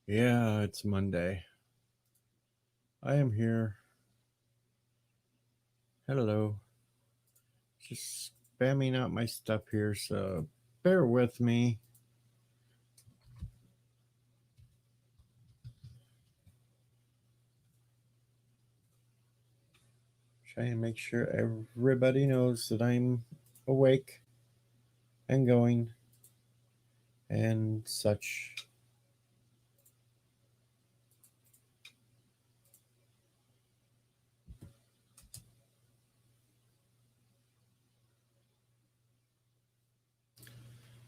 Yeah, it's Monday. I am here. Hello. Just spamming out my stuff here, so bear with me. Trying to make sure everybody knows that I'm awake and going and such.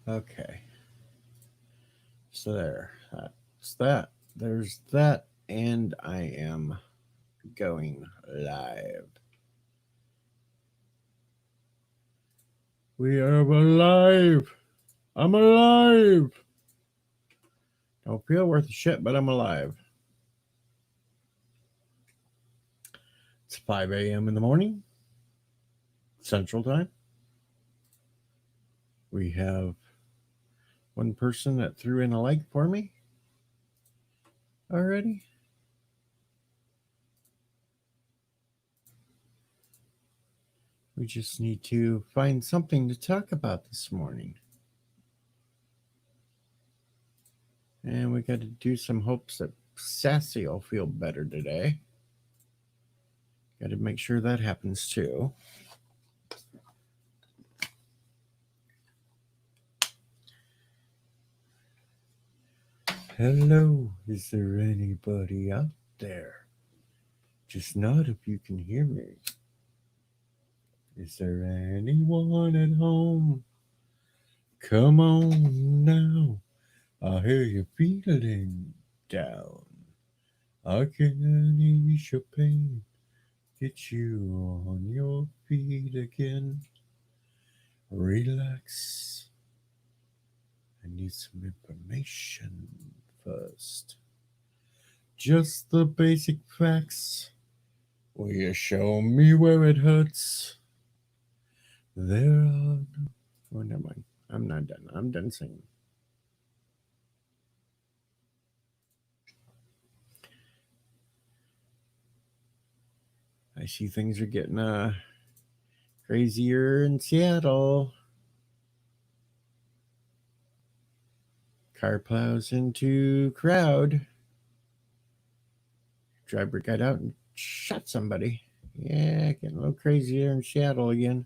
Okay. So that's that. There's that. And I am going live. We are alive. I'm alive. Don't feel worth a shit, but I'm alive. It's 5 a.m. in the morning, Central Time. We have one person that threw in a like for me already. We just need to find something to talk about this morning. And we got to do some hopes that Sassy will feel better today. Got to make sure that happens too. Hello, is there anybody out there? Just nod if you can hear me. Is there anyone at home? Come on now, I hear you feeling down. I can ease your pain, get you on your feet again. Relax. I need some information first. Just the basic facts. Will you show me where it hurts? There are no... Oh, never mind. I'm not done. I'm done singing. I see things are getting crazier in Seattle. Car plows into crowd. Driver got out and shot somebody. Yeah, getting a little crazier in Seattle again.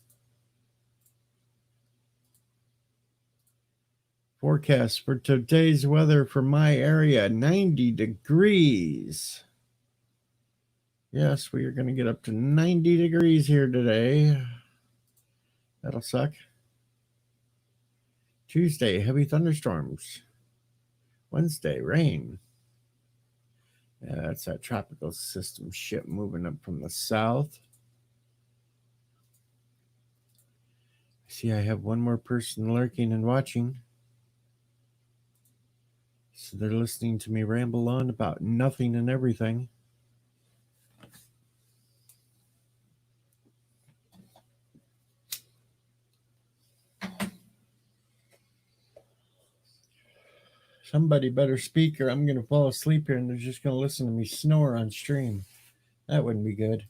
Forecast for today's weather for my area, 90 degrees. Yes, we are going to get up to 90 degrees here today. That'll suck. Tuesday, heavy thunderstorms. Wednesday, rain. Yeah, that's that tropical system shit moving up from the south. See, I have one more person lurking and watching. So they're listening to me ramble on about nothing and everything. Somebody better speak or I'm going to fall asleep here and they're just going to listen to me snore on stream. That wouldn't be good.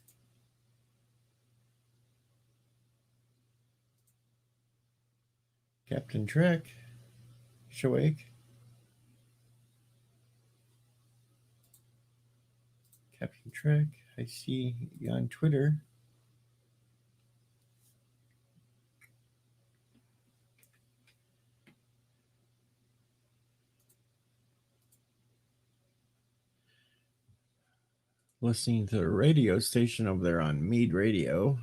Captain Trek, Shawake. Captain Trek, I see you on Twitter. Listening to the radio station over there on Mead Radio.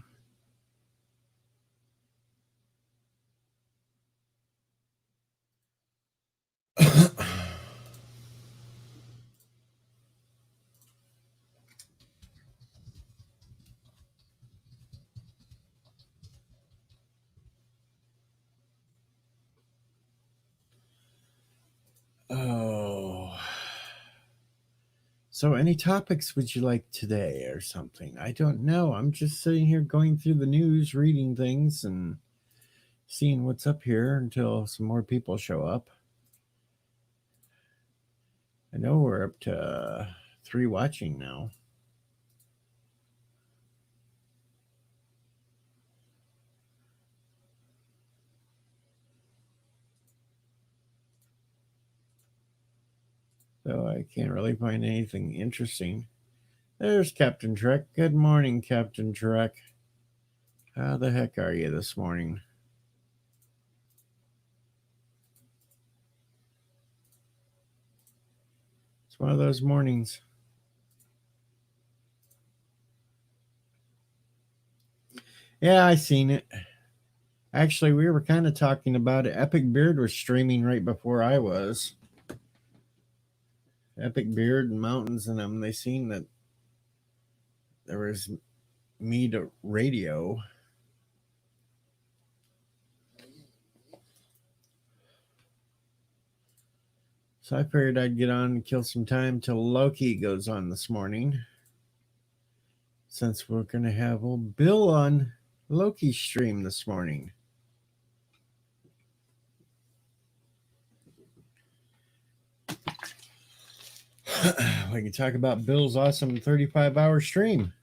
Oh. So, any topics would you like today or something? I don't know. I'm just sitting here going through the news, reading things, and seeing what's up here until some more people show up. I know we're up to 3 watching now. So I can't really find anything interesting. There's Captain Trek. Good morning, Captain Trek. How the heck are you this morning? It's one of those mornings. Yeah, I seen it. Actually, we were kind of talking about it. Epic Beard was streaming right before I was. Epic Beard and Mountains and them, they seen that there was me to radio. So I figured I'd get on and kill some time till Loki goes on this morning. Since we're going to have old Bill on Loki stream this morning. We can talk about Bill's awesome 35-hour stream.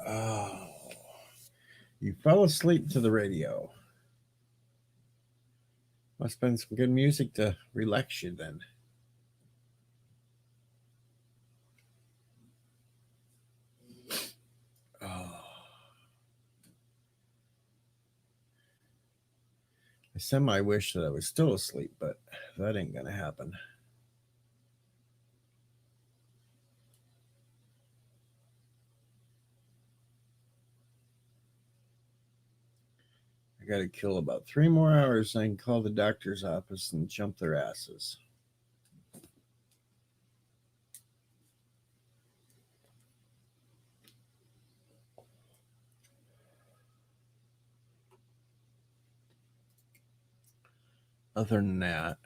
Oh, you fell asleep to the radio. Must have been some good music to relax you then. Oh. I semi wish that I was still asleep, but that ain't gonna happen. I gotta kill about 3 more hours and I can call the doctor's office and jump their asses. Other than that,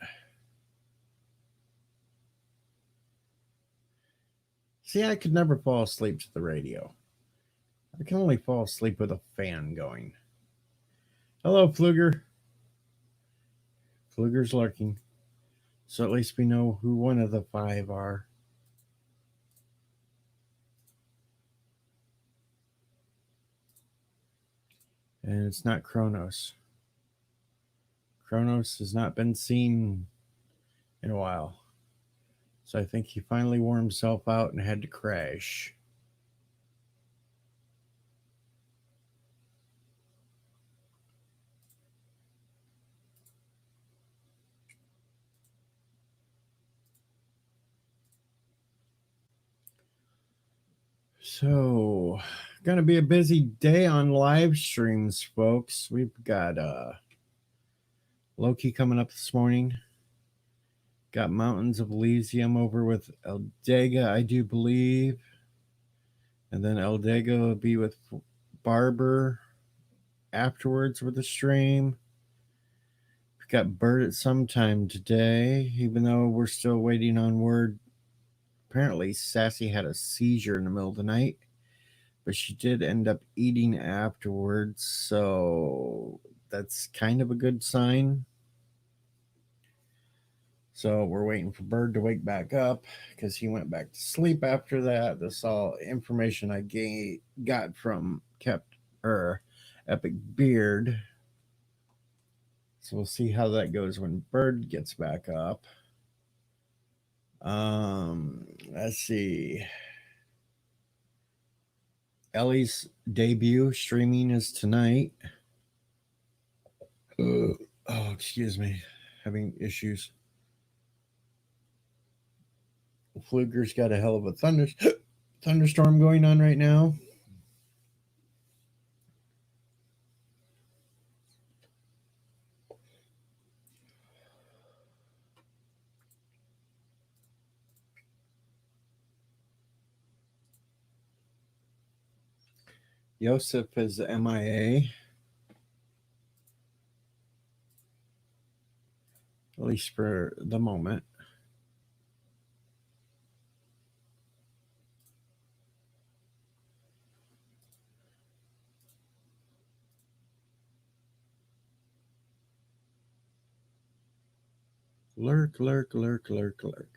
see, I could never fall asleep to the radio. I can only fall asleep with a fan going. Hello, Pfluger. Pfluger's lurking. So at least we know who one of the 5 are. And it's not Kronos. Kronos has not been seen in a while. So I think he finally wore himself out and had to crash. So, gonna be a busy day on live streams, folks. We've got Loki coming up this morning. Got Mountains of Elysium over with Uggggggg, I do believe. And then Uggggggg will be with Barber afterwards with the stream. We've got Bert at some time today, even though we're still waiting on word. Apparently, Sassy had a seizure in the middle of the night, but she did end up eating afterwards, so that's kind of a good sign. So we're waiting for Bird to wake back up because he went back to sleep after that. That's all information I got from Epic Beard. So we'll see how that goes when Bird gets back up. Let's see. Ellie's debut streaming is tonight. Oh, excuse me. Having issues. Pfluger's got a hell of a thunderstorm going on right now. Yosef is MIA. At least for the moment. Lurk, lurk, lurk, lurk, lurk.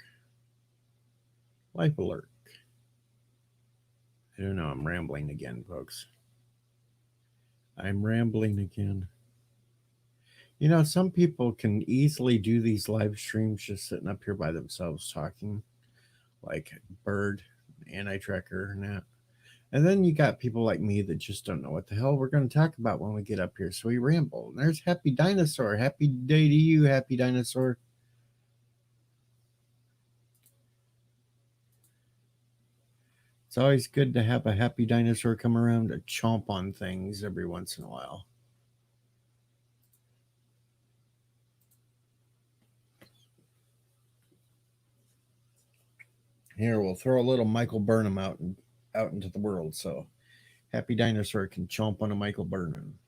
Life alert. I don't know. I'm rambling again, folks. I'm rambling again. You know, some people can easily do these live streams just sitting up here by themselves talking, like Bird, Anti-Tracker, and that. And then you got people like me that just don't know what the hell we're going to talk about when we get up here. So we ramble. And there's Happy Dinosaur. Happy day to you, Happy Dinosaur. It's always good to have a happy dinosaur come around to chomp on things every once in a while. Here, we'll throw a little Michael Burnham out into the world so Happy Dinosaur can chomp on a Michael Burnham.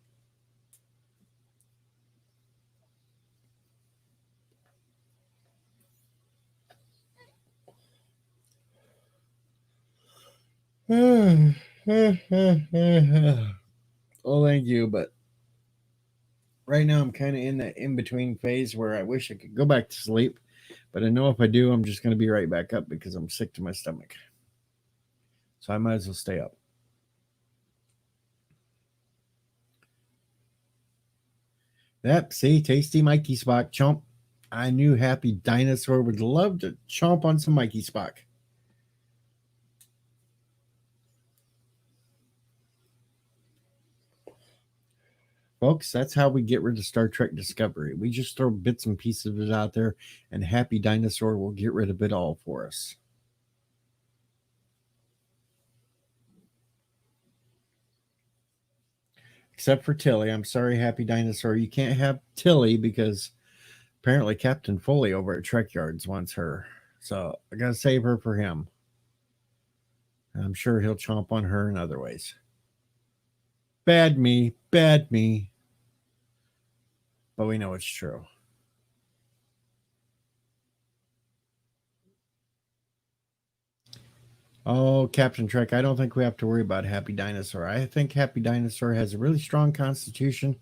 Oh, thank you, but right now I'm kind of in that in between phase where I wish I could go back to sleep, but I know if I do, I'm just going to be right back up because I'm sick to my stomach. So I might as well stay up. Yep, see, tasty Mikey Spock chomp. I knew Happy Dinosaur would love to chomp on some Mikey Spock. Folks, that's how we get rid of Star Trek Discovery. We just throw bits and pieces of it out there, and Happy Dinosaur will get rid of it all for us. Except for Tilly. I'm sorry, Happy Dinosaur. You can't have Tilly because apparently Captain Foley over at Trek Yards wants her. So I gotta save her for him. I'm sure he'll chomp on her in other ways. Bad me, bad me. But we know it's true. Oh, Captain Trek, I don't think we have to worry about Happy Dinosaur. I think Happy Dinosaur has a really strong constitution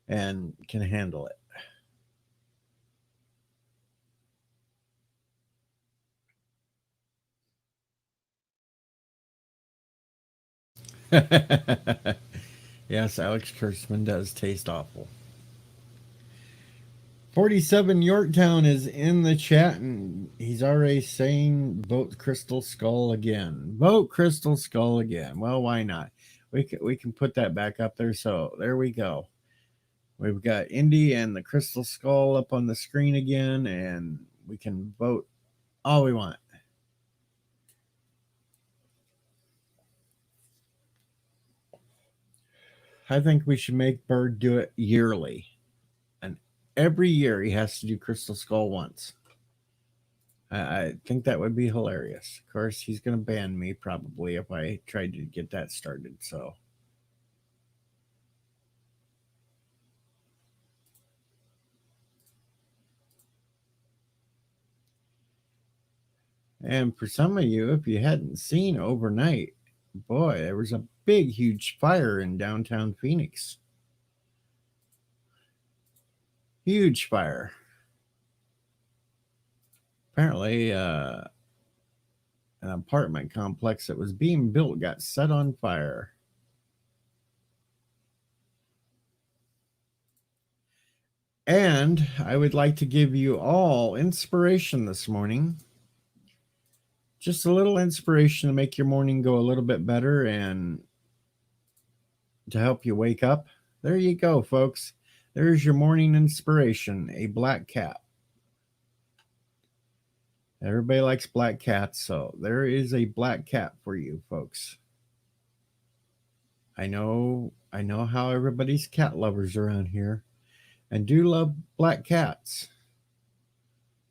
and can handle it. Yes, Alex Kurtzman does taste awful. 47 Yorktown is in the chat and he's already saying vote Crystal Skull again. Vote Crystal Skull again. Well, why not? We can put that back up there. So there we go. We've got Indy and the Crystal Skull up on the screen again, and we can vote all we want. I think we should make Bird do it yearly. And every year he has to do Crystal Skull once. I think that would be hilarious. Of course, he's going to ban me probably if I tried to get that started. So, and for some of you, if you hadn't seen overnight, boy, there was a big, huge fire in downtown Phoenix. Huge fire. Apparently, an apartment complex that was being built got set on fire. And I would like to give you all inspiration this morning. Just a little inspiration to make your morning go a little bit better and to help you wake up. There you go, folks. There's your morning inspiration, a black cat. Everybody likes black cats, so there is a black cat for you, folks. I know how everybody's cat lovers around here and do love black cats.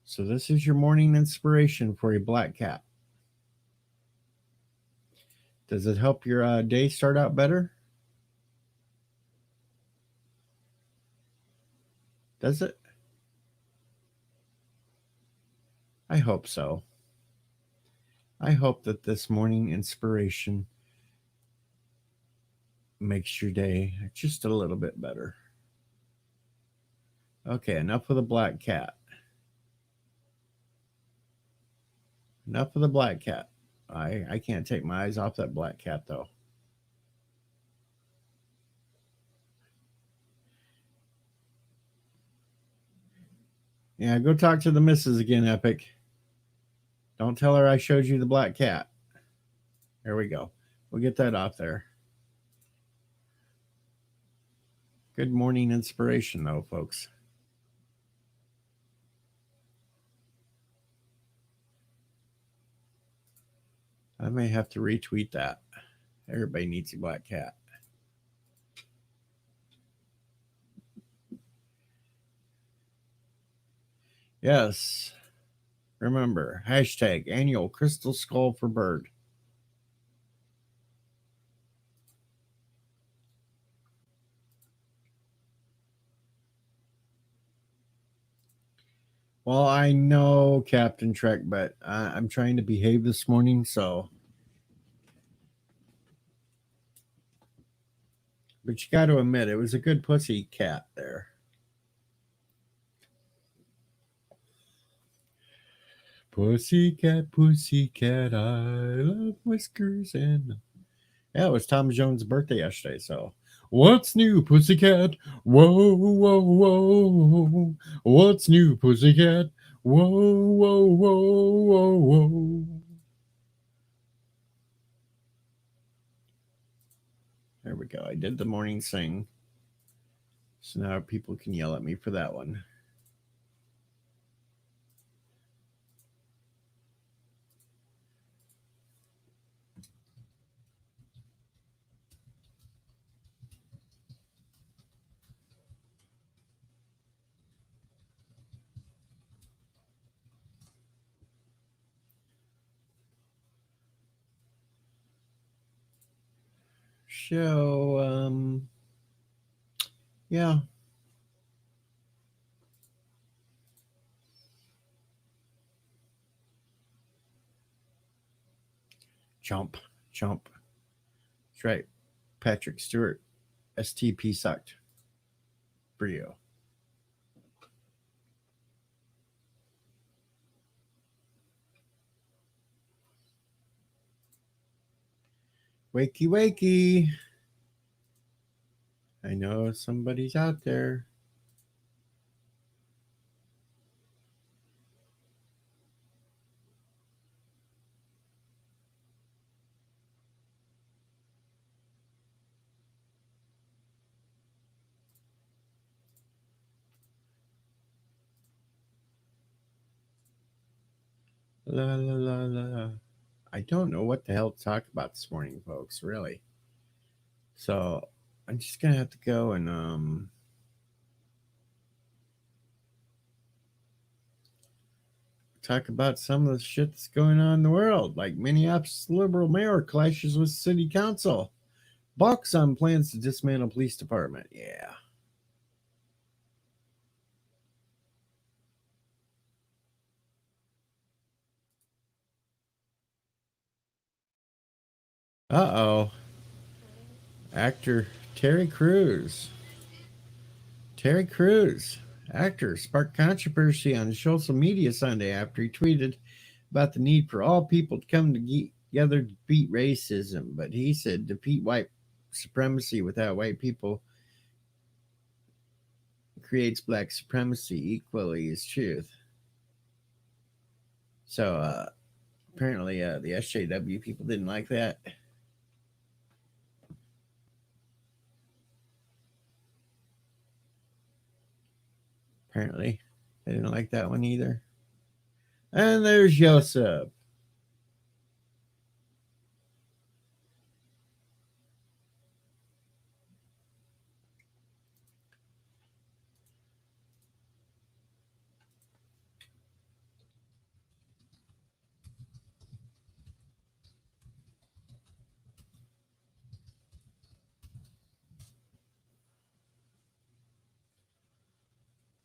So this is your morning inspiration for a black cat. Does it help your day start out better? Does it? I hope so. I hope that this morning inspiration makes your day just a little bit better. Okay, enough with the black cat. Enough of the black cat. I can't take my eyes off that black cat, though. Yeah, go talk to the missus again, Epic. Don't tell her I showed you the black cat. There we go. We'll get that off there. Good morning inspiration, though, folks. I may have to retweet that. Everybody needs a black cat. Yes. Remember, hashtag annual crystal skull for bird. Well, I know, Captain Trek, but I'm trying to behave this morning, so. But you got to admit, it was a good pussy cat there. Pussycat, pussycat, I love whiskers and. Yeah, it was Tom Jones' birthday yesterday, so. What's new, pussycat? Whoa, whoa, whoa. What's new, pussycat? Whoa, whoa, whoa, whoa, whoa. There we go. I did the morning sing. So now people can yell at me for that one. So, yeah. Jump, jump. That's right. Patrick Stewart, STP sucked for you. Wakey, wakey. I know somebody's out there. La la la la. I don't know what the hell to talk about this morning, folks, really. So I'm just gonna have to go and talk about some of the shit that's going on in the world, like Minneapolis liberal mayor clashes with city council. Balks on plans to dismantle police department. Yeah. Uh-oh. Actor Terry Crews. Terry Crews, actor, sparked controversy on social media Sunday after he tweeted about the need for all people to come together to defeat racism. But he said defeat white supremacy without white people creates black supremacy equally is truth. So apparently the SJW people didn't like that. Apparently they didn't like that one either. And there's Joseph.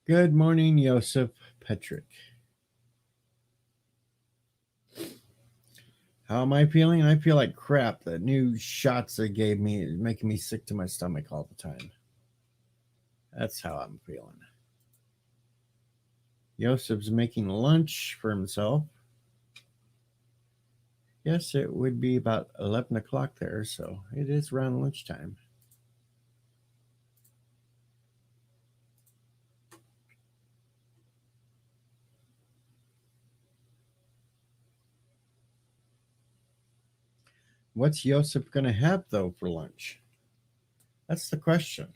Good morning, Joseph Petrick. How am I feeling? I feel like crap. The new shots they gave me is making me sick to my stomach all the time. That's how I'm feeling. Joseph's making lunch for himself. Yes, it would be about 11 o'clock there, so it is around lunchtime. What's Yosef going to have, though, for lunch? That's the question.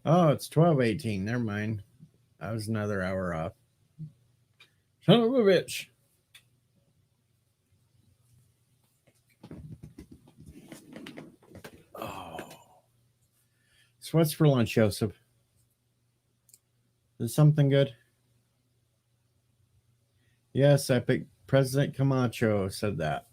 Oh, it's 12:18. Never mind. I was another hour off. Son of a bitch. Oh. So what's for lunch, Joseph? Is something good? Yes, Epic. President Camacho said that.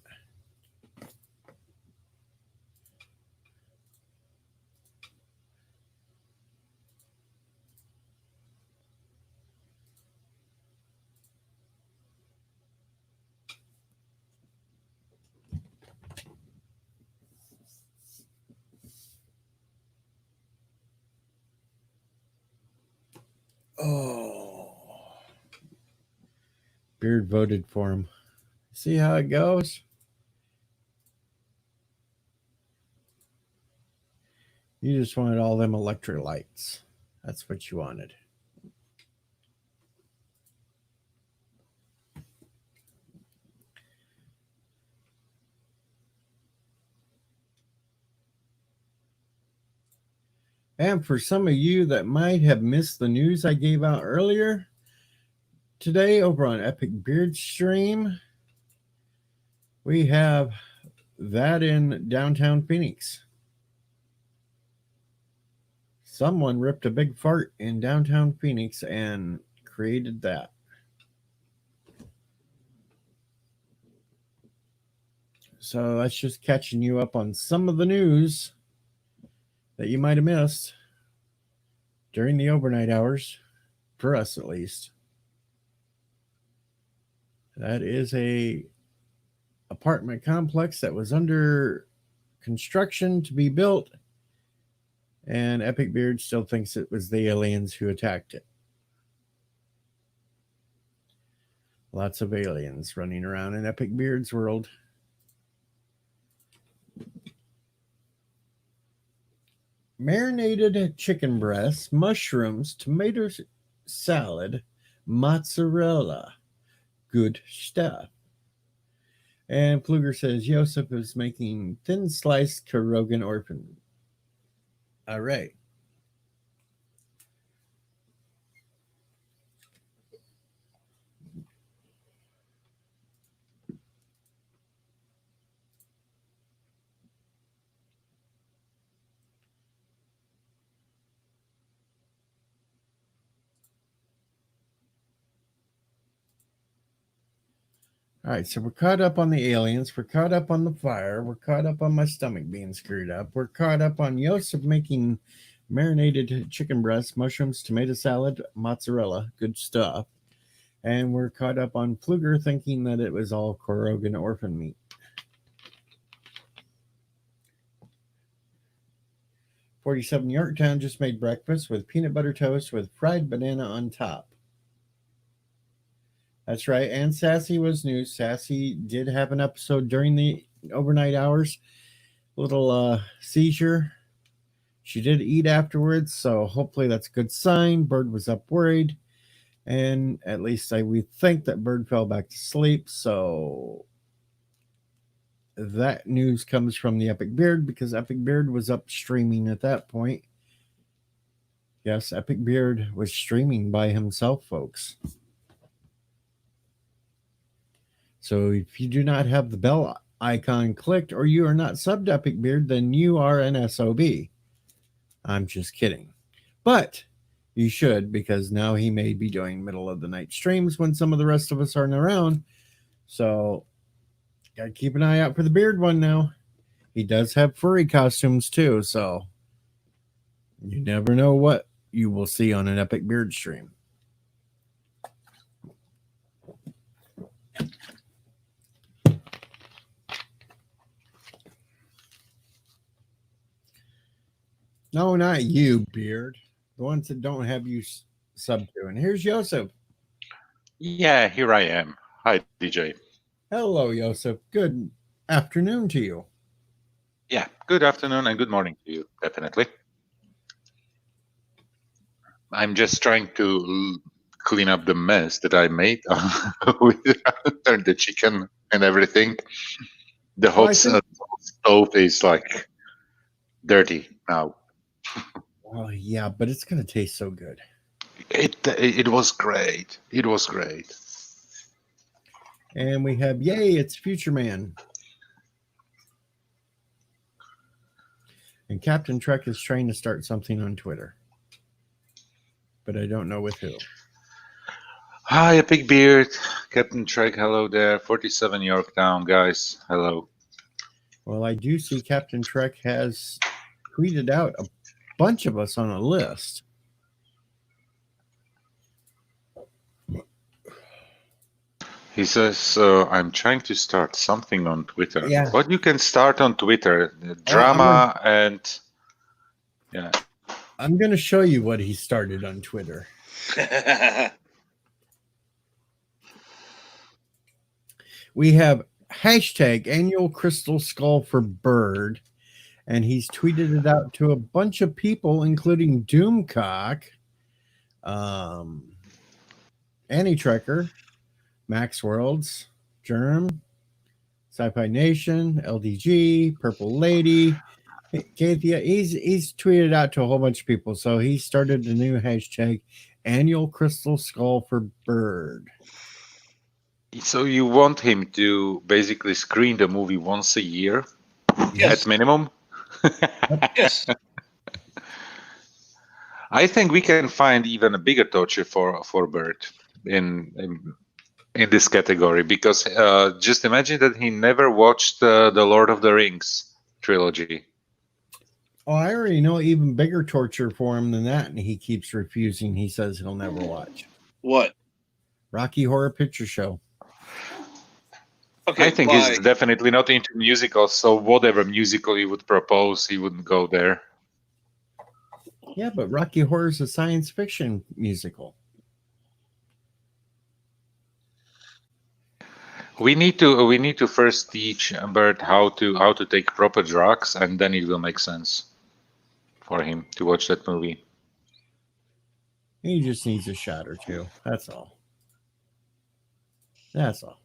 Oh. Beard voted for him. See how it goes? You just wanted all them electrolytes. That's what you wanted. And for some of you that might have missed the news I gave out earlier today over on Epic Beard Stream, we have that in downtown Phoenix. Someone ripped a big fart in downtown Phoenix and created that. So that's just catching you up on some of the news that you might have missed during the overnight hours, for us at least. That is a apartment complex that was under construction to be built, and Epic Beard still thinks it was the aliens who attacked it. Lots of aliens running around in Epic Beard's world. Marinated chicken breasts, mushrooms, tomato salad, mozzarella. Good stuff. And Pfluger says Joseph is making thin sliced Karogan orphan. All right. All right, so we're caught up on the aliens. We're caught up on the fire. We're caught up on my stomach being screwed up. We're caught up on Joseph making marinated chicken breasts, mushrooms, tomato salad, mozzarella. Good stuff. And we're caught up on Pfluger thinking that it was all Korogan orphan meat. 47 Yorktown just made breakfast with peanut butter toast with fried banana on top. That's right. And Sassy was new. Sassy did have an episode during the overnight hours. Little seizure. She did eat afterwards, so hopefully that's a good sign. Bird was up worried, and at least we think that Bird fell back to sleep. So that news comes from the Epic Beard because Epic Beard was up streaming at that point. Yes, Epic Beard was streaming by himself, folks. So if you do not have the bell icon clicked or you are not subbed to Epic Beard, then you are an SOB. I'm just kidding. But you should, because now he may be doing middle of the night streams when some of the rest of us aren't around. So gotta keep an eye out for the Beard one now. He does have furry costumes too, so you never know what you will see on an Epic Beard stream. No, not you, Beard. the ones that don't have you sub to. And here's Joseph. Yeah, here I am. Hi, DJ. Hello, Joseph. Good afternoon to you. Yeah, good afternoon and good morning to you, definitely. I'm just trying to clean up the mess that I made with the chicken and everything. The Well, hot I think. stove is like dirty now. Oh yeah, but it's gonna taste so good. It was great. It was great. And we have yay, it's Future Man. And Captain Trek is trying to start something on Twitter, but I don't know with who. Hi, Epic Beard, Captain Trek. Hello there. 47 Yorktown guys. Hello. Well, I do see Captain Trek has tweeted out a bunch of us on a list. He says, I'm trying to start something on Twitter. Yeah. What you can start on Twitter? I'm Drama and yeah. I'm going to show you what he started on Twitter. We have hashtag annual crystal skull for bird, and he's tweeted it out to a bunch of people, including Doomcock, Annie Trekker, Max Worlds, Germ, Sci-Fi Nation, LDG, Purple Lady, Kathia. He's tweeted out to a whole bunch of people. So he started a new hashtag, annual crystal skull for bird. So you want him to basically screen the movie once a year Yes. at minimum? Yes. I think we can find even a bigger torture for Bert in this category, because just imagine that he never watched the Lord of the Rings trilogy. Oh, I already know even bigger torture for him than that, and he keeps refusing. He says he'll never watch. What? Rocky Horror Picture Show. Okay. I think he's definitely not into musicals, so whatever musical he would propose, he wouldn't go there. Yeah, but Rocky Horror is a science fiction musical. We need to first teach Bert how to take proper drugs, and then it will make sense for him to watch that movie. He just needs a shot or two. That's all. That's all.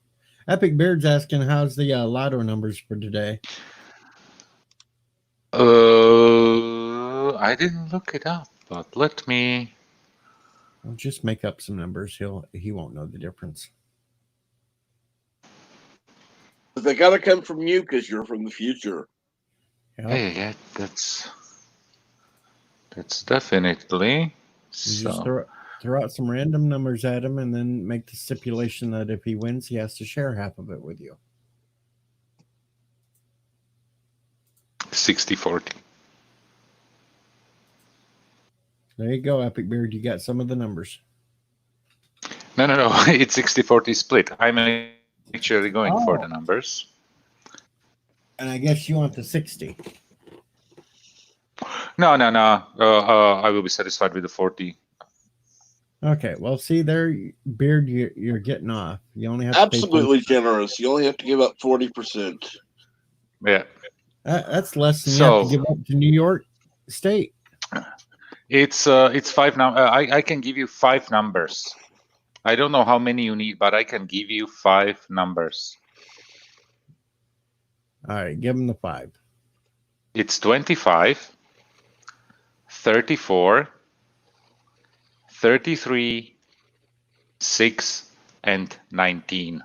Epic Beard's asking, how's the lotto numbers for today? I didn't look it up, but let me. I'll just make up some numbers. He won't know the difference. They gotta come from you because you're from the future. Yep. Yeah, that's definitely. You just throw out some random numbers at him, and then make the stipulation that if he wins, he has to share half of it with you. 60-40. There you go, Epic Beard. You got some of the numbers. No. It's 60-40 split. I'm actually going for the numbers. And I guess you want the 60. No. I will be satisfied with the 40. Okay, well, see there, Beard, you're getting off. You only have absolutely generous. You only have to give up 40%. Yeah, that's less than you have to give up to New York State. It's 5 now. I can give you 5 numbers. I don't know how many you need, but I can give you 5 numbers. All right, give him the 5. It's 25, 34, 33, 6, and 19.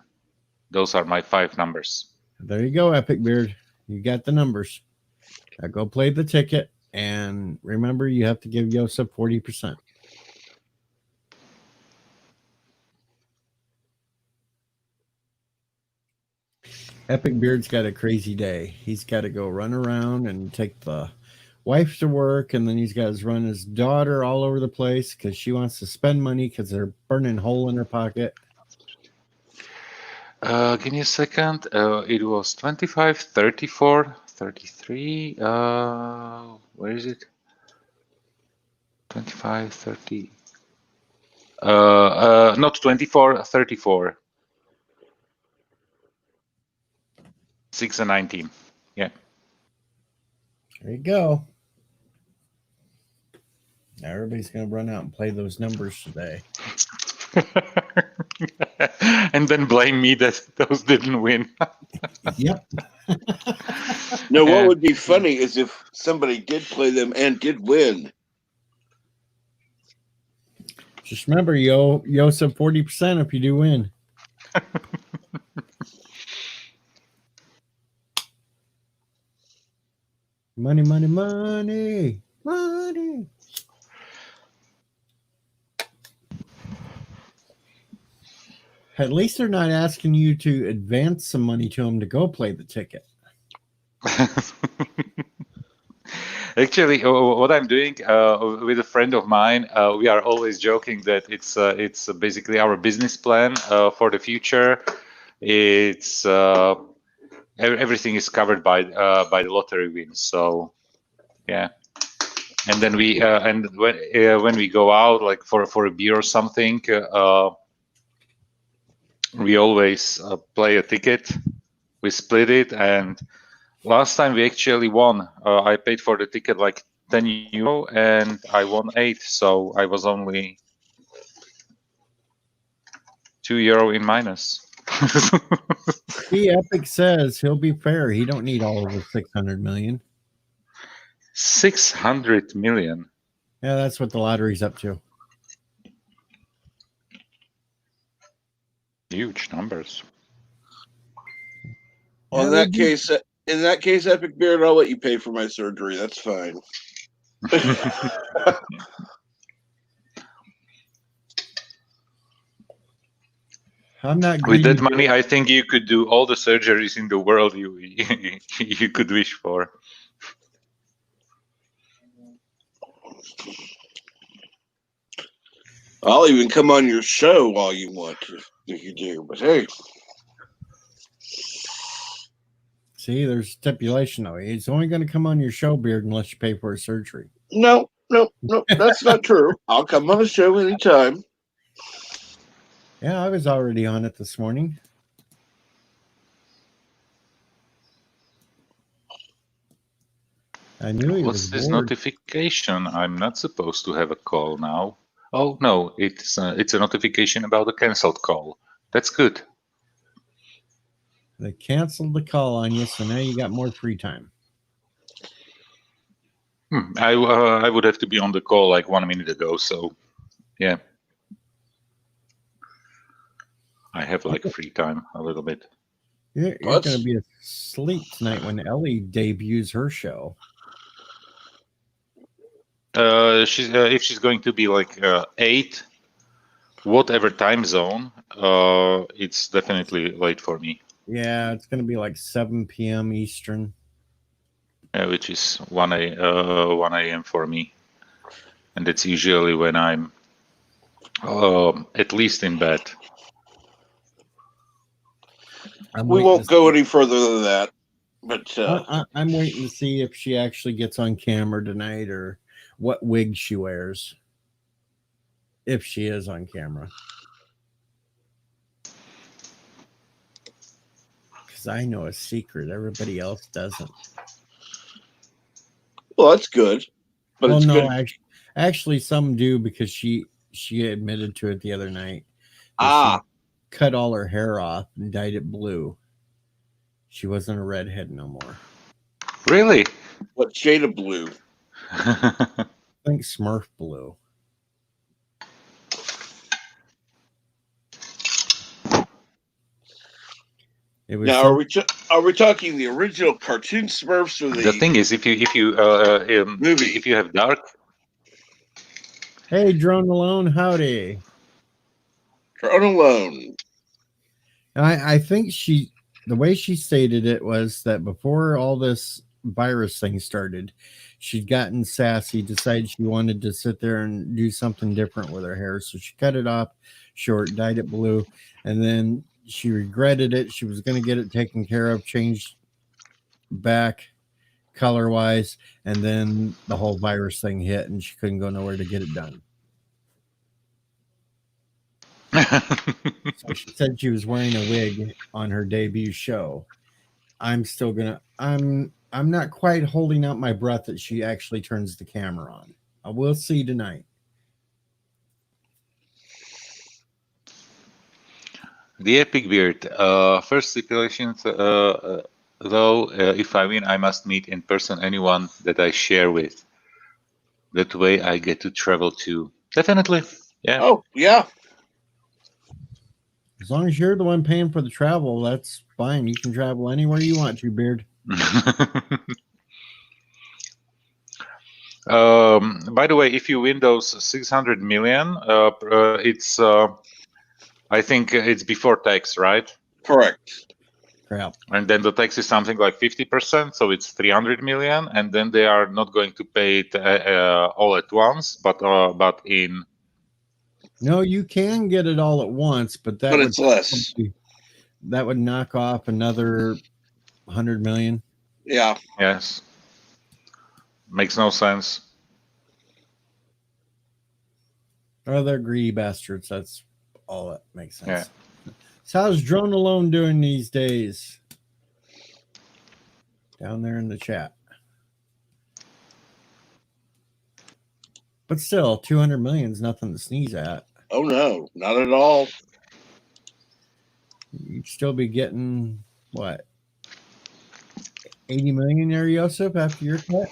Those are my 5 numbers. There you go, Epic Beard. You got the numbers. Now go play the ticket, and remember, you have to give Yosef 40%. Epic Beard's got a crazy day. He's got to go run around and take the wife to work, and then he's got to run his daughter all over the place because she wants to spend money because they're burning a hole in her pocket. Give me a second. It was 25, 34, 33. Where is it? 25, 30. Not 24, 34. 6 and 19. Yeah. There you go. Now everybody's going to run out and play those numbers today. And then blame me that those didn't win. Yep. No, what would be funny is if somebody did play them and did win. Just remember, Yo said 40% if you do win. Money, money, money, money. At least they're not asking you to advance some money to them to go play the ticket. Actually, what I'm doing with a friend of mine, we are always joking that it's basically our business plan for the future. It's everything is covered by the lottery wins. So, yeah. And then we and when we go out like for a beer or something, we always play a ticket. We split it, and last time we actually won. I paid for the ticket like €10, and I won 8. So I was only €2 in minus. See, Epic says he'll be fair. He don't need all of the 600 million. 600 million. Yeah, that's what the lottery's up to. Huge numbers. Well, Yeah, in that case, Epic Beard, I'll let you pay for my surgery. That's fine. I'm not With greedy. that money, I think you could do all the surgeries in the world you you could wish for. I'll even come on your show while you want to, if you do. But hey, See, there's stipulation though. It's only going to come on your show, Beard, unless you pay for a surgery. no, that's not true. I'll come on the show anytime. Yeah, I was already on it this morning. I knew he What's was this bored. notification? I'm not supposed to have a call now. Oh no, it's a notification about a cancelled call. That's good. They canceled the call on you, so now you got more free time. I would have to be on the call like 1 minute ago, so yeah. I have like free time a little bit. You're going to be asleep tonight when Ellie debuts her show. She's if she's going to be like 8, whatever time zone, it's definitely late for me. Yeah, it's going to be like 7 p.m. Eastern. Which is 1 a.m. for me, and it's usually when I'm at least in bed. We won't go any further than that. But I'm waiting to see if she actually gets on camera tonight or what wig she wears. If she is on camera. Because I know a secret. Everybody else doesn't. Well, that's good. But well, it's no, good. Actually, some do because she admitted to it the other night. She cut all her hair off and dyed it blue. She wasn't a redhead no more. Really? What shade of blue? I think Smurf blue. It was now, are we talking the original cartoon Smurfs or the thing is, if you have dark. Hey, Drone Alone, howdy. Drone Alone. I think the way she stated it was that before all this virus thing started, she'd gotten sassy, decided she wanted to sit there and do something different with her hair. So she cut it off short, dyed it blue, and then she regretted it. She was going to get it taken care of, changed back, color-wise, and then the whole virus thing hit, and she couldn't go nowhere to get it done. So she said she was wearing a wig on her debut show. I'm not quite holding out my breath that she actually turns the camera on. We'll see tonight. The epic beard. First stipulation, though, if I win, I must meet in person anyone that I share with. That way I get to travel too. Definitely. Yeah. Oh, yeah. As long as you're the one paying for the travel, that's fine. You can travel anywhere you want to, Beard. By the way, if you win those 600 million, it's I think it's before tax, right? Correct. Crap. And then the tax is something like 50%, so it's 300 million, and then they are not going to pay it all at once, but in. No, you can get it all at once, but it's less. That would knock off another 100 million. Yeah. Yes. Makes no sense. Oh, they're greedy bastards. That's all that makes sense. Yeah. So how's Drone Alone doing these days? Down there in the chat. But still, 200 million is nothing to sneeze at. Oh, no, not at all. You'd still be getting, what, 80 million there, Joseph, after your cut?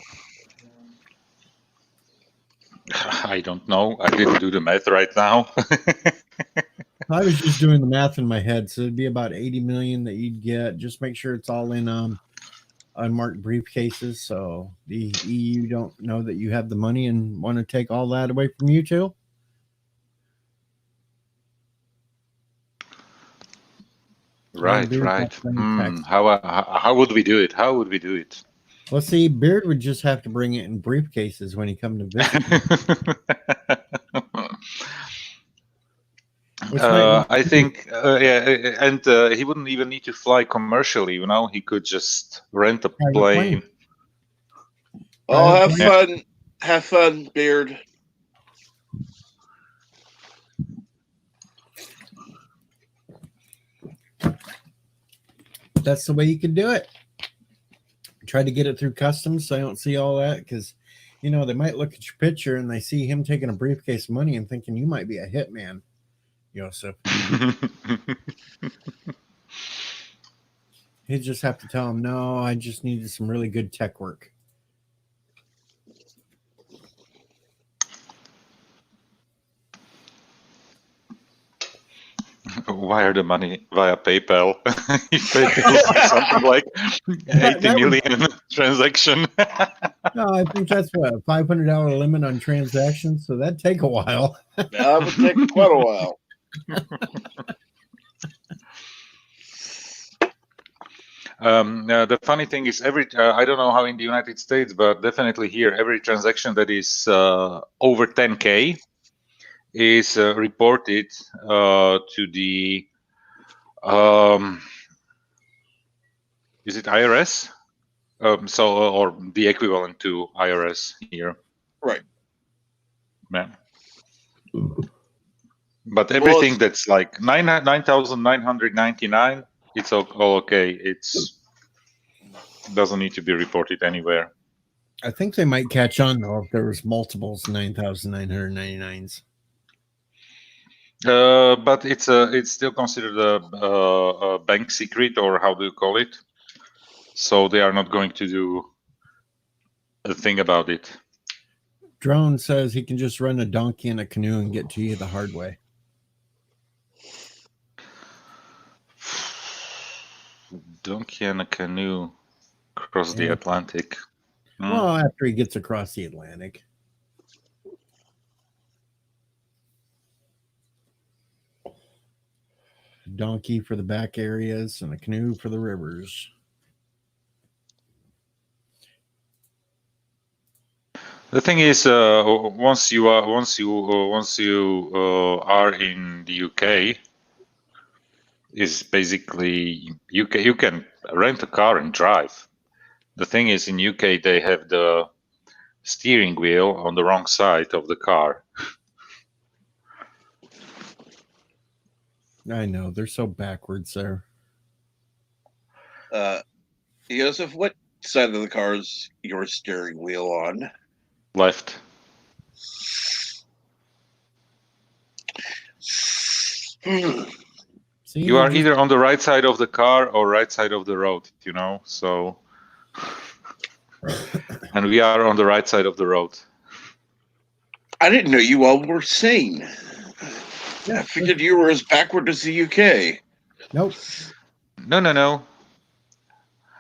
I don't know. I didn't do the math right now. I was just doing the math in my head, so it'd be about 80 million that you'd get. Just make sure it's all in unmarked briefcases, so the EU don't know that you have the money and want to take all that away from you too. Right. How would we do it? Well, see, Beard would just have to bring it in briefcases when he come to visit. I think, and he wouldn't even need to fly commercially. He could just rent a plane. Oh, have fun, Beard. That's the way you can do it. Try to get it through customs so I don't see all that, because they might look at your picture and they see him taking a briefcase of money and thinking you might be a hitman, Joseph. You just have to tell him, no, I just needed some really good tech work. Wire the money via PayPal. Something like 80 million transaction. No, I think that's what, a $500 limit on transactions, so that'd take a while. That would take quite a while. The funny thing is, I don't know how in the United States, but definitely here, every transaction that is over 10K is reported to the is it IRS? Or the equivalent to IRS here. Right. Yeah. But everything that's like 9,999, it's all okay. It's doesn't need to be reported anywhere. I think they might catch on though if there was multiples 9,999s. But it's still considered a bank secret, or how do you call it? So they are not going to do a thing about it. Drone says he can just run a donkey in a canoe and get to you the hard way. Donkey and a canoe across the Atlantic. Well, after he gets across the Atlantic. Donkey for the back areas and a canoe for the rivers. The thing is, once you are in the UK, is basically you can rent a car and drive. The thing is, in UK they have the steering wheel on the wrong side of the car. I know they're so backwards there. Joseph, what side of the car is your steering wheel on? Left. See, You are either on the right side of the car or right side of the road, so and we are on the right side of the road. I didn't know you all were sane. Yeah, I figured you were as backward as the UK. nope. No.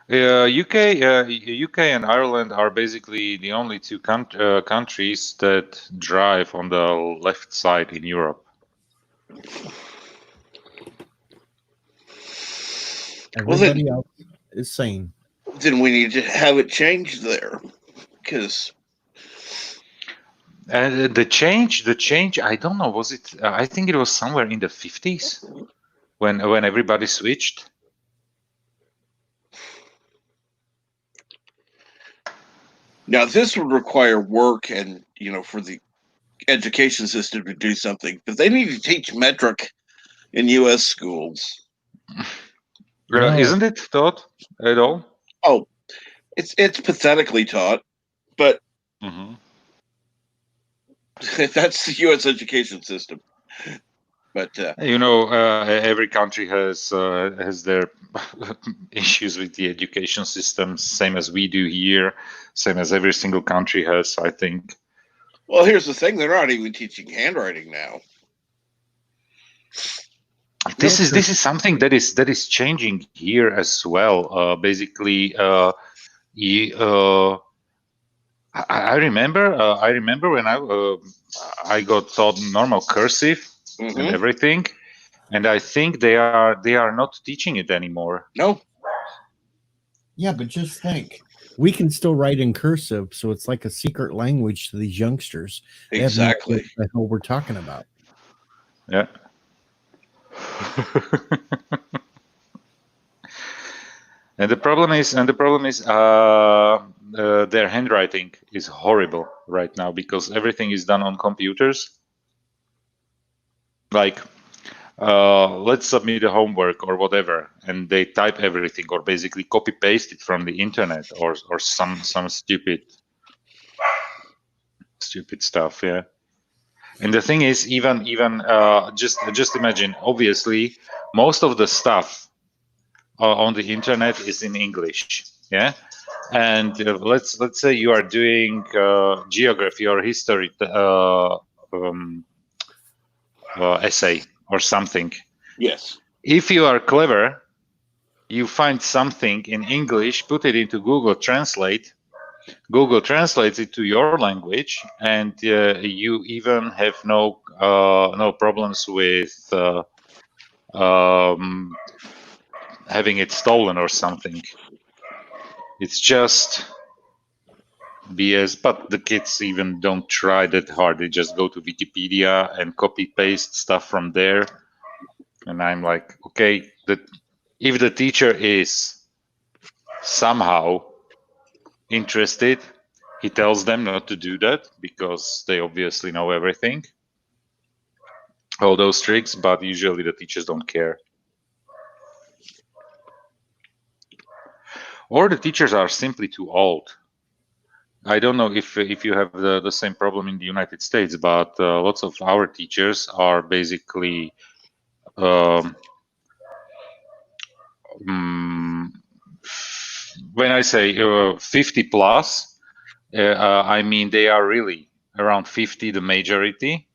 UK and Ireland are basically the only two countries that drive on the left side in Europe. Everybody else is sane. Then we need to have it changed there, because The change. I don't know. Was it? I think it was somewhere in the 50s when everybody switched. now this would require work and for the education system to do something, but they need to teach metric in U.S. schools. No. Isn't it taught at all? Oh, it's pathetically taught, but that's the U.S. education system. But every country has their issues with the education system, same as we do here, same as every single country has, I think. Well, here's the thing: they're not even teaching handwriting now. This is something that is changing here as well. Basically, I remember when I got taught normal cursive and everything, and I think they are not teaching it anymore. No. Yeah, but just think, we can still write in cursive, so it's like a secret language to these youngsters. Exactly. They have no idea what the hell we're talking about. Yeah. And the problem is, their handwriting is horrible right now because everything is done on computers. Like, let's submit a homework or whatever, and they type everything or basically copy paste it from the internet or some stupid stuff. Yeah. And the thing is, even just imagine. Obviously, most of the stuff on the internet is in English. Yeah. And let's say you are doing geography or history essay or something. Yes. If you are clever, you find something in English, put it into Google Translate. Google translates it to your language, and you even have no problems with having it stolen or something. It's just BS, but the kids even don't try that hard. They just go to Wikipedia and copy paste stuff from there. And I'm like, okay, if the teacher is somehow interested, he tells them not to do that because they obviously know everything, all those tricks, but usually the teachers don't care. Or the teachers are simply too old. I don't know if you have the same problem in the United States, but lots of our teachers are basically when I say 50 plus, I mean they are really around 50, the majority,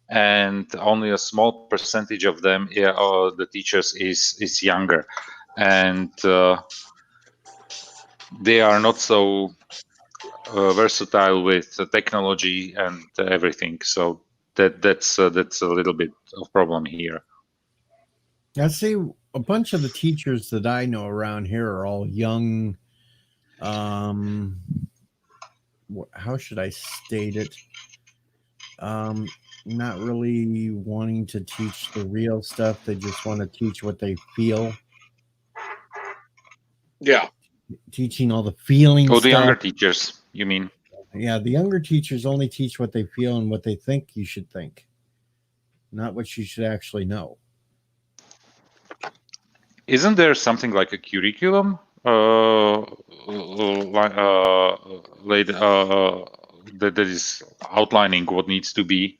and only a small percentage of them, the teachers, is younger, and they are not so versatile with technology and everything. So that's a little bit of problem here. I see a bunch of the teachers that I know around here are all young. How should I state it? Not really wanting to teach the real stuff. They just want to teach what they feel. Yeah. teaching all the feeling Oh, stuff. the younger teachers, you mean? Yeah, the younger teachers only teach what they feel and what they think you should think, not what you should actually know. Isn't there something like a curriculum that is outlining what needs to be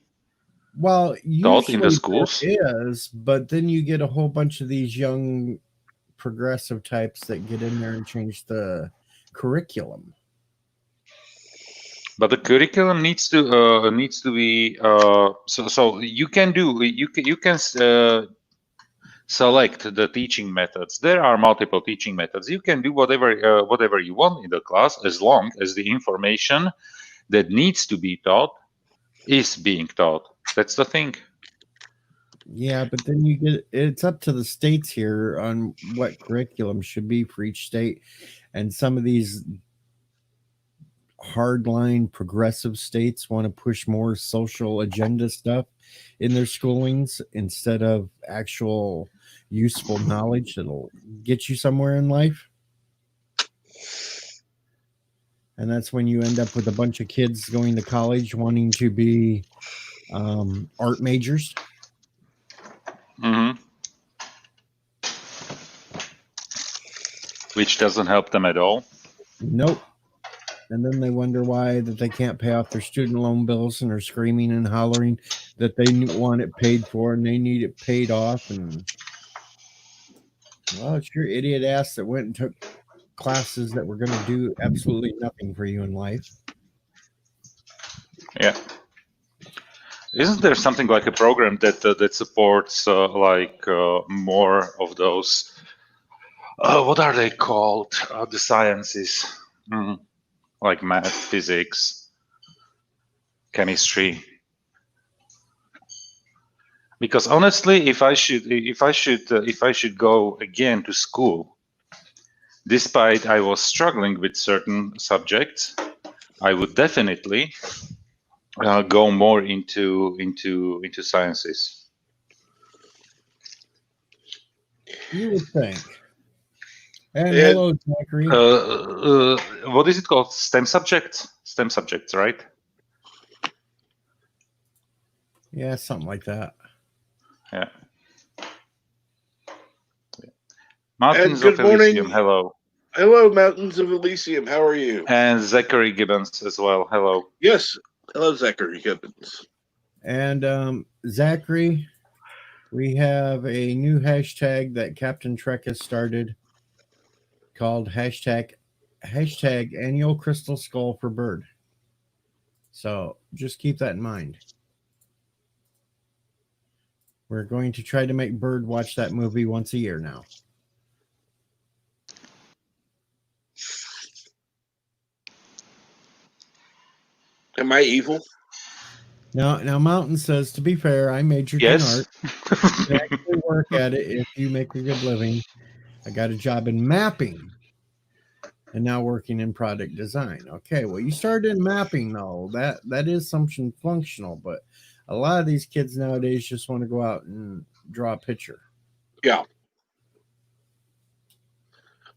Well, taught in the usually schools? there is, but then you get a whole bunch of these young progressive types that get in there and change the curriculum. But the curriculum needs to be so you can select the teaching methods. There are multiple teaching methods. You can do whatever you want in the class as long as the information that needs to be taught is being taught. That's the thing. Yeah, but then you get it's up to the states here on what curriculum should be for each state. And some of these hardline progressive states want to push more social agenda stuff in their schoolings instead of actual useful knowledge that'll get you somewhere in life. And that's when you end up with a bunch of kids going to college wanting to be art majors. Mm-hmm. Which doesn't help them at all. Nope. And then they wonder why that they can't pay off their student loan bills and are screaming and hollering that they want it paid for and they need it paid off. And well, it's your idiot ass that went and took classes that were going to do absolutely nothing for you in life. Yeah. Isn't there something like a program that supports more of those? What are they called? The sciences, like math, physics, chemistry. Because honestly, if I should go again to school, despite I was struggling with certain subjects, I would definitely go more into sciences. You would think. And hello, Zachary. What is it called? STEM subjects? STEM subjects, right? Yeah, something like that. Yeah. Mountains good of Elysium, morning. hello. Hello, Mountains of Elysium. How are you? And Zachary Gibbons as well, hello. Yes. Hello, Zachary Gibbons. And Zachary, we have a new hashtag that Captain Trek has started called hashtag annual crystal skull for bird. So just keep that in mind. We're going to try to make Bird watch that movie once a year now. Am I evil? Now Mountain says, to be fair, I majored in art. You can actually work at it if you make a good living. I got a job in mapping and now working in product design. Okay, well, you started in mapping though. That is something functional, but a lot of these kids nowadays just want to go out and draw a picture. Yeah.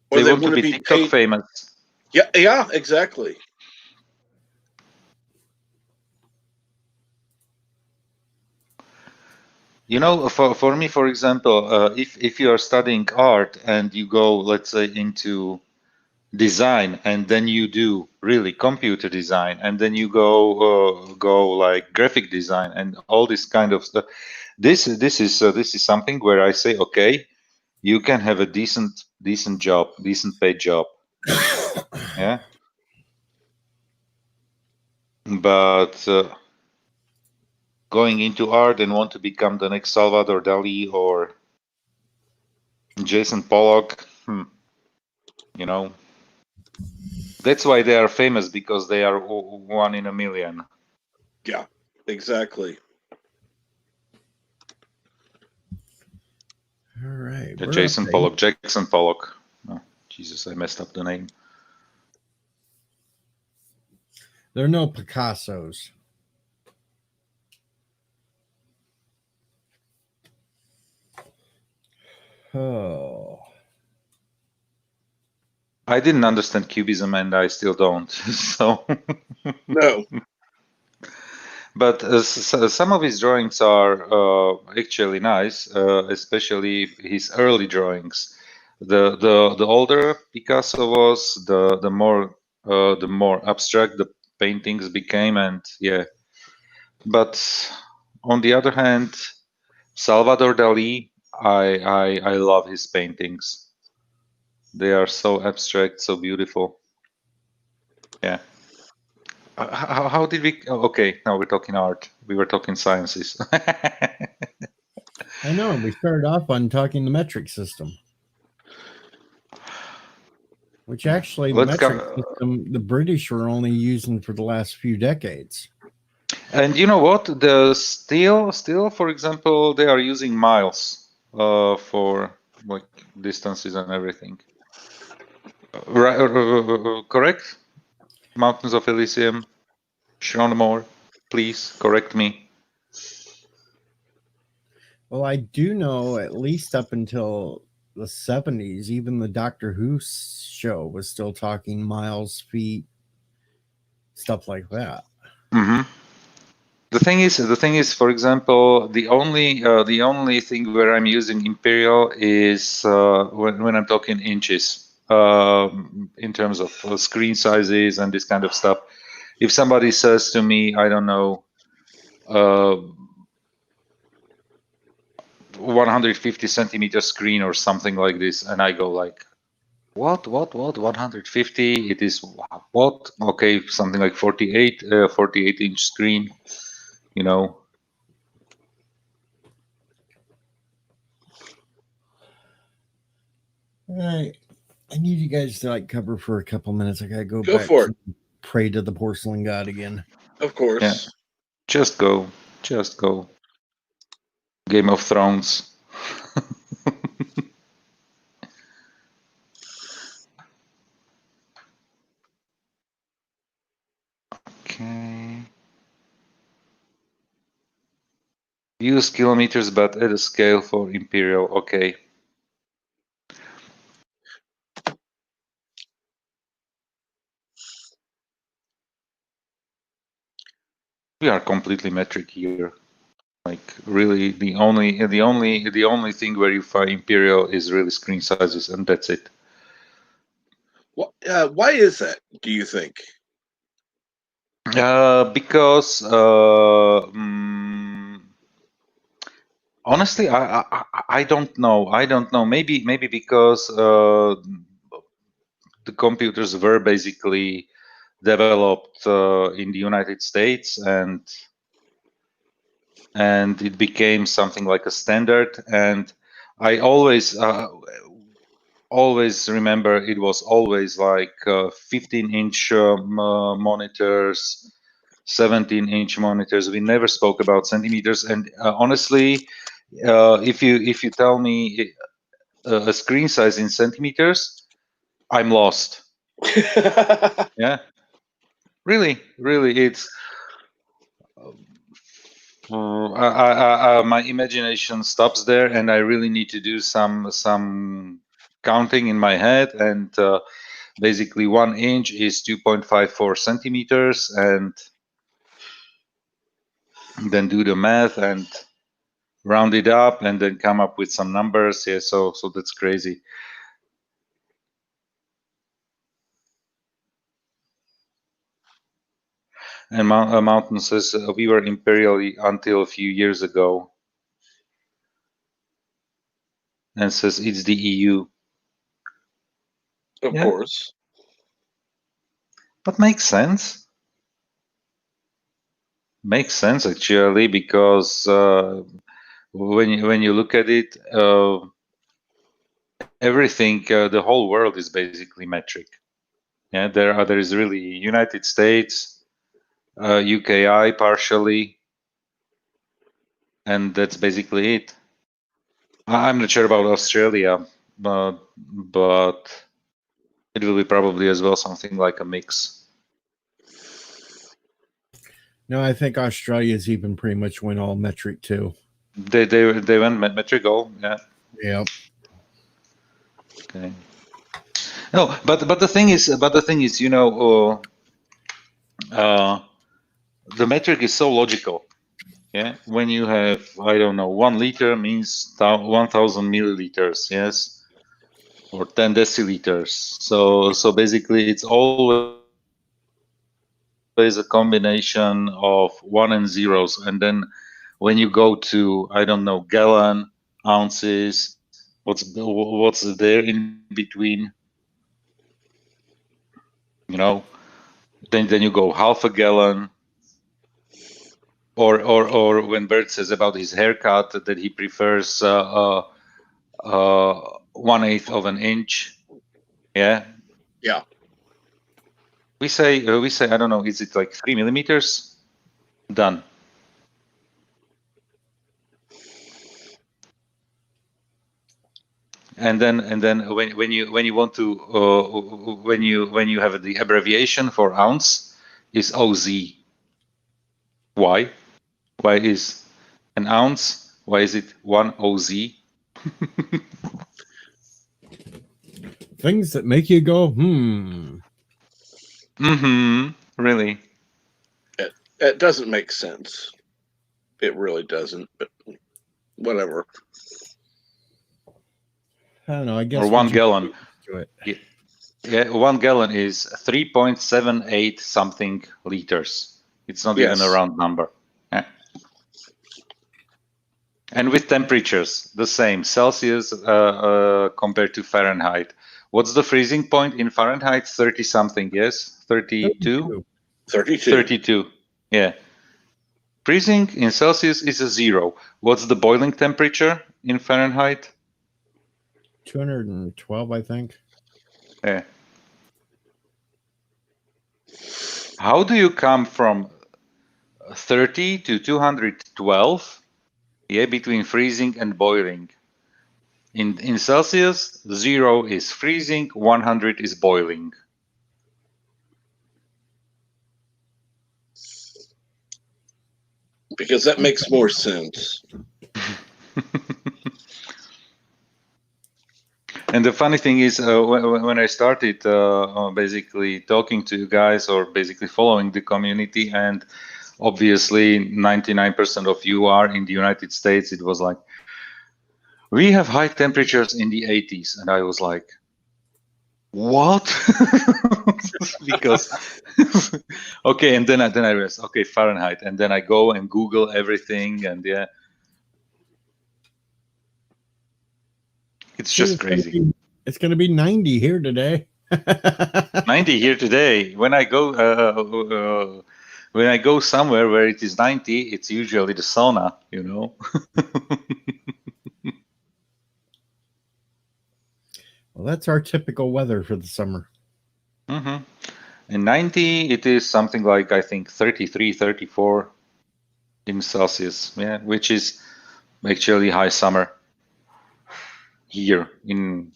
Or they want to be TikTok paid. Famous. Yeah, exactly. You know, for me, for example, if you are studying art and you go, let's say, into design, and then you do really computer design, and then you go like graphic design and all this kind of stuff. This is something where I say, okay, you can have a decent job, decent paid job. Yeah. But going into art and want to become the next Salvador Dali or Jason Pollock, you know, that's why they are famous, because they are one in a million. Yeah, exactly. All right. Jackson Pollock. Oh, Jesus, I messed up the name. There are no Picassos. Oh. I didn't understand cubism, and I still don't. So, No. but some of his drawings are actually nice, especially his early drawings. The older Picasso was, the more abstract the paintings became, and yeah. But on the other hand, Salvador Dali, I love his paintings. They are so abstract, so beautiful. Yeah. How did we? Oh, okay, now we're talking art. We were talking sciences. I know. We started off on talking the metric system, which actually the Let's metric go. system the British were only using for the last few decades. And you know what? The still, for example, they are using miles for like distances and everything. Right? Correct? Mountains of Elysium. Schronemoor, please correct me. Well, I do know at least up until the 70s, even the Doctor Who show was still talking miles, feet, stuff like that. Mm-hmm. The thing is, for example, the only thing where I'm using imperial is when I'm talking inches, in terms of screen sizes and this kind of stuff. If somebody says to me, I don't know, 150 centimeter screen or something like this, and I go like, what 150? It is what? Okay, something like 48 inch screen, you know. All right. I need you guys to like cover for a couple minutes. I gotta go Go back for to pray to the porcelain god again. Of course. Yeah. Just go. Game of Thrones. Okay. Use kilometers, but at a scale for imperial. Okay. We are completely metric here. Like really, the only thing where you find imperial is really screen sizes, and that's it. Why is that, do you think? Because honestly, I don't know. I don't know. Maybe because the computers were basically developed in the United States, and it became something like a standard. And I always remember it was always like 15-inch monitors, 17-inch monitors. We never spoke about centimeters. And honestly, if you tell me a screen size in centimeters, I'm lost. Yeah, really, it's my imagination stops there, and I really need to do some counting in my head. And basically, 1 inch is 2.54 centimeters, and then do the math and round it up, and then come up with some numbers. Yeah, so that's crazy. And Mountain says we were imperial until a few years ago, and says it's the EU. Of course. But makes sense. Makes sense actually, because when you look at it, everything, the whole world is basically metric. Yeah, there is really United States, UKI partially, and that's basically it. I'm not sure about Australia, but it will be probably as well something like a mix. No, I think Australia's even pretty much went all metric too. They went metric all, yeah. Yep. Okay. No, but the thing is, the metric is so logical. Yeah, when you have, I don't know, 1 liter means 1,000 milliliters, yes, or 10 deciliters. So basically, it's always a combination of one and zeros, and then when you go to, I don't know, gallon, ounces, what's there in between, then you go half a gallon, or when Bert says about his haircut that he prefers 1/8 of an inch, yeah. Yeah. We say I don't know, is it like 3 millimeters? Done. And then when you want to when you have the abbreviation for ounce is OZ. Why? Why is an ounce? Why is it 1 OZ? Things that make you go, hmm. Really? It doesn't make sense. It really doesn't, but whatever. I don't know. I guess Or 1 gallon. To it. Yeah, 1 gallon is 3.78 something liters. It's not even a round number. Yeah. And with temperatures, the same. Celsius compared to Fahrenheit. What's the freezing point in Fahrenheit? 30 something, yes? 32? 32. 32, yeah. Freezing in Celsius is a 0. What's the boiling temperature in Fahrenheit? 212, I think. Yeah. How do you come from 30 to 212? Yeah, between freezing and boiling. In Celsius, 0 is freezing, 100 is boiling. Because that makes more sense. And the funny thing is, when I started basically talking to you guys, or basically following the community, and obviously 99% of you are in the United States, it was like, we have high temperatures in the 80s. And I was like, what? Because, okay, and then I realized, okay, Fahrenheit. And then I go and Google everything, and yeah. It's just crazy. It's going to be 90 here today. 90 here today. When I go somewhere where it is 90, it's usually the sauna, you know. Well, that's our typical weather for the summer. And 90, it is something like, I think, 33, 34 in Celsius, yeah, which is actually high summer here in.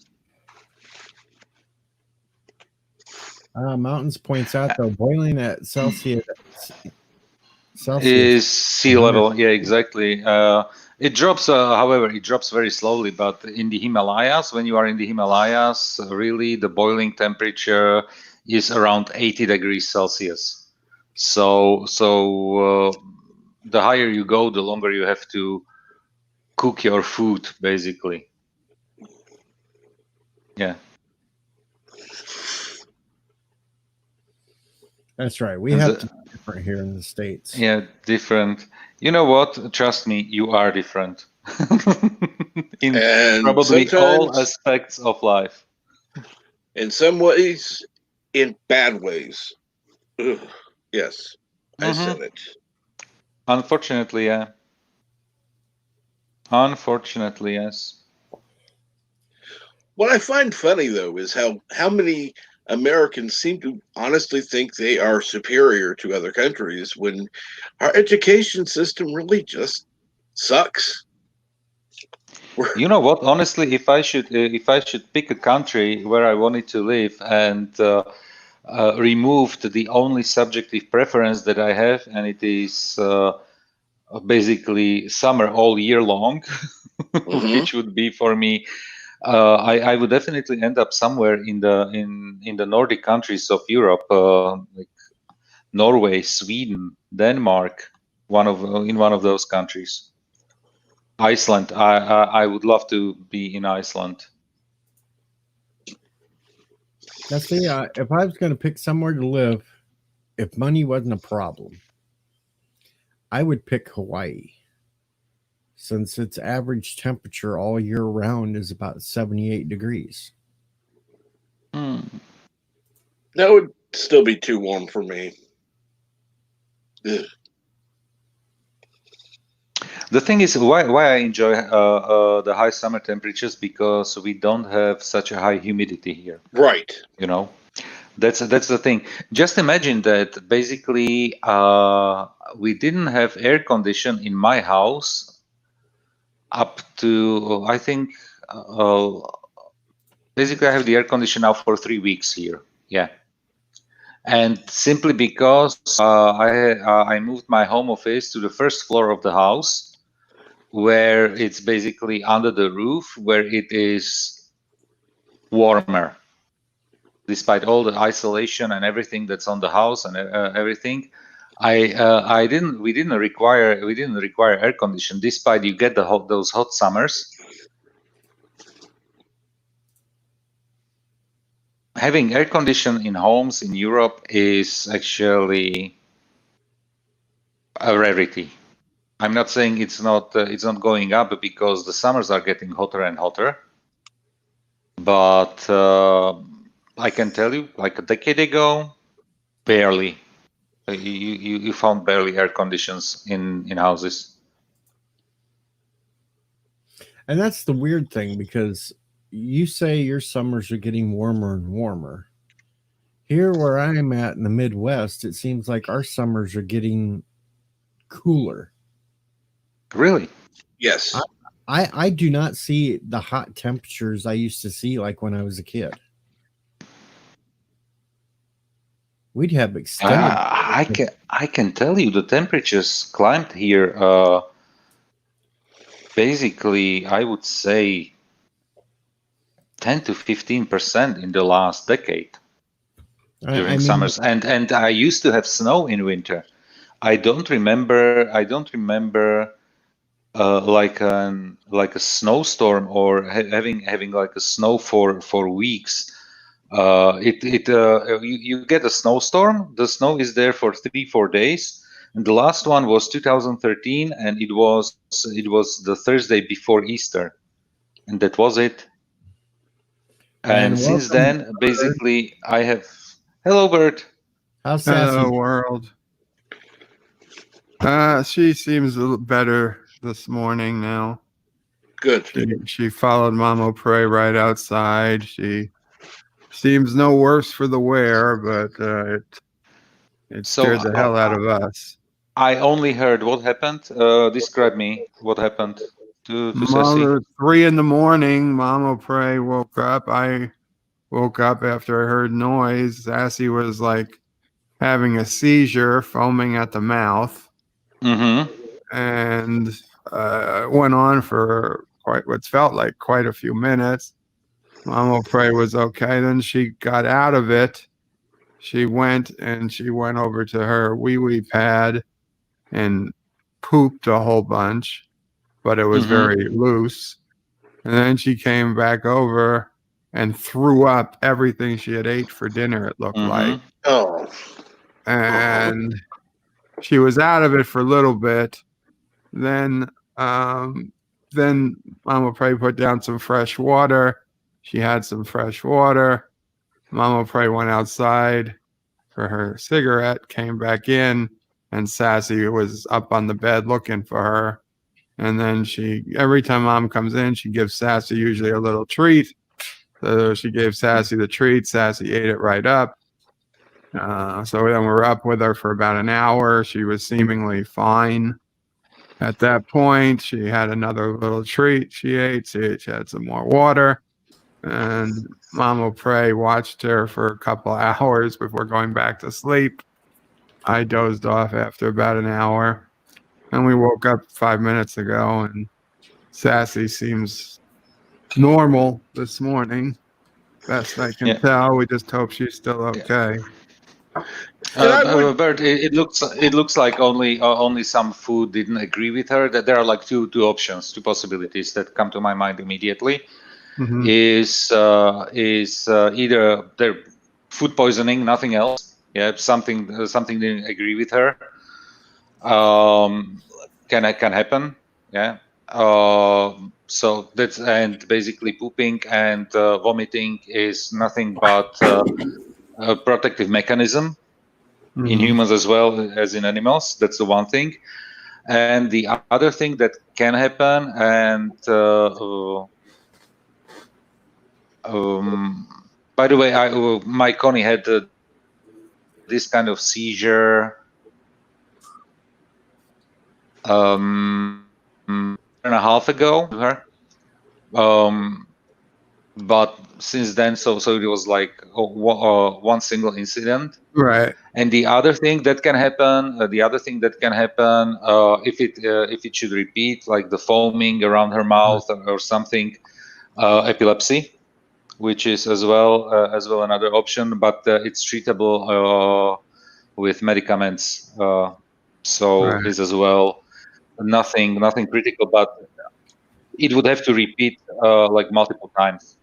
Mountains points out, though, boiling at Celsius Is sea level, yeah, exactly. It drops, however, it drops very slowly. But in the Himalayas, when you are in the Himalayas, really the boiling temperature is around 80 degrees Celsius. So the higher you go, the longer you have to cook your food, basically. Yeah. That's right. We have to be different here in the States. Yeah, different. You know what? Trust me, you are different. In and probably all aspects of life. In some ways, in bad ways. Ugh. Yes, I said it. Unfortunately, yeah. Unfortunately, yes. What I find funny, though, is how many Americans seem to honestly think they are superior to other countries when our education system really just sucks. You know what? Honestly, if I should pick a country where I wanted to live and removed the only subjective preference that I have, and it is basically summer all year long, which would be for me I would definitely end up somewhere in the Nordic countries of Europe, like Norway, Sweden, Denmark, in one of those countries. Iceland. I would love to be in Iceland. Now, see, if I was going to pick somewhere to live, if money wasn't a problem, I would pick Hawaii, since its average temperature all year round is about 78 degrees. Hmm. That would still be too warm for me. Ugh. The thing is, why I enjoy the high summer temperatures, because we don't have such a high humidity here. Right. You know, that's the thing. Just imagine that basically we didn't have air condition in my house up to, I think, basically I have the air condition now for 3 weeks here. Yeah. And simply because I moved my home office to the first floor of the house, where it's basically under the roof, where it is warmer, despite all the isolation and everything that's on the house and everything. We didn't require air condition, despite you get those hot summers. Having air condition in homes in Europe is actually a rarity. I'm not saying it's not going up, because the summers are getting hotter and hotter. But I can tell you, like a decade ago, barely. You found barely air conditions in houses. And that's the weird thing, because you say your summers are getting warmer and warmer. Here, where I'm at in the Midwest, it seems like our summers are getting cooler. Really? Yes. I do not see the hot temperatures I used to see like when I was a kid. We'd have extended. I can tell you the temperatures climbed here. Basically, I would say 10 to 15% in the last decade during summers. And I used to have snow in winter. I don't remember like a snowstorm, or having like a snow for weeks. You get a snowstorm. The snow is there for 3-4 days, and the last one was 2013, and it was the Thursday before Easter, and that was it. And And since welcome, then, basically, I have. Hello, Bert. how's Sassy? Hello, world. She seems a little better this morning now. Good. She followed Mama Pray right outside. She seems no worse for the wear, but it scared the hell out of us. I only heard what happened. Describe me what happened to Sassy. 3 in the morning, Mama Pray woke up. I woke up after I heard noise. Sassy was like having a seizure, foaming at the mouth. Mm-hmm. And went on for what felt like quite a few minutes. Mama Pray was okay. Then she got out of it. She went over to her wee pad and pooped a whole bunch, but it was very loose. And then she came back over and threw up everything she had ate for dinner, it looked like. Oh. And she was out of it for a little bit. Then Mama Pray put down some fresh water. She had some fresh water. Mama Pray went outside for her cigarette, came back in, and Sassy was up on the bed looking for her. And then every time Mom comes in, she gives Sassy usually a little treat. So she gave Sassy the treat. Sassy ate it right up. So then we were up with her for about an hour. She was seemingly fine. At that point, she had another little treat she ate. She had some more water. And Mama Pray watched her for a couple hours before going back to sleep. I dozed off after about an hour. And we woke up 5 minutes ago, and Sassy seems normal this morning. Best I can Yeah. tell. We just hope she's still okay. And I would, Bert, it looks like only some food didn't agree with her. That there are like two options, two possibilities that come to my mind immediately. Mhm. Is either their food poisoning, nothing else. Yeah, something didn't agree with her. Can happen. Yeah. So that's, and basically pooping and vomiting is nothing but a protective mechanism in Mhm. humans as well as in animals. That's the one thing. And the other thing that can happen, and by the way, my Connie had this kind of seizure and a half ago to her. But since then, so it was like one single incident. Right. And the other thing that can happen, if it should repeat, like the foaming around her mouth or something, epilepsy, which is as well another option, but it's treatable with medicaments. So Right. is as well nothing critical, but it would have to repeat like multiple times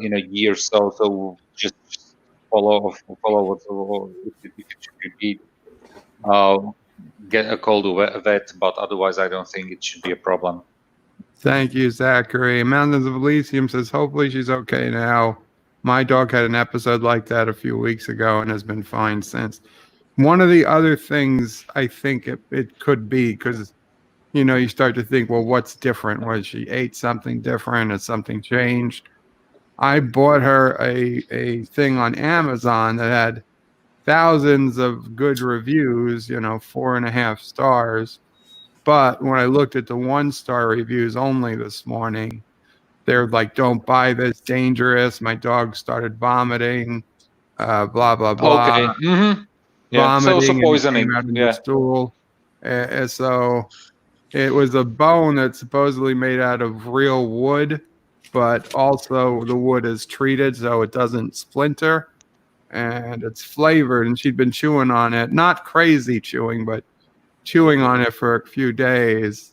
in a year. So just follow if it should repeat. Uh, get a cold vet, but otherwise, I don't think it should be a problem. Thank you, Zachary. Mountains of Elysium says, hopefully she's okay now. My dog had an episode like that a few weeks ago and has been fine since. One of the other things I think it could be, because, you start to think, well, what's different? Was she ate something different? Has something changed? I bought her a thing on Amazon that had thousands of good reviews, 4.5 stars. But when I looked at the 1-star reviews only this morning, they're like, don't buy this, dangerous. My dog started vomiting, blah, blah, blah. Okay. Mm-hmm. Yeah. So Vomiting and it came poisoning. out in the Yeah. stool. And so it was a bone that's supposedly made out of real wood, but also the wood is treated so it doesn't splinter and it's flavored. And she'd been chewing on it, not crazy chewing, but chewing on it for a few days.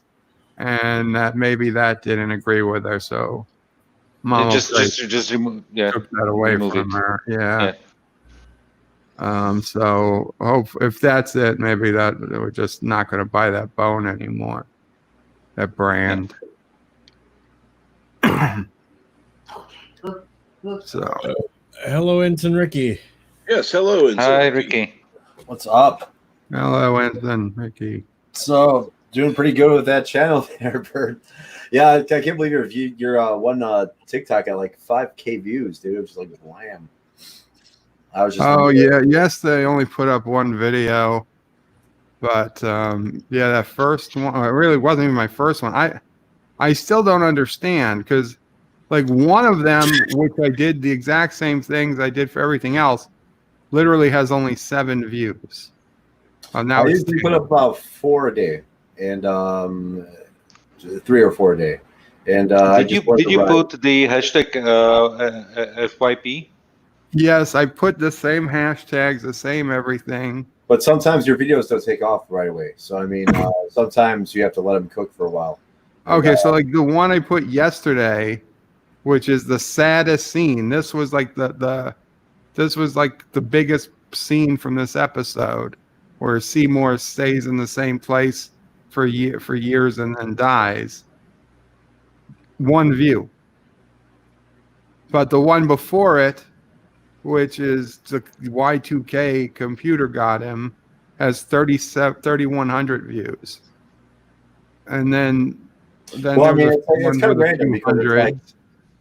And that maybe that didn't agree with her. So Mama Just remove. Yeah. took that away Remove from it. her. Yeah. Yeah. So hope if that's it, maybe that we're just not going to buy that bone anymore. That brand. So Hello, Ensign Ricky. yes, hello. And Hi, Ricky. What's up? hello, Anthony, Ricky. So doing pretty good with that channel there, Bert. Yeah, I can't believe your one TikTok got like 5K views, dude. It was just like wham. I was just Yeah. Yes, they only put up one video, but yeah, that first one, it really wasn't even my first one. I still don't understand because like one of them, which I did the exact same things I did for everything else, literally has only 7 views. Now I it's usually put up about 4 a day, and 3 or 4 a day. And Did you put the hashtag FYP? yes, I put the same hashtags, the same everything. But sometimes your videos don't take off right away. So I mean, sometimes you have to let them cook for a while. And, Okay, so like the one I put yesterday, which is the saddest scene. This was like the biggest scene from this episode, where Seymour stays in the same place for years and then dies. 1 view. But the one before it, which is the Y2K computer got him, has 3,100 views. And then well, I mean, there's it's kind of random because it's 200. like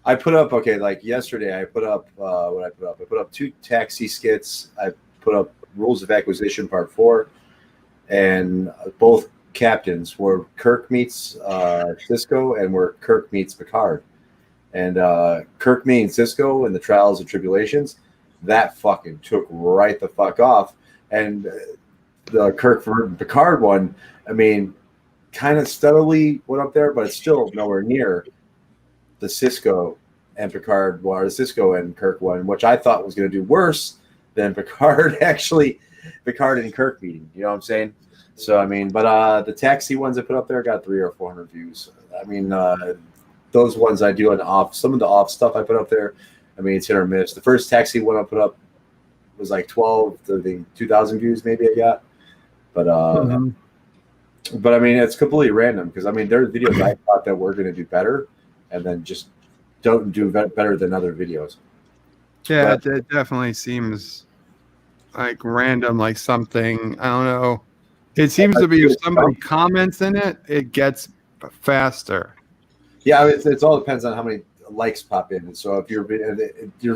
I put up like yesterday. I put up what I put up. I put up 2 taxi skits. I put up Rules of Acquisition Part 4, and both captains were Kirk meets Cisco and were Kirk meets Picard. And Kirk meeting Cisco and the trials and tribulations, that fucking took right the fuck off. And the Kirk for Picard one, I mean, kind of steadily went up there, but it's still nowhere near the Cisco and Picard one, or Cisco and Kirk one, which I thought was going to do worse than Picard Picard and Kirk meeting. You know what I'm saying? So I mean, but the taxi ones I put up there got 300 or 400 views. I mean, those ones I do on off. Some of the off stuff I put up there, I mean, it's hit or miss. The first taxi one I put up was like 2,000 views maybe I got. But but I mean, it's completely random because I mean, there are videos I thought that were going to do better, and then just don't do better than other videos. Yeah, it definitely seems like random, like something, I don't know. It seems to be if somebody comments in it, it gets faster. Yeah, it all depends on how many likes pop in. And so if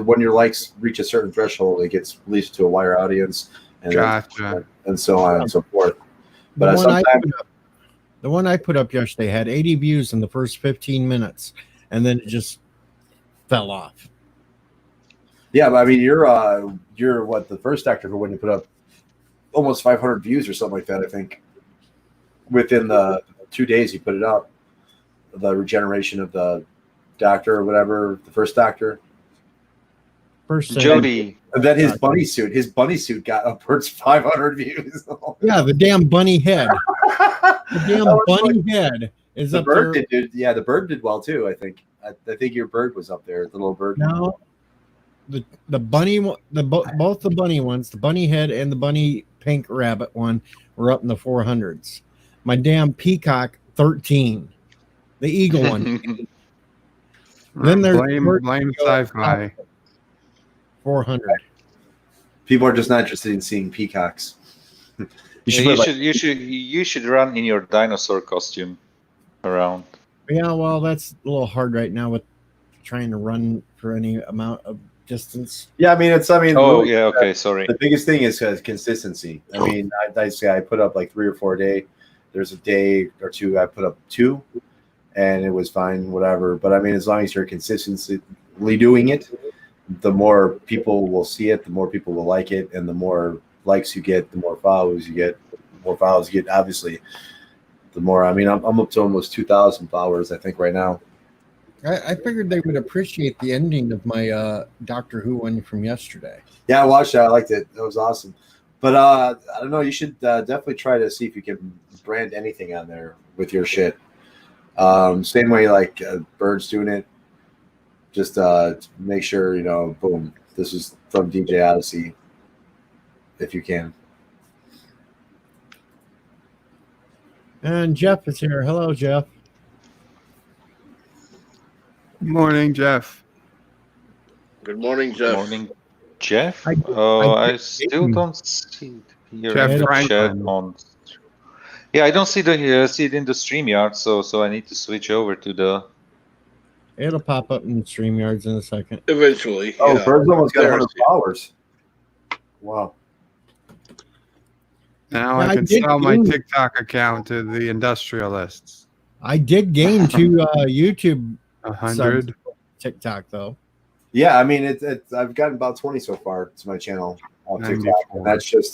when your likes reach a certain threshold, it gets released to a wider audience, and Gotcha. and so on and so forth. But the one I put up yesterday had 80 views in the first 15 minutes, and then it just fell off. Yeah, but I mean, you're what, the first actor who, when you put up almost 500 views or something like that, I think, within the 2 days you put it up. The regeneration of the doctor or whatever, the first doctor. First Jody. And then his bunny suit got upwards 500 views. Yeah, the damn bunny head. The damn bunny head is the up bird there. did, yeah, the bird did well too, I think. I think your bird was up there, the little bird. No, the bunny, both the bunny ones, the bunny head and the bunny pink rabbit one, were up in the 400s. My damn peacock 13, the eagle one. Then there's blame sci-fi. 400. People are just not interested in seeing peacocks. You should run in your dinosaur costume around. Yeah, well, that's a little hard right now with trying to run for any amount of distance. Yeah, I mean, Oh, really, yeah, okay, sorry. the biggest thing is consistency. I mean, I say I put up like 3 or 4 a day. There's a day or two I put up 2, and it was fine, whatever. But I mean, as long as you're consistently doing it, the more people will see it, the more people will like it, and the more likes you get, the more followers you get. The more followers you get, obviously, the more. I mean, I'm up to almost 2,000 followers, I think, right now. I figured they would appreciate the ending of my Doctor Who one from yesterday. Yeah, I watched that. I liked it. That was awesome. But I don't know. You should definitely try to see if you can brand anything on there with your shit. Same way like Bird's doing it. Just make sure, boom, this is from DJ Odyssey, if you can. And Jeff is here. Hello, Jeff. Good morning, Jeff. Good morning, Jeff. Good morning, Jeff. I still don't see your Jeff chat Franklin. on. Yeah, I don't see it in the StreamYard, so I need to switch over to the. It'll pop up in StreamYards in a second. Eventually. Oh, yeah. Bird's almost got There. 100 followers. Wow. Now Yeah, I I can did sell my do- TikTok account to the industrialists. I did gain 2 YouTube 100. subs TikTok though. Yeah, I mean, I've gotten about 20 so far to my channel on TikTok. 94. And that's just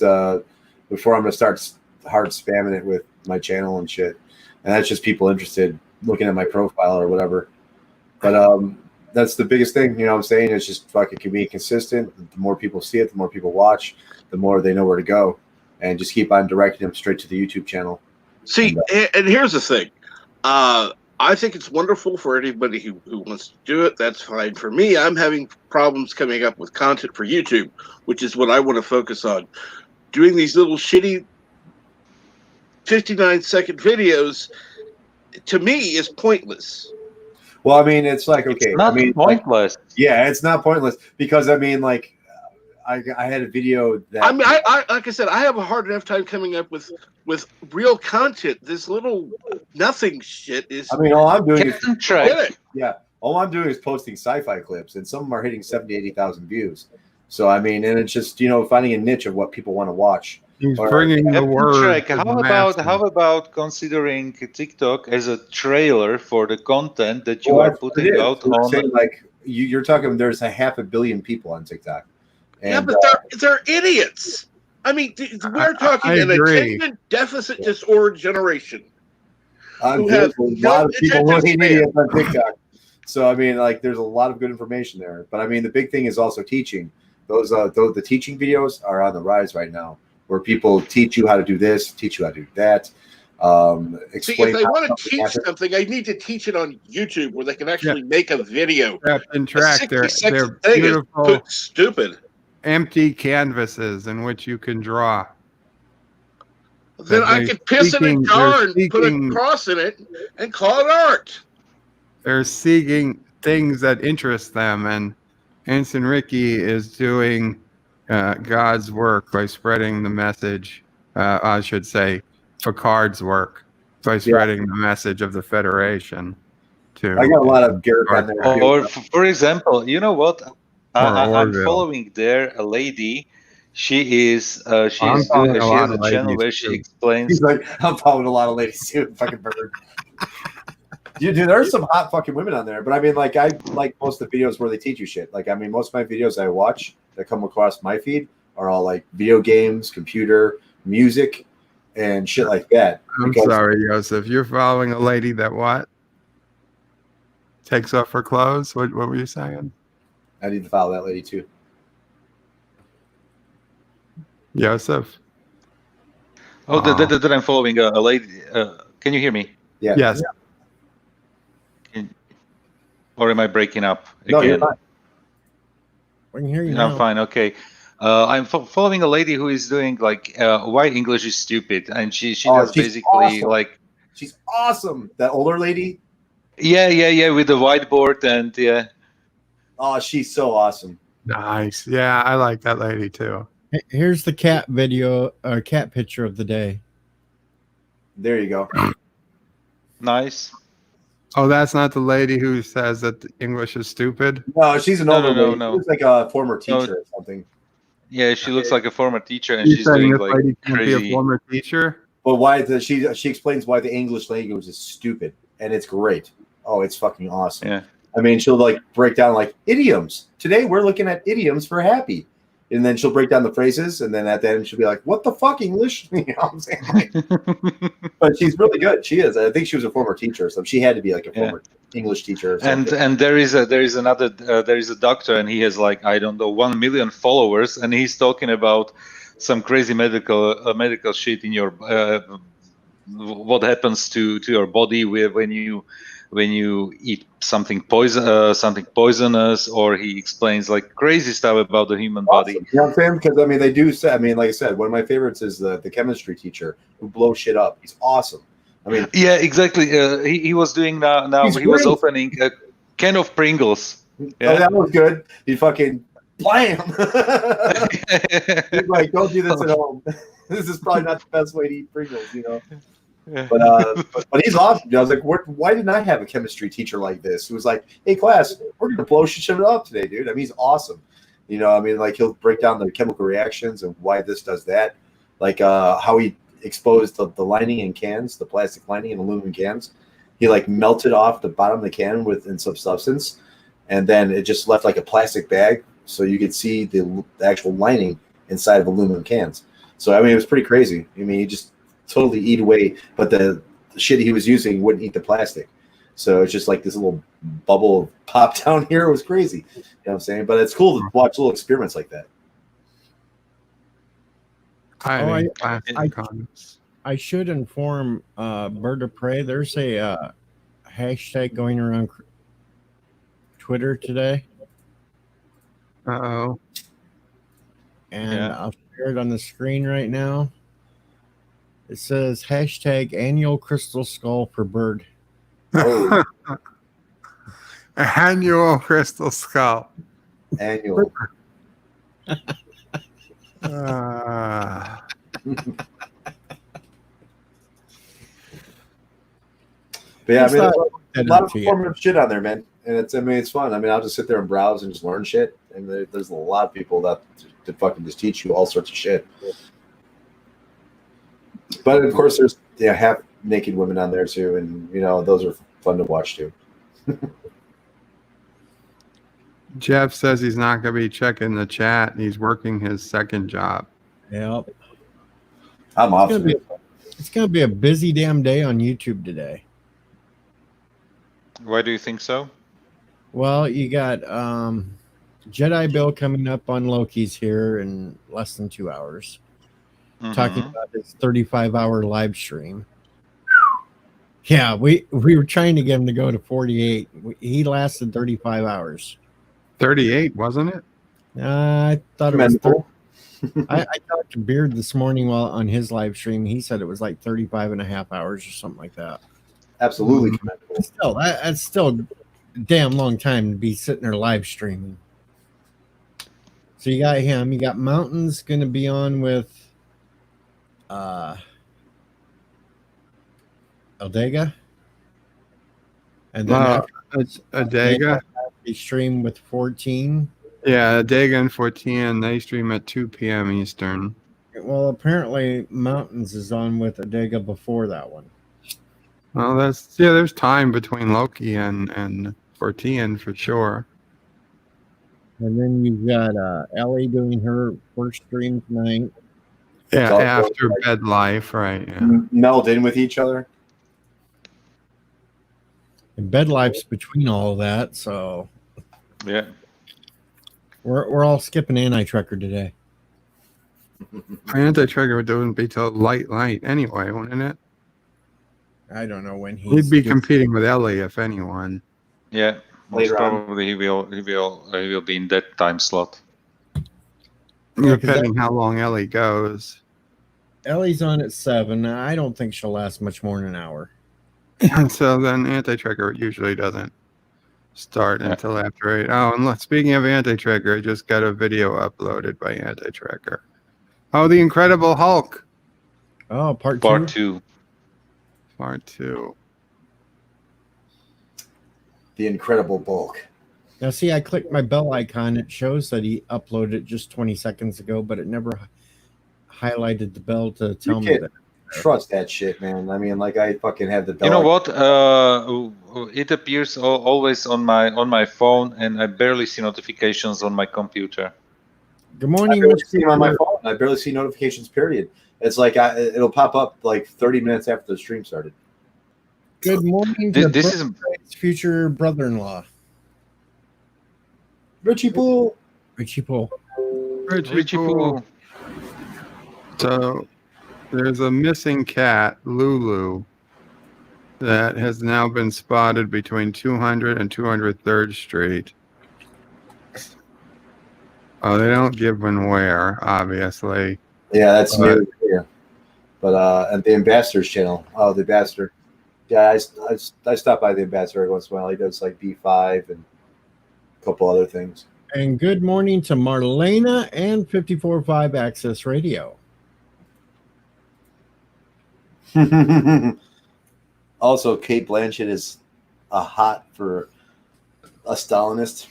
before I'm going to start hard spamming it with my channel and shit. And that's just people interested looking at my profile or whatever. But that's the biggest thing, you know what I'm saying? It's just fucking can be consistent. The more people see it, the more people watch, the more they know where to go. And just keep on directing them straight to the YouTube channel. See, and here's the thing. I think it's wonderful for anybody who wants to do it. That's fine. For me, I'm having problems coming up with content for YouTube, which is what I want to focus on. Doing these little shitty 59-second videos, to me, is pointless. Well, I mean, it's like, okay. It's not pointless. Yeah, it's not pointless because, I mean, like, I had a video that... I mean, I like I said, I have a hard enough time coming up with real content. This little nothing shit is... I mean, all I'm doing Captain is... Trek. Yeah, all I'm doing is posting sci-fi clips, and some of them are hitting 70, 80,000 views. So, I mean, and it's just, finding a niche of what people want to watch. He's Or- bringing the Captain word. Trek, to the how masses. about considering TikTok as a trailer for the content that you Well, are that's what it putting is. out I'm on? saying, like, you're talking, there's 500 million people on TikTok. And, Yeah, but they're idiots. I mean, we're talking I an agree. attention deficit disorder generation. who have There's a lot of people attention looking span. idiots on TikTok. So I mean, like, there's a lot of good information there. But I mean, the big thing is also teaching. Those the teaching videos are on the rise right now, where people teach you how to do this, teach you how to do that. See, Explain if they how want to something teach happens. something, they need to teach it on YouTube where they can actually make a video. And A track. 60-second They're thing is beautiful, stupid. empty canvases in which you can draw. Then I could piss in a jar and put a seeking, cross in it and call it art. they're seeking things that interest them, and Ensign Ricky is doing God's work by spreading the message. I should say, Picard's work by spreading the message of the Federation. I got a lot of Garrick on there. Or, for example, you know what? I'm Orville. following there a lady. She is I'm she following a has lot a of channel ladies, where she too. explains. He's like, I'm following a lot of ladies too. Fucking bird. Dude, there's some hot fucking women on there. But I mean, like, I like most of the videos where they teach you shit. Like, I mean, most of my videos I watch that come across my feed are all like video games, computer, music, and shit like that. I'm sorry, Joseph. You're following a lady that what? Takes off her clothes? What were you saying? I need to follow that lady too. Joseph? Oh, that I'm following a lady. Can you hear me? Yeah. Yes. Or am I breaking up again? No, you're fine. I can hear you I'm now. fine. Okay. I'm following a lady who is doing like why English is stupid, and she does she's basically awesome. like She's awesome. That older lady. yeah with the whiteboard and yeah. Oh, she's so awesome. Nice. Yeah, I like that lady too. Here's the cat video, cat picture of the day. There you go. Nice. Oh, that's not the lady who says that English is stupid? No, she's an older lady. No. She looks like a former teacher or something. Yeah, she looks like a former teacher, and You're she's saying doing this like lady can't be a crazy. former teacher? But why she explains why the English language is stupid, and it's great. Oh, it's fucking awesome. Yeah. I mean, she'll like break down like idioms. Today we're looking at idioms for happy. And then she'll break down the phrases, and then at the end she'll be like, "What the fuck, English?" You know what I'm saying? Like, but she's really good. She is. I think she was a former teacher, so she had to be like a former English teacher. Or something. And there is a doctor, and he has like I don't know 1 million followers, and he's talking about some crazy medical shit in your what happens to your body when you eat something poisonous, or he explains like crazy stuff about the human body. You know what I'm saying? Because I mean, they do say. I mean, like I said, one of my favorites is the chemistry teacher who blows shit up. He's awesome. I mean, Yeah, exactly. He was doing now. He's He was great. opening a can of Pringles. oh, that was good. He fucking blam. He's like, don't do this at home. This is probably not the best way to eat Pringles, you know. But he's awesome. I was like, why didn't I have a chemistry teacher like this? Who was like, hey, class, we're gonna blow shit up today, dude. I mean, he's awesome. You know, I mean, like he'll break down the chemical reactions and why this does that, like how he exposed the lining in cans, the plastic lining in aluminum cans. He like melted off the bottom of the can in some substance, and then it just left like a plastic bag, so you could see the actual lining inside of aluminum cans. So I mean, it was pretty crazy. I mean, he just totally eat away, but the shit he was using wouldn't eat the plastic. So it's just like this little bubble pop down here. It was crazy. You know what I'm saying? But it's cool to watch little experiments like that. I should inform Bird of Prey. There's a hashtag going around Twitter today. Uh-oh. And I'll share it on the screen right now. It says hashtag annual crystal skull for Bird. Oh. Annual crystal skull. Annual. But yeah, I mean, a lot of informative shit on there, man. And it's fun. I mean, I'll just sit there and browse and just learn shit. And there's a lot of people that fucking just teach you all sorts of shit. But of course, there's half naked women on there too, and those are fun to watch too. Jeff says he's not going to be checking the chat. He's working his second job. Yep. I'm off. It's going to be a busy damn day on YouTube today. Why do you think so? Well, you got Jedi Bill coming up on Loki's here in less than 2 hours, talking Mhm. about his 35-hour live stream. Yeah, we were trying to get him to go to 48. He lasted 35 hours. 38, wasn't it? I thought it was 30. Commendable. I talked to Beard this morning while on his live stream. He said it was like 35 and a half hours or something like that. Absolutely Mm. commendable. Still, that's still a damn long time to be sitting there live streaming. So you got him. You got Mountains going to be on with Aldega. And then after Adega. they stream with 14. Yeah, Adega and 14. They stream at 2 p.m. Eastern. Well, apparently Mountains is on with Adega before that one. Well, there's time between Loki and 14 for sure. And then you've got Ellie doing her first stream tonight. Yeah, all after like- bed life, right? Yeah. Meld in with each other. And Bed Life's between all of that, so Yeah. we're all skipping Anti-Trucker today. Anti-Trigger wouldn't be till light anyway, wouldn't it? I don't know when He'd be competing with Ellie, if anyone. Yeah. Most Later on. probably he will be in that time slot. Yeah, 'cause Depending how long Ellie goes. Ellie's on at 7. I don't think she'll last much more than an hour. And so then Anti-Trigger usually doesn't start Yeah. until after 8. Oh, and speaking of Anti-Trigger, I just got a video uploaded by Anti-Trigger. Oh, the Incredible Hulk. Oh, part Part 2. 2. Part 2. The Incredible Bulk. Now, see, I clicked my bell icon. It shows that he uploaded it just 20 seconds ago, but it never highlighted the bell to tell me can't that. trust that shit, man. I mean, like I fucking have the. You know what? It appears always on my phone, and I barely see notifications on my computer. Good I morning, barely Mr. see them on my Cooper. phone. I barely see notifications. Period. It's like it'll pop up like 30 minutes after the stream started. Good morning to This is Brian's future brother-in-law, Richie Pool. Richie Poole. Richie Poo. So there's a missing cat, Lulu, that has now been spotted between 200 and 203rd Street. Oh, they don't give when where, obviously. Yeah, that's But- new here. But at the Ambassador's channel. Oh, the Ambassador. Yeah, I stop by the Ambassador every once in a while. He does like B5 and a couple other things. And good morning to Marlena and 54.5 Access Radio. Also, Kate Blanchett is a hot for a Stalinist.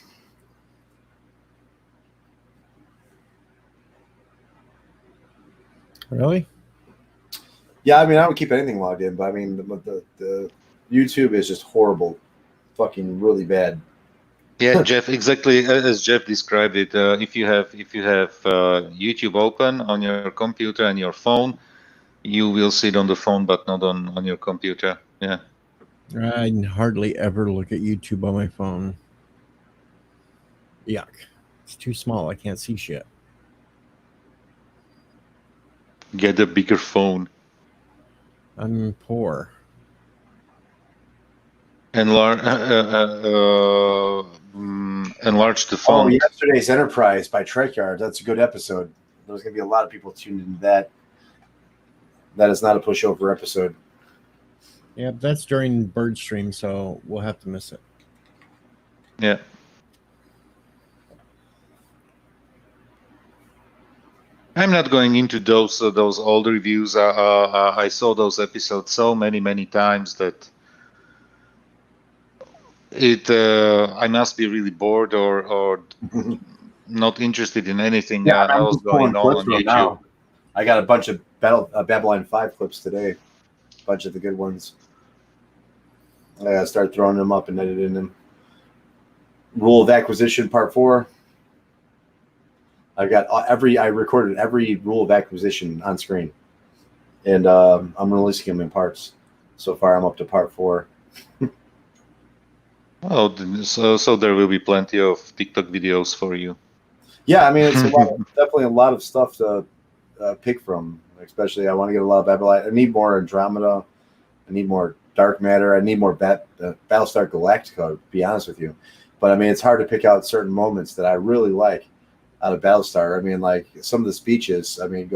Really? Yeah, I mean, I don't keep anything logged in, but I mean, the YouTube is just horrible, fucking really bad. Yeah, Jeff, exactly as Jeff described it. If you have YouTube open on your computer and your phone, you will see it on the phone, but not on your computer. Yeah. I hardly ever look at YouTube on my phone. Yuck. It's too small. I can't see shit. Get a bigger phone. I'm poor. Enlarge the Oh, font. yesterday's Enterprise by Trekyard. That's a good episode. There's going to be a lot of people tuned into that. That is not a pushover episode. Yeah, that's during bird stream, so we'll have to miss it. Yeah. I'm not going into those old reviews. I saw those episodes so many times that I must be really bored or not interested in anything I'm else just pulling going on clips from YouTube. now. I got a bunch of Babylon 5 clips today. A bunch of the good ones. I got to start throwing them up and editing them. Rule of Acquisition Part 4. I recorded every rule of acquisition on screen, and I'm releasing them in parts. So far, I'm up to Part 4. Oh, so there will be plenty of TikTok videos for you. Yeah, I mean, it's definitely a lot of stuff to pick from. Especially, I want to get a lot of Babylon. I need more Andromeda. I need more Dark Matter. I need more Battlestar Galactica, to be honest with you. But I mean, it's hard to pick out certain moments that I really like out of Battlestar. I mean, like some of the speeches. I mean,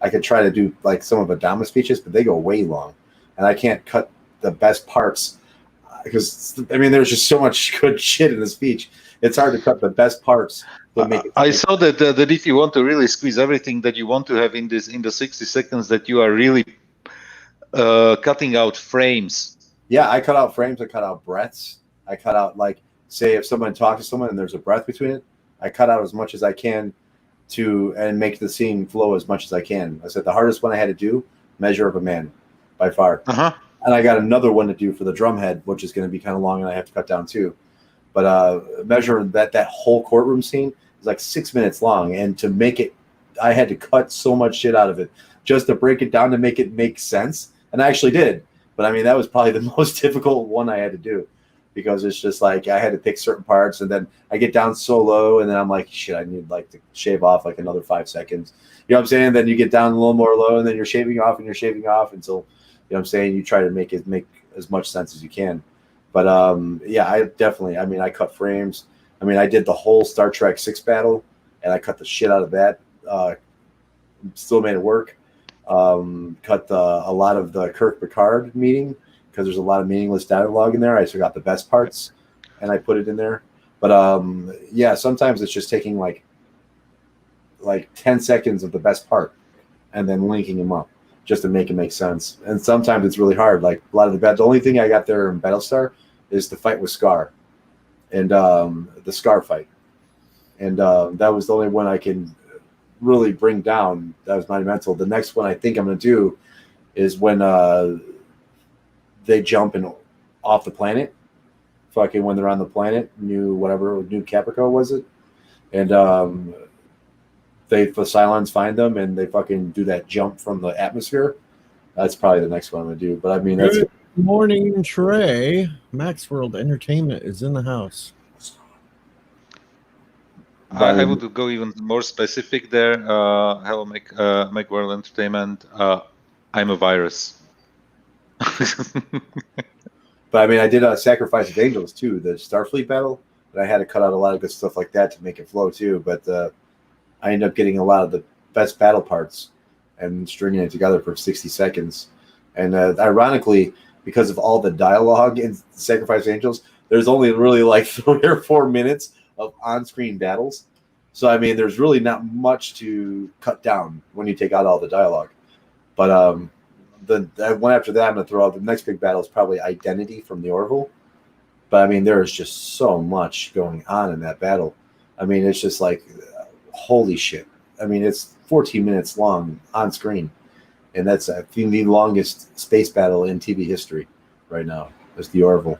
I could try to do like some of Adama's speeches, but they go way long, and I can't cut the best parts because I mean, there's just so much good shit in the speech. It's hard to cut the best parts to make it. I saw that if you want to really squeeze everything that you want to have in the 60 seconds, that you are really cutting out frames. Yeah, I cut out frames. I cut out breaths. I cut out, like, say if someone talks to someone and there's a breath between it, I cut out as much as I can and make the scene flow as much as I can. I said the hardest one I had to do, Measure of a Man, by far. And I got another one to do for the drumhead, which is going to be kind of long and I have to cut down too. But measure that whole courtroom scene is like 6 minutes long, and to make it, I had to cut so much shit out of it just to break it down to make it make sense, and I actually did. But I mean, that was probably the most difficult one I had to do because it's just like I had to pick certain parts, and then I get down so low, and then I'm like, shit, I need like to shave off like another 5 seconds. You know what I'm saying? Then you get down a little more low, and then you're shaving off until, you know what I'm saying, you try to make as much sense as you can. But yeah, I definitely, I mean, I cut frames. I mean, I did the whole Star Trek 6 battle, and I cut the shit out of that. Still made it work. Cut a lot of the Kirk Picard meeting because there's a lot of meaningless dialogue in there. I forgot the best parts, and I put it in there. But yeah, sometimes it's just taking like 10 seconds of the best part and then linking them up just to make it make sense. And sometimes it's really hard. Like a lot of the only thing I got there in Battlestar is the fight with Scar and the Scar fight. And that was the only one I can really bring down. That was monumental. The next one I think I'm going to do is when they jump off the planet. Fucking when they're on the planet, New Caprica was it? And the Cylons find them and they fucking do that jump from the atmosphere. That's probably the next one I'm gonna do. But I mean, that's Good morning, Trey. Max World Entertainment is in the house. I would go even more specific there. Hello, make World Entertainment. I'm a virus. But I mean, I did Sacrifice of Angels too, the Starfleet battle. But I had to cut out a lot of good stuff like that to make it flow too. But I ended up getting a lot of the best battle parts and stringing it together for 60 seconds. And ironically, because of all the dialogue in Sacrifice of Angels, there's only really like 3 or 4 minutes of on-screen battles. So, I mean, there's really not much to cut down when you take out all the dialogue. But the one after that, I'm going to throw out the next big battle is probably Identity from the Orville. But, I mean, there is just so much going on in that battle. I mean, it's just like, holy shit. I mean, it's 14 minutes long on screen. And that's, I think, the longest space battle in TV history right now. It's the Orville.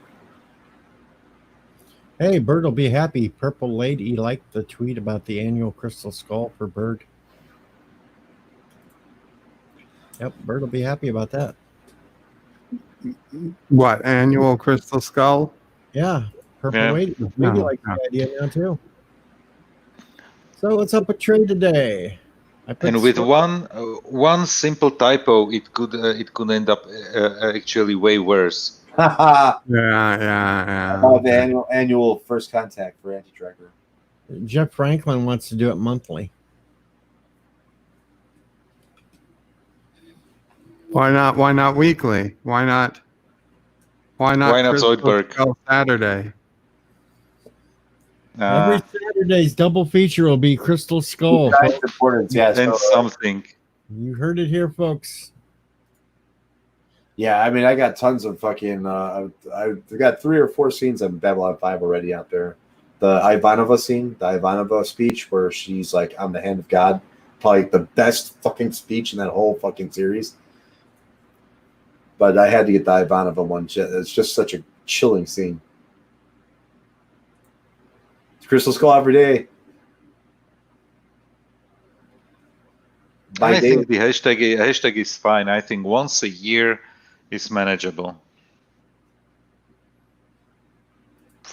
Hey, Bird will be happy. Purple Lady liked the tweet about the annual crystal skull for Bird. Yep, Bird will be happy about that. What, annual crystal skull? Yeah, Purple Yeah. Lady No, likes no. the idea now too. So what's up with Trey today? And with one simple typo, it could end up actually way worse. Yeah. The annual first contact for Anti-Tracker. Jeff Franklin wants to do it monthly. Why not weekly? Why not Crystal Zoidberg? Skull Saturday? Every Saturday's double feature will be Crystal Skull. Guys, importance, yes. And something. You heard it here, folks. Yeah, I mean, I got tons of fucking. I got 3 or 4 scenes on Babylon 5 already out there. The Ivanova scene, the Ivanova speech, where she's like, "I'm the hand of God," probably the best fucking speech in that whole fucking series. But I had to get the Ivanova one. It's just such a chilling scene. Crystal Skull every day. I think the hashtag is fine. I think once a year is manageable.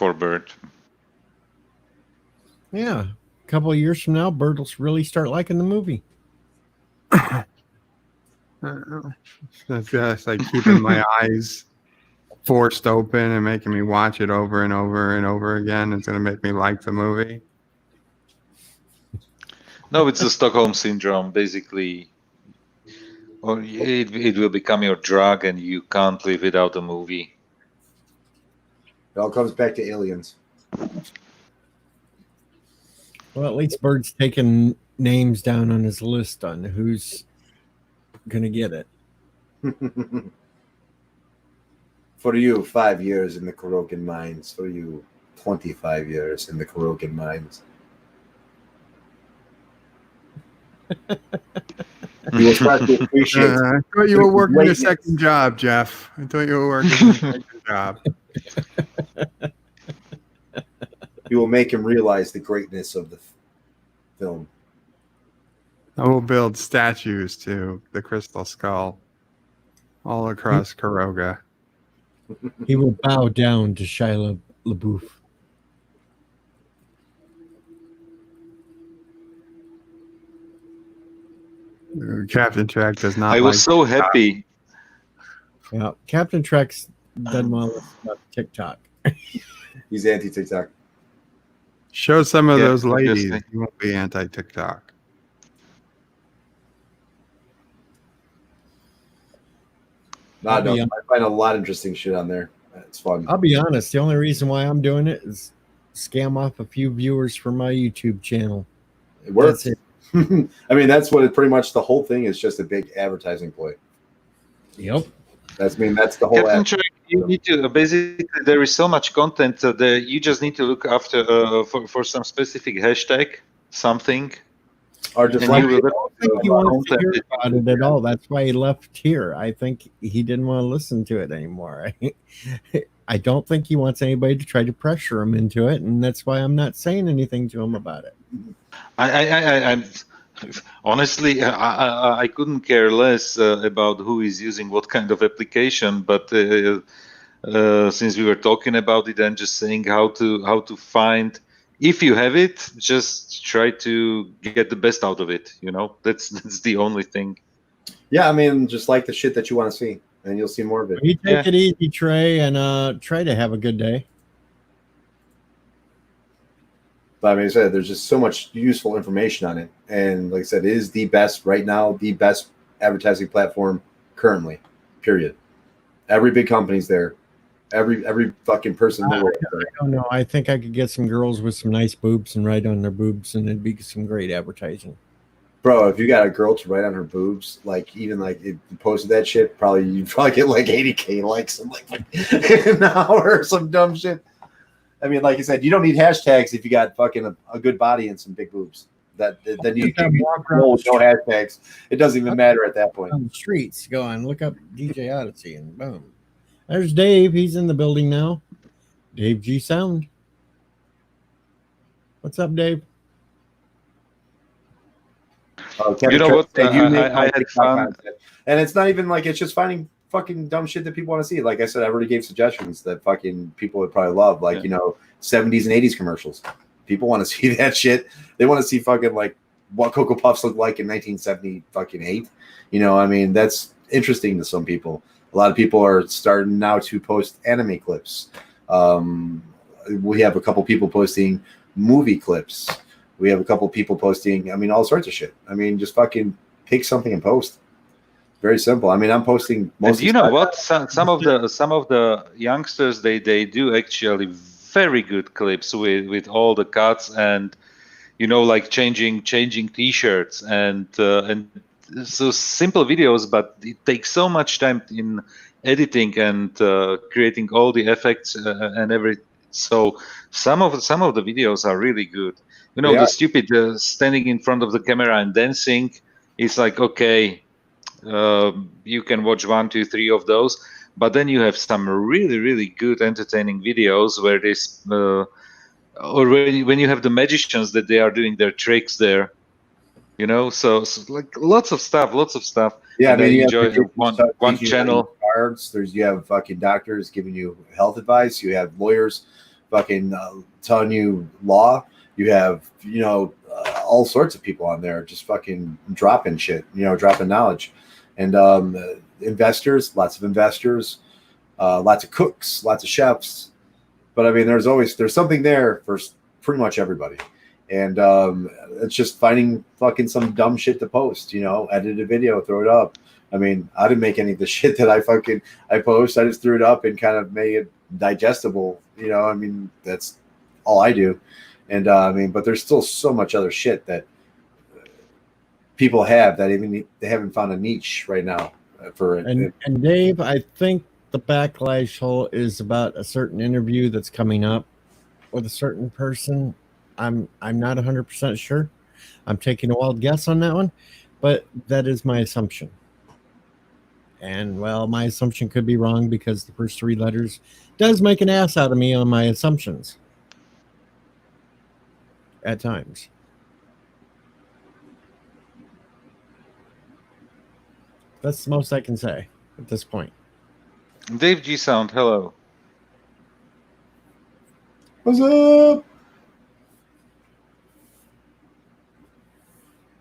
for Bert. Yeah. A couple of years from now, Bert will really start liking the movie. That's just like keeping my eyes forced open and making me watch it over and over and over again. It's going to make me like the movie. No, it's the Stockholm syndrome, basically. Or it will become your drug, and you can't live without the movie. It all comes back to aliens. Well, at least Bert's taking names down on his list on who's going to get it. For you, 5 years in the Kurokin mines. For you, 25 years in the Kurokin mines. You will start to appreciate. I thought you were working a second job, Jeff. I thought you were working a second job. You will make him realize the greatness of the film. I will build statues to the Crystal Skull all across Kuroga. He will bow down to Shia LaBeouf. Captain Track does not. I was so happy. Yeah, Captain Trex doesn't want to listen about TikTok. He's anti-TikTok. Show some of Yeah, those ladies. obviously. You won't be anti-TikTok. No, I'll no, be I find a lot of interesting shit on there. It's fun. I'll be honest. The only reason why I'm doing it is scam off a few viewers from my YouTube channel. It works. That's it. I mean, that's what it pretty much the whole thing is, just a big advertising play. Yep. That's the whole Captain Track, you need to basically. There is so much content that you just need to look after for some specific hashtag, something. Or just And like you will I don't think he wants to hear about it at all. That's why he left here. I think he didn't want to listen to it anymore. I don't think he wants anybody to try to pressure him into it, and that's why I'm not saying anything to him about it. I'm honestly, I couldn't care less about who is using what kind of application, but since we were talking about it, I'm just saying how to find. If you have it, just try to get the best out of it. You know, that's the only thing. Yeah, I mean, just like the shit that you want to see, and you'll see more of it. You take it easy, Trey, and try to have a good day. But I mean, I said there's just so much useful information on it, and like I said, it is the best right now, the best advertising platform currently. Period. Every big company's there. Every fucking person there. I don't know. I think I could get some girls with some nice boobs and write on their boobs, and it'd be some great advertising. Bro, if you got a girl to write on her boobs, like even like if you posted that shit, you'd probably get like 80K likes in like an hour or some dumb shit. I mean, like I said, you don't need hashtags if you got fucking a good body and some big boobs. Then you can walk around with no hashtags. It doesn't even matter at that point. On the streets, go on, look up DJ Odyssey, and boom. There's Dave. He's in the building now. Dave G Sound. What's up, Dave? You know what? I had fun. And it's not even like it's just finding fucking dumb shit that people want to see. Like I said, I already gave suggestions that fucking people would probably love, like, 70s and 80s commercials. People want to see that shit. They want to see fucking like what Cocoa Puffs looked like in 1970 fucking 8. I mean, that's interesting to some people. A lot of people are starting now to post anime clips. We have a couple people posting movie clips. We have a couple people posting, I mean, all sorts of shit. I mean, just fucking pick something and post. Very simple. I mean, I'm posting most. And you know what? Some of the youngsters they do actually very good clips with all the cuts and like changing T-shirts and so simple videos, but it takes so much time in editing and creating all the effects and everything. So some of the videos are really good. The stupid standing in front of the camera and dancing. It's like, okay, you can watch 1, 2, 3 of those, but then you have some really, really good entertaining videos where this, or when you have the magicians that they are doing their tricks there. So like lots of stuff. Yeah, and I mean, you enjoy have one channel. Cards. You have fucking doctors giving you health advice. You have lawyers fucking telling you law. You have, all sorts of people on there just fucking dropping shit, dropping knowledge. And investors, lots of investors, lots of cooks, lots of chefs. But I mean, there's something there for pretty much everybody. And it's just finding fucking some dumb shit to post, edit a video, throw it up. I mean, I didn't make any of the shit that I post. I just threw it up and kind of made it digestible. I mean, that's all I do. And but there's still so much other shit that people have that even they haven't found a niche right now for it. And Dave, I think the backlash hole is about a certain interview that's coming up with a certain person. I'm not 100% sure. I'm taking a wild guess on that one, but that is my assumption. And well, my assumption could be wrong because the first three letters does make an ass out of me on my assumptions at times. That's the most I can say at this point. Dave G Sound, hello. What's up?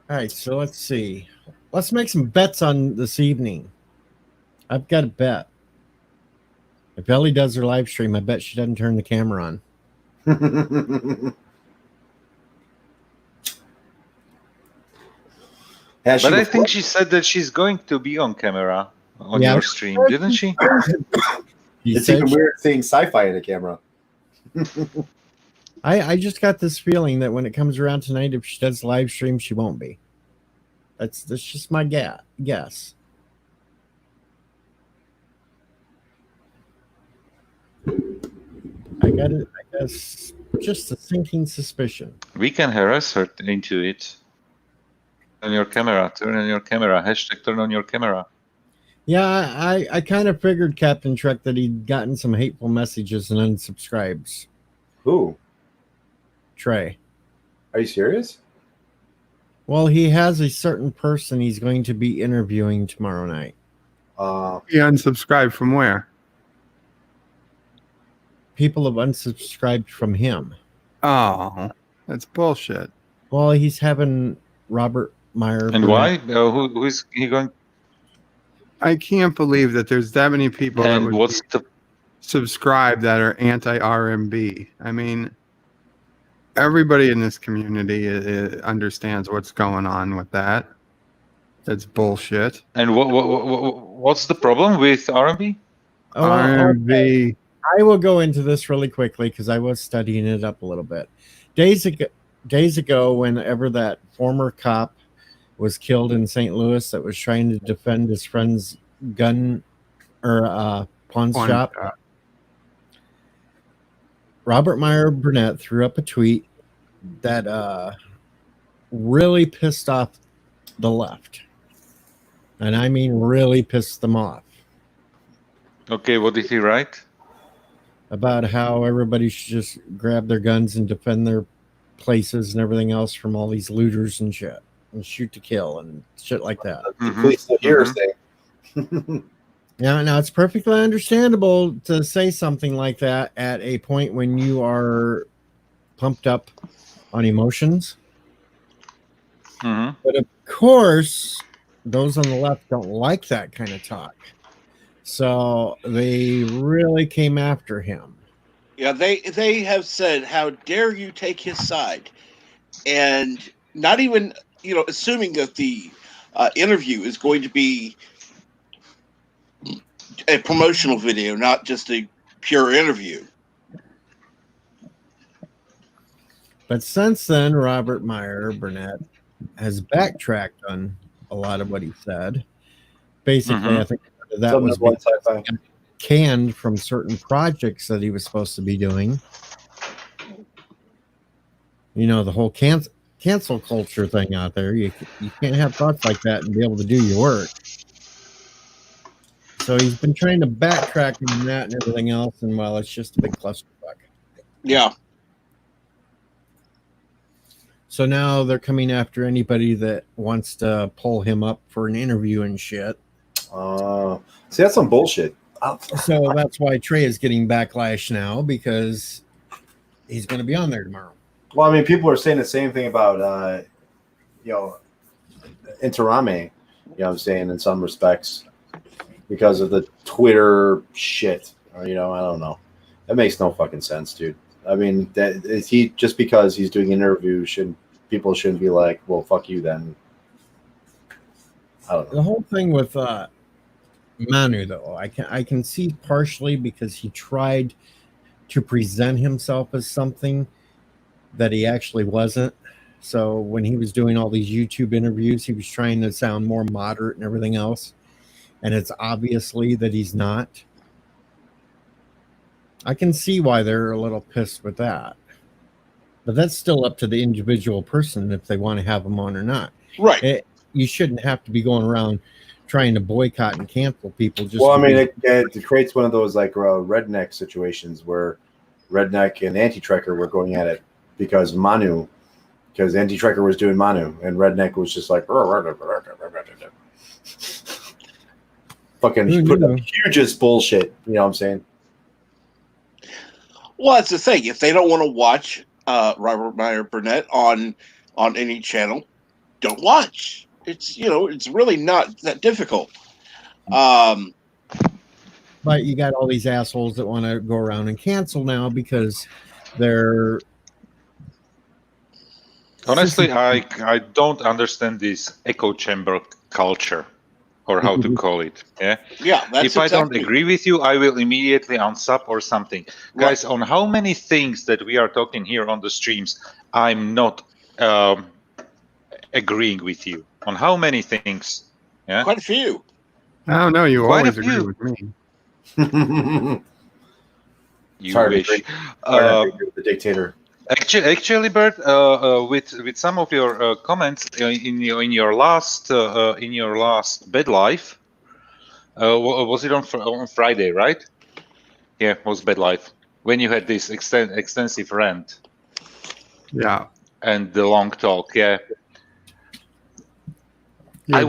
All right, so let's see. Let's make some bets on this evening. I've got a bet. If Ellie does her live stream, I bet she doesn't turn the camera on. But I think she said that she's going to be on camera on your stream, didn't she? It's even weird seeing sci-fi in a camera. I just got this feeling that when it comes around tonight, if she does live stream, she won't be. That's just my guess. I got it. I guess just a sinking suspicion. We can harass her into it. On your camera, turn on your camera. Hashtag turn on your camera. Yeah, I kind of figured, Captain Trek, that he'd gotten some hateful messages and unsubscribes. Who? Trey. Are you serious? Well, he has a certain person he's going to be interviewing tomorrow night. He unsubscribed from where? People have unsubscribed from him. Oh, that's bullshit. Well, he's having Robert Meyer. And why? Who's he going? I can't believe that there's that many people that And would what's the? subscribe that are anti-RMB. I mean, everybody in this community understands what's going on with that. That's bullshit. And what's the problem with RMB? Oh, RMB. okay. I will go into this really quickly because I was studying it up a little bit. Days ago, whenever that former cop was killed in St. Louis that was trying to defend his friend's gun or pawn shop, Robert Meyer Burnett threw up a tweet that really pissed off the left. And I mean really pissed them off. Okay, what did he write? About how everybody should just grab their guns and defend their places and everything else from all these looters and shit. And shoot to kill and shit like that. Police hearsay. Yeah, now it's perfectly understandable to say something like that at a point when you are pumped up on emotions. Mm-hmm. But of course, those on the left don't like that kind of talk. So they really came after him. Yeah, they have said, "How dare you take his side?" And not even, assuming that the interview is going to be a promotional video, not just a pure interview. But since then, Robert Meyer Burnett has backtracked on a lot of what he said. Basically, I think that was canned from certain projects that he was supposed to be doing. The whole cancel culture thing out there. You can't have thoughts like that and be able to do your work. So he's been trying to backtrack on that and everything else, and well, it's just a big clusterfuck. Yeah. So now they're coming after anybody that wants to pull him up for an interview and shit. See, that's some bullshit. So that's why Trey is getting backlash now, because he's going to be on there tomorrow. Well, I mean, people are saying the same thing about, Interame, you know what I'm saying, in some respects, because of the Twitter shit. Or, I don't know. That makes no fucking sense, dude. I mean, that is he just because he's doing an interview, people shouldn't be like, well, fuck you then. I don't know. The whole thing with Manu, though, I can see partially because he tried to present himself as something that he actually wasn't. So when he was doing all these YouTube interviews, he was trying to sound more moderate and everything else. And it's obviously that he's not. I can see why they're a little pissed with that. But that's still up to the individual person if they want to have him on or not. Right. You shouldn't have to be going around trying to boycott and cancel people. Well, I mean, it creates one of those like redneck situations where Redneck and Anti-Trekker were going at it because Anti-Trekker was doing Manu, and Redneck was just like fucking put up hugest bullshit. You know what I'm saying? Well, that's the thing. If they don't want to watch Robert Meyer Burnett on any channel, don't watch. It's really not that difficult. But you got all these assholes that want to go around and cancel now because they're. Honestly, I don't understand this echo chamber culture, or how to call it. Yeah. Yeah. If I don't agree with you, I will immediately unsub or something. Right. Guys, on how many things that we are talking here on the streams, I'm not agreeing with you. On how many things? Yeah. Quite a few. I don't know. You always agree with me. You Sorry, wish. the dictator. Actually, Bert, with some of your comments in your last bed life, was it on Friday, right? Yeah, it was bed life when you had this extensive rant. Yeah. And the long talk. Yeah. I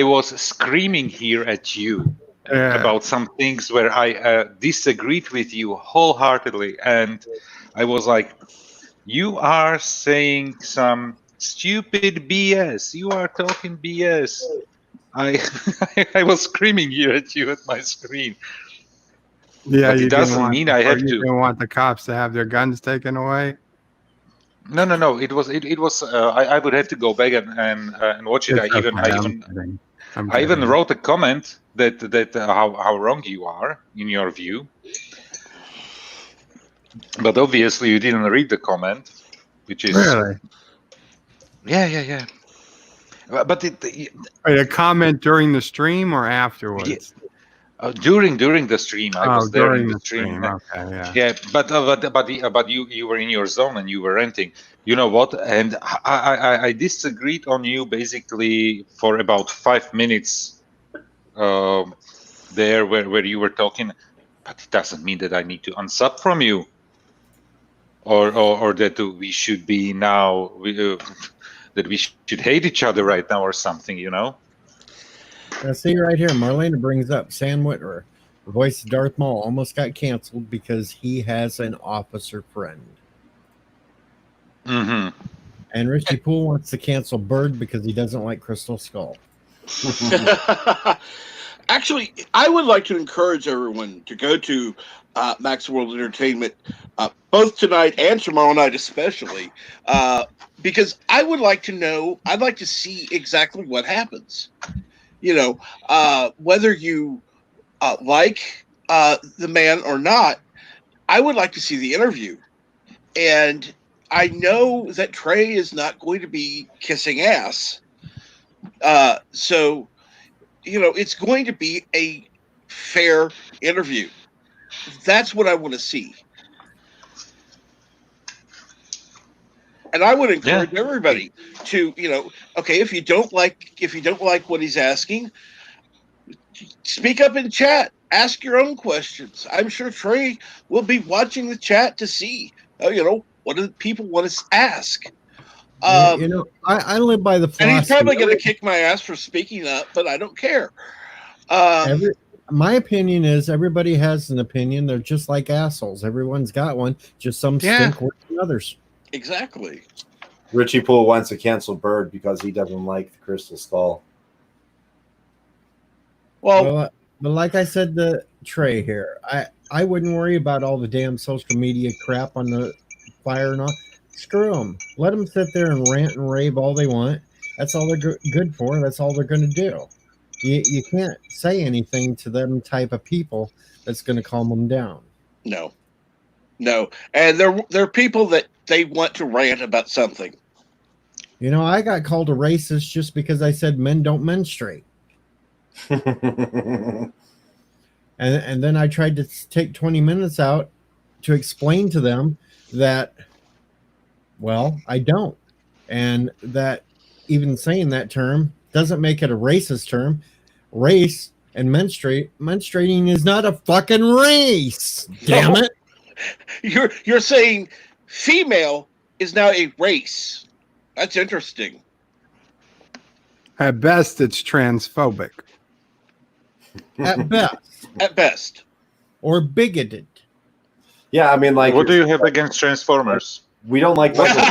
was screaming here at you about some things where I disagreed with you wholeheartedly, and I was like, "You are saying some stupid BS. You are talking BS." I was screaming here at you at my screen. Yeah, but it doesn't mean I have to. You don't want the cops to have their guns taken away. No. It was. I would have to go back and watch it. I even wrote a comment that how wrong you are in your view. But obviously you didn't read the comment, which is really. Yeah. But a comment during the stream or afterwards. During the stream, I was there in the stream. Okay, yeah. But you were in your zone and you were ranting. You know what? And I disagreed on you basically for about 5 minutes. There where you were talking, but it doesn't mean that I need to unsub from you, or that we should be now that we should hate each other right now or something. See right here, Marlena brings up Sam Witwer, the voice of Darth Maul, almost got canceled because he has an officer friend. Mm-hmm. And Richie Poole wants to cancel Bird because he doesn't like Crystal Skull. Actually, I would like to encourage everyone to go to Max World Entertainment both tonight and tomorrow night especially, because I would like to know, I'd like to see exactly what happens. Whether you like the man or not, I would like to see the interview. And I know that Trey is not going to be kissing ass. So, it's going to be a fair interview. That's what I want to see. And I would encourage everybody to, okay, if you don't like what he's asking, speak up in chat. Ask your own questions. I'm sure Trey will be watching the chat to see, what do the people want to ask. I live by the philosophy. And he's probably going to kick my ass for speaking up, but I don't care. my opinion is everybody has an opinion. They're just like assholes. Everyone's got one. Just some Yeah. stink worse than others. Exactly. Richie Poole wants to cancel Bird because he doesn't like the Crystal Skull. Well, But like I said to Trey here, I wouldn't worry about all the damn social media crap on the fire and all. Screw them. Let them sit there and rant and rave all they want. That's all they're good for. That's all they're going to do. You can't say anything to them type of people that's going to calm them down. no. And they're people that they want to rant about something. You know, I got called a racist just because I said men don't menstruate. And then I tried to take 20 minutes out to explain to them that, well, I don't. And that even saying that term doesn't make it a racist term. Race and menstruating is not a fucking race. Damn it. You're saying female is now a race. That's interesting. At best, it's transphobic. At best. At best. Or bigoted. Yeah, I mean, like, What do you have against Transformers? we don't like Michael.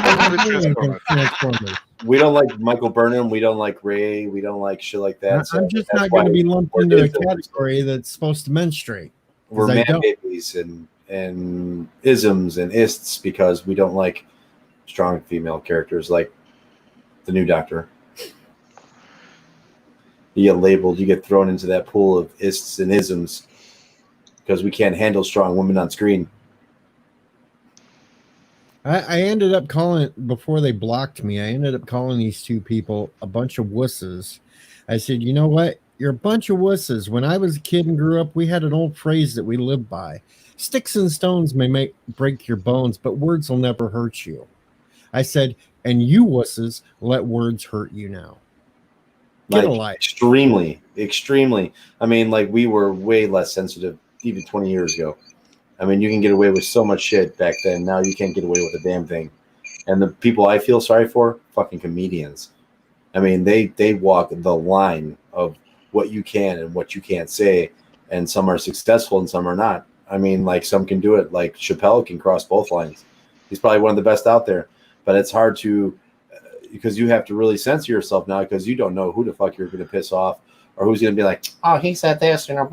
Transformers. We don't like Michael Burnham. We don't like Ray. We don't like shit like that. I'm just that's not going to why be lumped we're into a infiltrated. category that's supposed to menstruate. We're 'cause I man don't. babies and isms and ists because we don't like strong female characters like the new Doctor. You get labeled, you get thrown into that pool of ists and isms because we can't handle strong women on screen. I ended up calling, before they blocked me, I ended up calling these two people a bunch of wusses. I said, you know what? You're a bunch of wusses. When I was a kid and grew up, we had an old phrase that we lived by. Sticks and stones may break your bones, but words will never hurt you. I said, and you wusses let words hurt you now. Get a life. Extremely. I mean, like, we were way less sensitive even 20 years ago. I mean, you can get away with so much shit back then. Now you can't get away with a damn thing. And the people I feel sorry for, fucking comedians. I mean, they walk the line of what you can and what you can't say. And some are successful and some are not. I mean, like, some can do it. Like, Chappelle can cross both lines. He's probably one of the best out there. But it's hard to, because you have to really censor yourself now because you don't know who the fuck you're going to piss off or who's going to be like, oh, he said this, you know,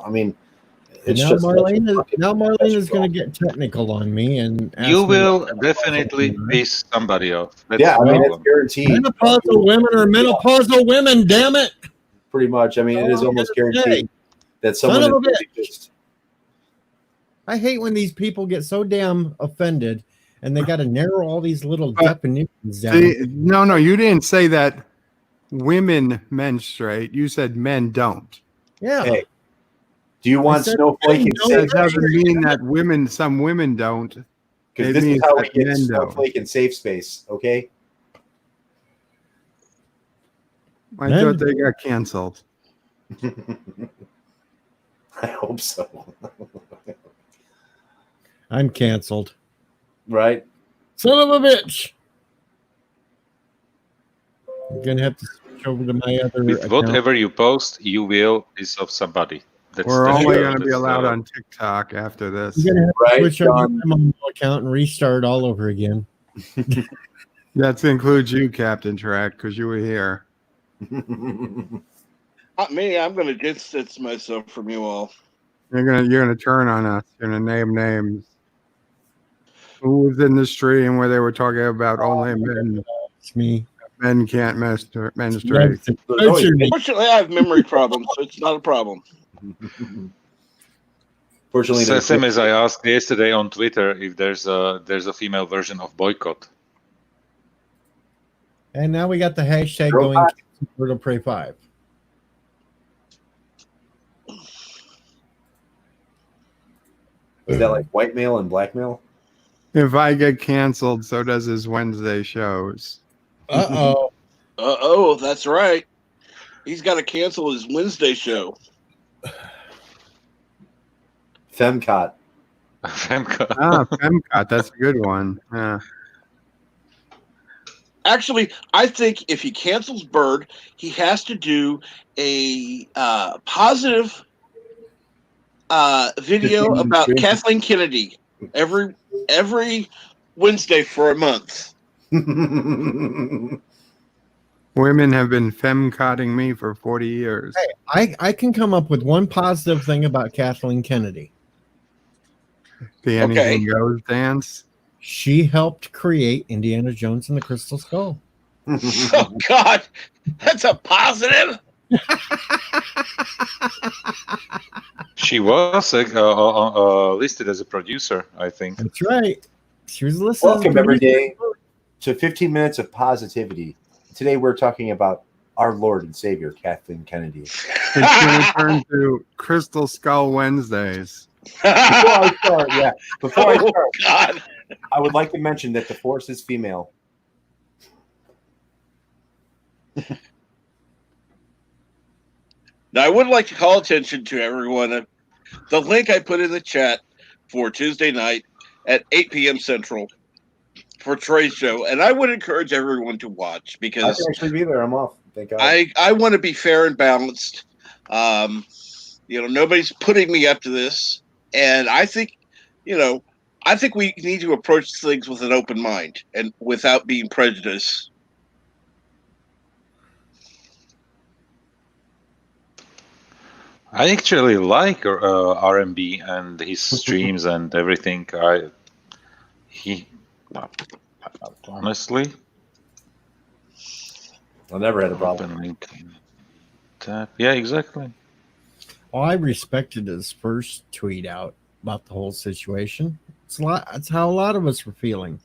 I mean, it's Now just Marlene is going to get technical on me and ask You me will what definitely menopausal women are. piss somebody off. That's yeah, I the mean, it's problem. guaranteed. Menopausal women are menopausal women, damn it. Pretty much. I mean, it is almost guaranteed that Son someone of a is bitch. just, I hate when these people get so damn offended and they got to narrow all these little definitions down. See, no, you didn't say that women menstruate. You said men don't. Yeah. Hey, do you want said snowflake and men That safe? doesn't mean that some women don't. Because it this is means how we that get men don't. snowflake and safe space. Okay. I Men thought they got canceled. I hope so. I'm canceled. Right? Son of a bitch. I'm going to have to switch over to my other With account. whatever you post, you will piss off somebody. We're only sure. going to be That's, allowed on TikTok after this. I'm going to have to Right, switch over John? to my Momo account and restart all over again. That includes you, Captain Track, because you were here. Not me. I'm going to distance myself from you all. You're gonna turn on us. You're gonna name names. Who was in the stream where they were talking about only It's me. men can't menstruate? Yes, it's There's always- butcher me. Fortunately, I have memory problems, so it's not a problem. Fortunately, there's Same as I asked yesterday on Twitter if there's a female version of boycott. And now we got the hashtag Girl going Pod. Birdo Pray 5. is that like white male and black male? If I get canceled, so does his Wednesday shows. Uh-oh. Oh, that's right. He's got to cancel his Wednesday show. Femcot. Femcot. Femcot, that's a good one. Yeah. Actually, I think if he cancels Bird, he has to do a positive video 15 about stream. Kathleen Kennedy every Wednesday for a month. Women have been femcotting me for 40 years. Hey, I can come up with one positive thing about Kathleen Kennedy. The anything goes dance. She helped create Indiana Jones and the Crystal Skull. Oh God, that's a positive. She was listed as a producer, I think. That's right. She was listed. Welcome every day to 15 minutes of positivity. Today we're talking about our Lord and Savior, Kathleen Kennedy. It's going to turn to Crystal Skull Wednesdays. Before I start, God. I would like to mention that the Force is female. Now, I would like to call attention to everyone. The link I put in the chat for Tuesday night at 8 p.m. Central for Trey's show, and I would encourage everyone to watch I because can actually be there. I'm off. Thank God. I want to be fair and balanced. Nobody's putting me up to this, and I think we need to approach things with an open mind and without being prejudiced. I actually like R&B and his streams and everything. Honestly, I never had a problem. open link. Yeah, exactly. Well, I respected his first tweet out about the whole situation. That's how a lot of us were feeling.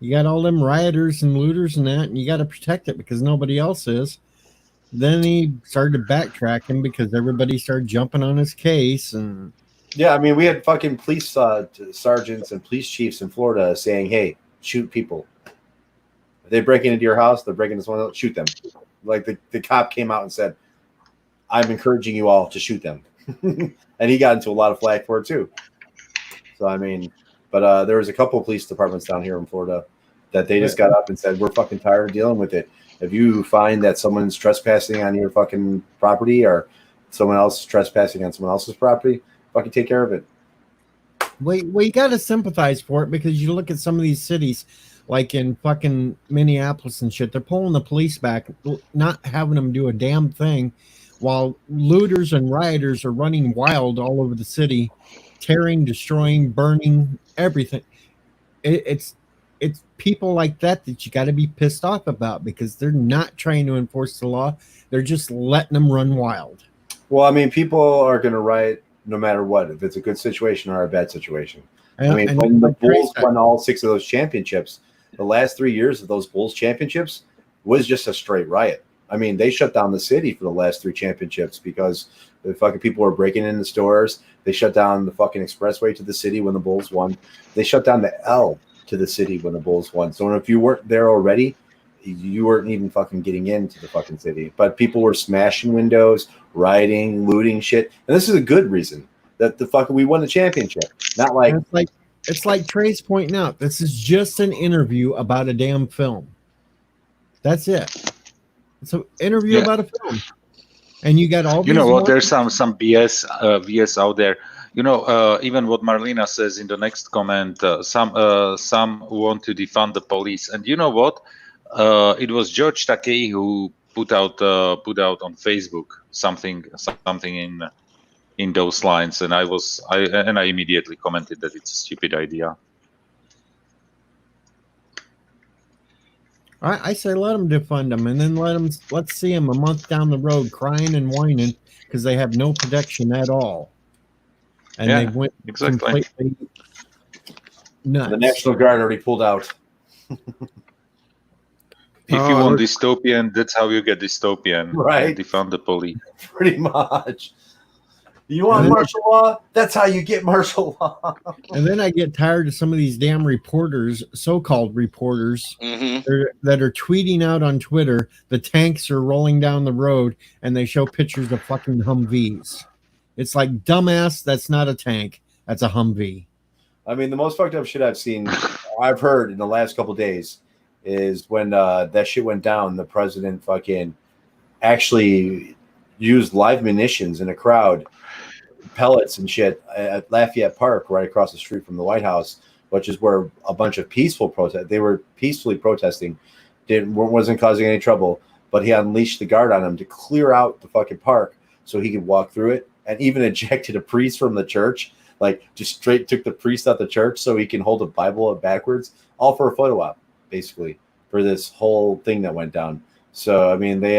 You got all them rioters and looters and that, and you got to protect it because nobody else is. Then he started backtracking because everybody started jumping on his case. And yeah, I mean, we had fucking police sergeants and police chiefs in Florida saying, "Hey, shoot people. If they break into your house, they're breaking this one out, shoot them." Like the cop came out and said, "I'm encouraging you all to shoot them," and he got into a lot of flack for it too. So I mean, but there was a couple of police departments down here in Florida that they just got up and said, "We're fucking tired of dealing with it. If you find that someone's trespassing on your fucking property or someone else is trespassing on someone else's property, fucking take care of it." well, you got to sympathize for it because you look at some of these cities, like in fucking Minneapolis and shit, they're pulling the police back, not having them do a damn thing, while looters and rioters are running wild all over the city, tearing, destroying, burning everything. It's people like that you got to be pissed off about because they're not trying to enforce the law. They're just letting them run wild. Well, I mean, people are going to riot no matter what, if it's a good situation or a bad situation. I mean, when the Bulls won all 6 of those championships, the last 3 years of those Bulls championships was just a straight riot. I mean, they shut down the city for the last 3 championships because the fucking people were breaking into stores. They shut down the fucking expressway to the city when the Bulls won. They shut down the L to the city when the Bulls won. So if you weren't there already, you weren't even fucking getting into the fucking city. But people were smashing windows, rioting, looting shit. And this is a good reason that we won the championship. Not like it's like Trey's pointing out. This is just an interview about a damn film. That's it. It's an interview about a film. And you got all these. You know what? There's some BS out there. Even what Marlena says in the next comment, some want to defund the police, and you know what? It was George Takei who put out on Facebook something in those lines, and I immediately commented that it's a stupid idea. I say let them defund them, and then let's see them a month down the road crying and whining because they have no protection at all. And they went completely nuts. The National Guard already pulled out. If you want dystopian, that's how you get dystopian. Right. Defund the police. Pretty much. You want martial law? That's how you get martial law. And then I get tired of some of these damn reporters, so-called reporters, that are tweeting out on Twitter the tanks are rolling down the road and they show pictures of fucking Humvees. It's like, dumbass, that's not a tank. That's a Humvee. I mean, the most fucked up shit I've heard in the last couple of days is when that shit went down, the president fucking actually used live munitions in a crowd, pellets and shit at Lafayette Park, right across the street from the White House, which is where a bunch of peaceful protest. They were peacefully protesting, wasn't causing any trouble, but he unleashed the guard on them to clear out the fucking park so he could walk through it, and even ejected a priest from the church, like just straight took the priest out the church so he can hold a Bible backwards, all for a photo op, basically, for this whole thing that went down. So I mean, they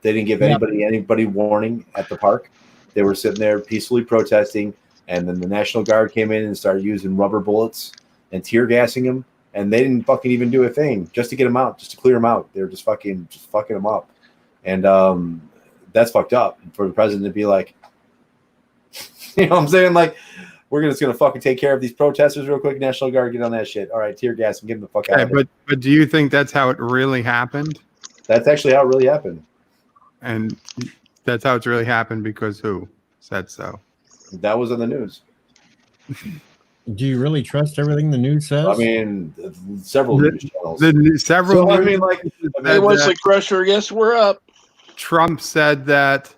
didn't give anybody warning at the park. They were sitting there peacefully protesting, and then the National Guard came in and started using rubber bullets and tear gassing them, and they didn't fucking even do a thing just to get them out, just to clear them out. They were just fucking them up, and that's fucked up for the president to be like, you know what I'm saying? Like, we're just gonna fucking take care of these protesters real quick. National Guard, get on that shit. All right, tear gas and get them the fuck out of there. But do you think that's how it really happened? That's actually how it really happened. And that's how it's really happened because who said so? That was in the news. Do you really trust everything the news says? I mean, several news channels. Several. So, I mean, like, Hey, Wesley Crusher, yes, we're up. Trump said that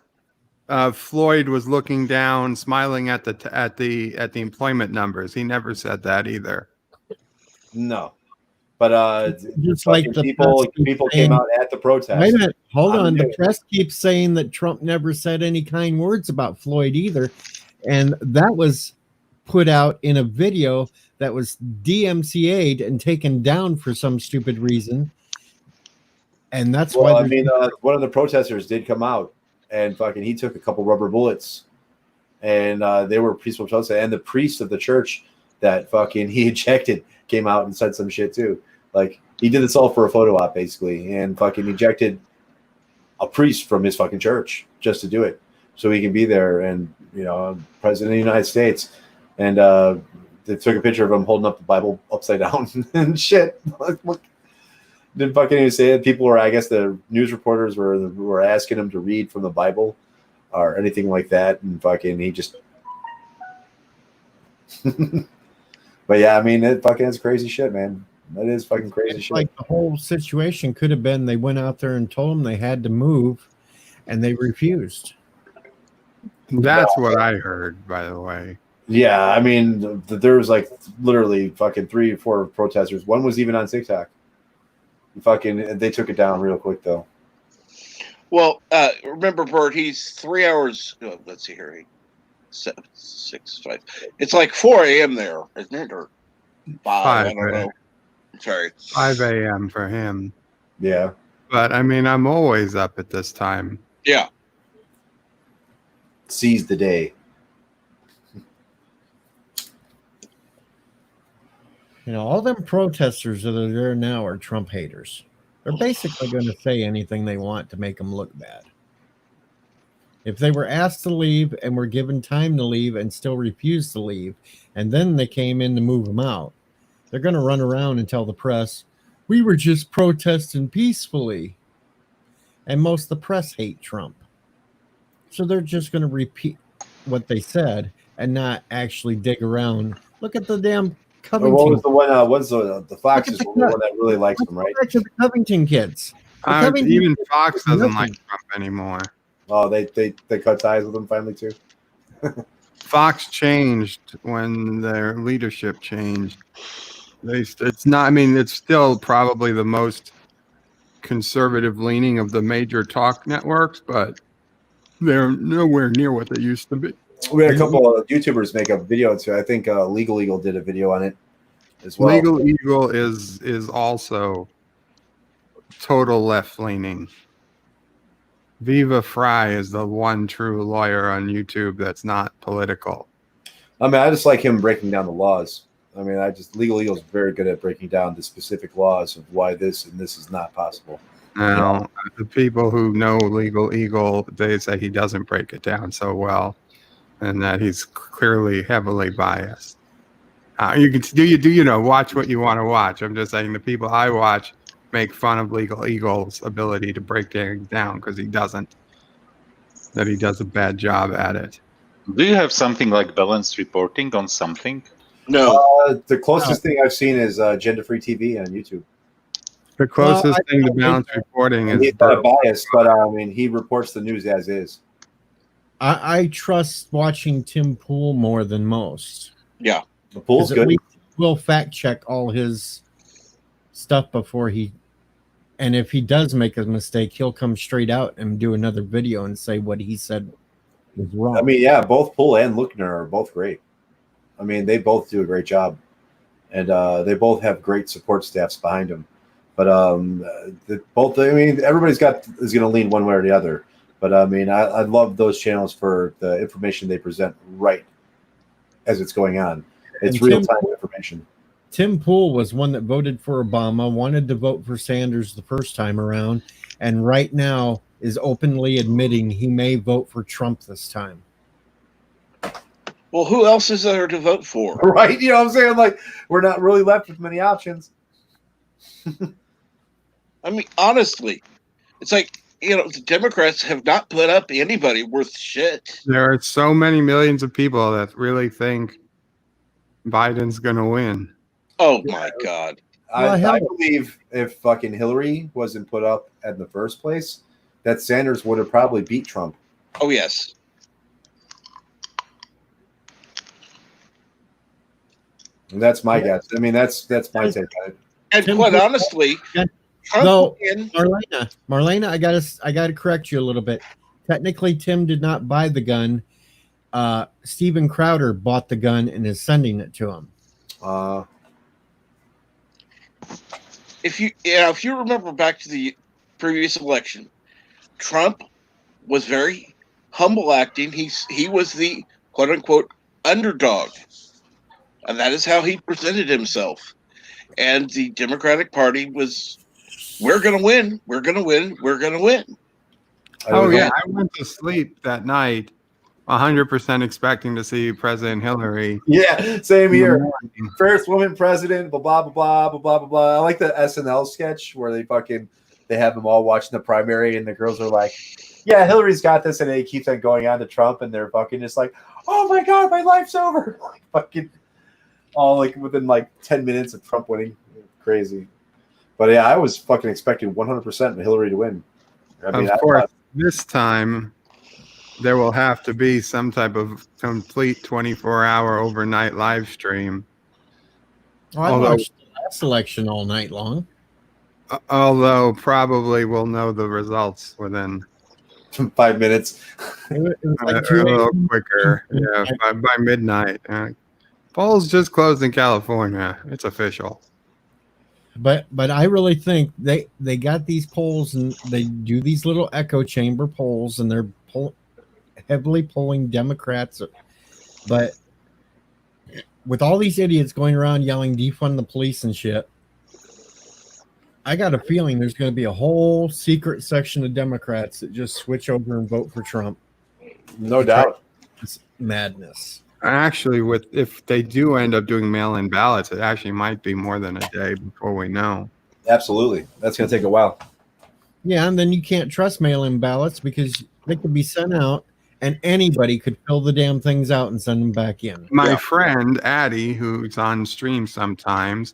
Floyd was looking down, smiling at the employment numbers. He never said that either. No, but just like the people came out at the protest. Wait a minute, hold on. The press keeps saying that Trump never said any kind words about Floyd either, and that was put out in a video that was DMCA'd and taken down for some stupid reason. And that's why I mean, one of the protesters did come out and fucking he took a couple rubber bullets, and they were peaceful protesters. And the priest of the church that fucking he ejected came out and said some shit too. Like, he did this all for a photo op basically, and fucking ejected a priest from his fucking church just to do it, so he can be there. And you know, president of the United States, and they took a picture of him holding up the Bible upside down and shit. Like, what? Didn't fucking even say it. People were, I guess, the news reporters were asking him to read from the Bible or anything like that, and fucking he just. But yeah, I mean, it fucking is crazy shit, man. That is fucking crazy shit. Like, the whole situation could have been they went out there and told them they had to move, and they refused. That's what I heard, by the way. Yeah, I mean, there was like literally fucking 3 or 4 protesters. One was even on TikTok. Fucking, they took it down real quick though. Well, remember, Bert, he's 3 hours. Oh, let's see here. 7, 6, 5. It's like 4 a.m. there, isn't it? Or 5? I don't know. Sorry. 5 a.m. for him. Yeah. But I mean, I'm always up at this time. Yeah. Seize the day. You know, all them protesters that are there now are Trump haters. They're basically going to say anything they want to make them look bad. If they were asked to leave and were given time to leave and still refused to leave, and then they came in to move them out, they're going to run around and tell the press, we were just protesting peacefully. And most of the press hate Trump. So they're just going to repeat what they said and not actually dig around. Look at the damn Covington. What was the one? What's the Fox is the one that really likes them, right? Back to the Covington kids. Even Fox doesn't like Trump anymore. Oh, they cut ties with him finally too. Fox changed when their leadership changed. It's not. I mean, it's still probably the most conservative leaning of the major talk networks, but they're nowhere near what they used to be. We had a couple of YouTubers make a video too. I think Legal Eagle did a video on it as well. Legal Eagle is also total left leaning. Viva Fry is the one true lawyer on YouTube that's not political. I mean, I just like him breaking down the laws. I mean, Legal Eagle's very good at breaking down the specific laws of why this and this is not possible. Now, the people who know Legal Eagle, they say he doesn't break it down so well, and that he's clearly heavily biased. You can watch what you want to watch. I'm just saying the people I watch make fun of Legal Eagle's ability to break things down because he doesn't. That he does a bad job at it. Do you have something like balanced reporting on something? No. The closest thing I've seen is Gender Free TV on YouTube. The closest I thing to don't think balanced reporting And is he's got a verbal. bias, but I mean, he reports the news as is. I trust watching Tim Pool more than most. Yeah. The pool's 'Cause at good. least we'll fact check all his stuff before he. And if he does make a mistake, he'll come straight out and do another video and say what he said was wrong. I mean, yeah, both Poole and Luckner are both great. I mean, they both do a great job, and they both have great support staffs behind them. But both, I mean, everybody's is going to lean one way or the other. But I mean, I love those channels for the information they present right as it's going on. It's And real time information. Tim Pool was one that voted for Obama, wanted to vote for Sanders the first time around, and right now is openly admitting he may vote for Trump this time. Well, who else is there to vote for? Right? You know what I'm saying? Like, we're not really left with many options. I mean, honestly, it's like, the Democrats have not put up anybody worth shit. There are so many millions of people that really think Biden's going to win. Oh, my God. I believe if fucking Hillary wasn't put up in the first place, that Sanders would have probably beat Trump. Oh, yes. And that's my guess. I mean, that's my take on it. And Tim quite Pool- honestly, Trump Though, win. Marlena, I gotta correct you a little bit. Technically, Tim did not buy the gun. Steven Crowder bought the gun and is sending it to him. If you remember back to the previous election, Trump was very humble acting. He was the quote unquote underdog, and that is how he presented himself. And the Democratic Party was, we're going to win, we're going to win, we're going to win. Oh, yeah. I went to sleep that night 100% expecting to see President Hillary. Yeah, same here. First woman president, blah, blah, blah, blah, blah, blah, blah. I like the SNL sketch where they have them all watching the primary and the girls are like, yeah, Hillary's got this, and it keeps on going on to Trump, and they're fucking just like, oh my God, my life's over. Like fucking all like within like 10 minutes of Trump winning. Crazy. But yeah, I was fucking expecting 100% Hillary to win. I mean, of course, this time there will have to be some type of complete 24-hour overnight live stream. I watched the last election all night long. Although probably we'll know the results within 5 minutes. It was like a little quicker. Yeah, by midnight. Polls just closed in California. It's official. But I really think they got these polls and they do these little echo chamber polls and they're heavily polling Democrats. But with all these idiots going around yelling defund the police and shit, I got a feeling there's going to be a whole secret section of Democrats that just switch over and vote for Trump. No doubt. It's madness. Actually, if they do end up doing mail-in ballots, it actually might be more than a day before we know. Absolutely. That's going to take a while. Yeah, and then you can't trust mail-in ballots because they could be sent out and anybody could fill the damn things out and send them back in. My friend, Addie, who's on stream sometimes,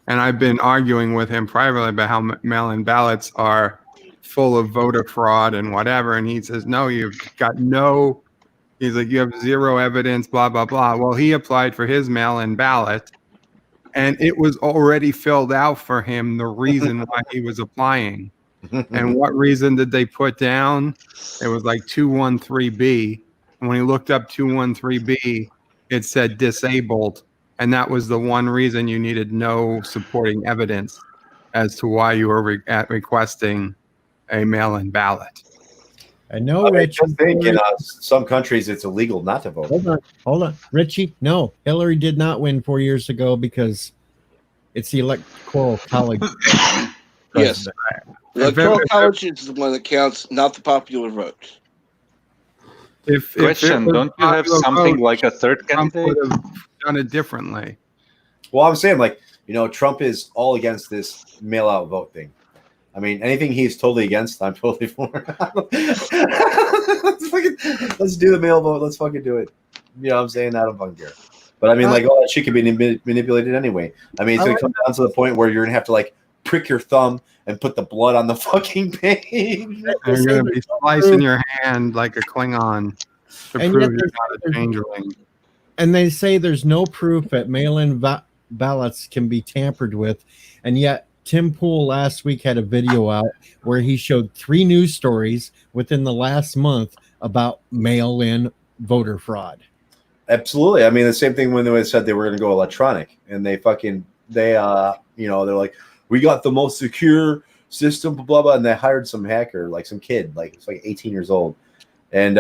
and I've been arguing with him privately about how mail-in ballots are full of voter fraud and whatever, and he says, no, you've got no... He's like, you have zero evidence, blah, blah, blah. Well, he applied for his mail-in ballot, and it was already filled out for him, the reason why he was applying. And what reason did they put down? It was like 213B. And when he looked up 213B, it said disabled. And that was the one reason you needed no supporting evidence as to why you were requesting a mail-in ballot. I know, Rich. I think in some countries it's illegal not to vote. Hold on. Richie, no. Hillary did not win 4 years ago because it's the Electoral College. Yes. The Electoral College is the one that counts, not the popular vote. Question, don't you have something like a third Trump candidate? would have done it differently. Well, I'm saying, like, Trump is all against this mail-out vote thing. I mean, anything he's totally against, I'm totally for. Let's do the mail vote. Let's fucking do it. You know what I'm saying? I don't fucking care. But I mean, like, all that shit can be manipulated anyway. I mean, it's going to come down to the point where you're going to have to, like, prick your thumb and put the blood on the fucking page. You're going to be slicing your hand like a Klingon to And prove yet you're not a changeling. And they say there's no proof that mail-in ballots can be tampered with, and yet Tim Pool last week had a video out where he showed 3 news stories within the last month about mail-in voter fraud. Absolutely. I mean, the same thing when they said they were going to go electronic, and they're like, we got the most secure system, blah blah, and they hired some hacker, like some kid, like it's like 18 years old, and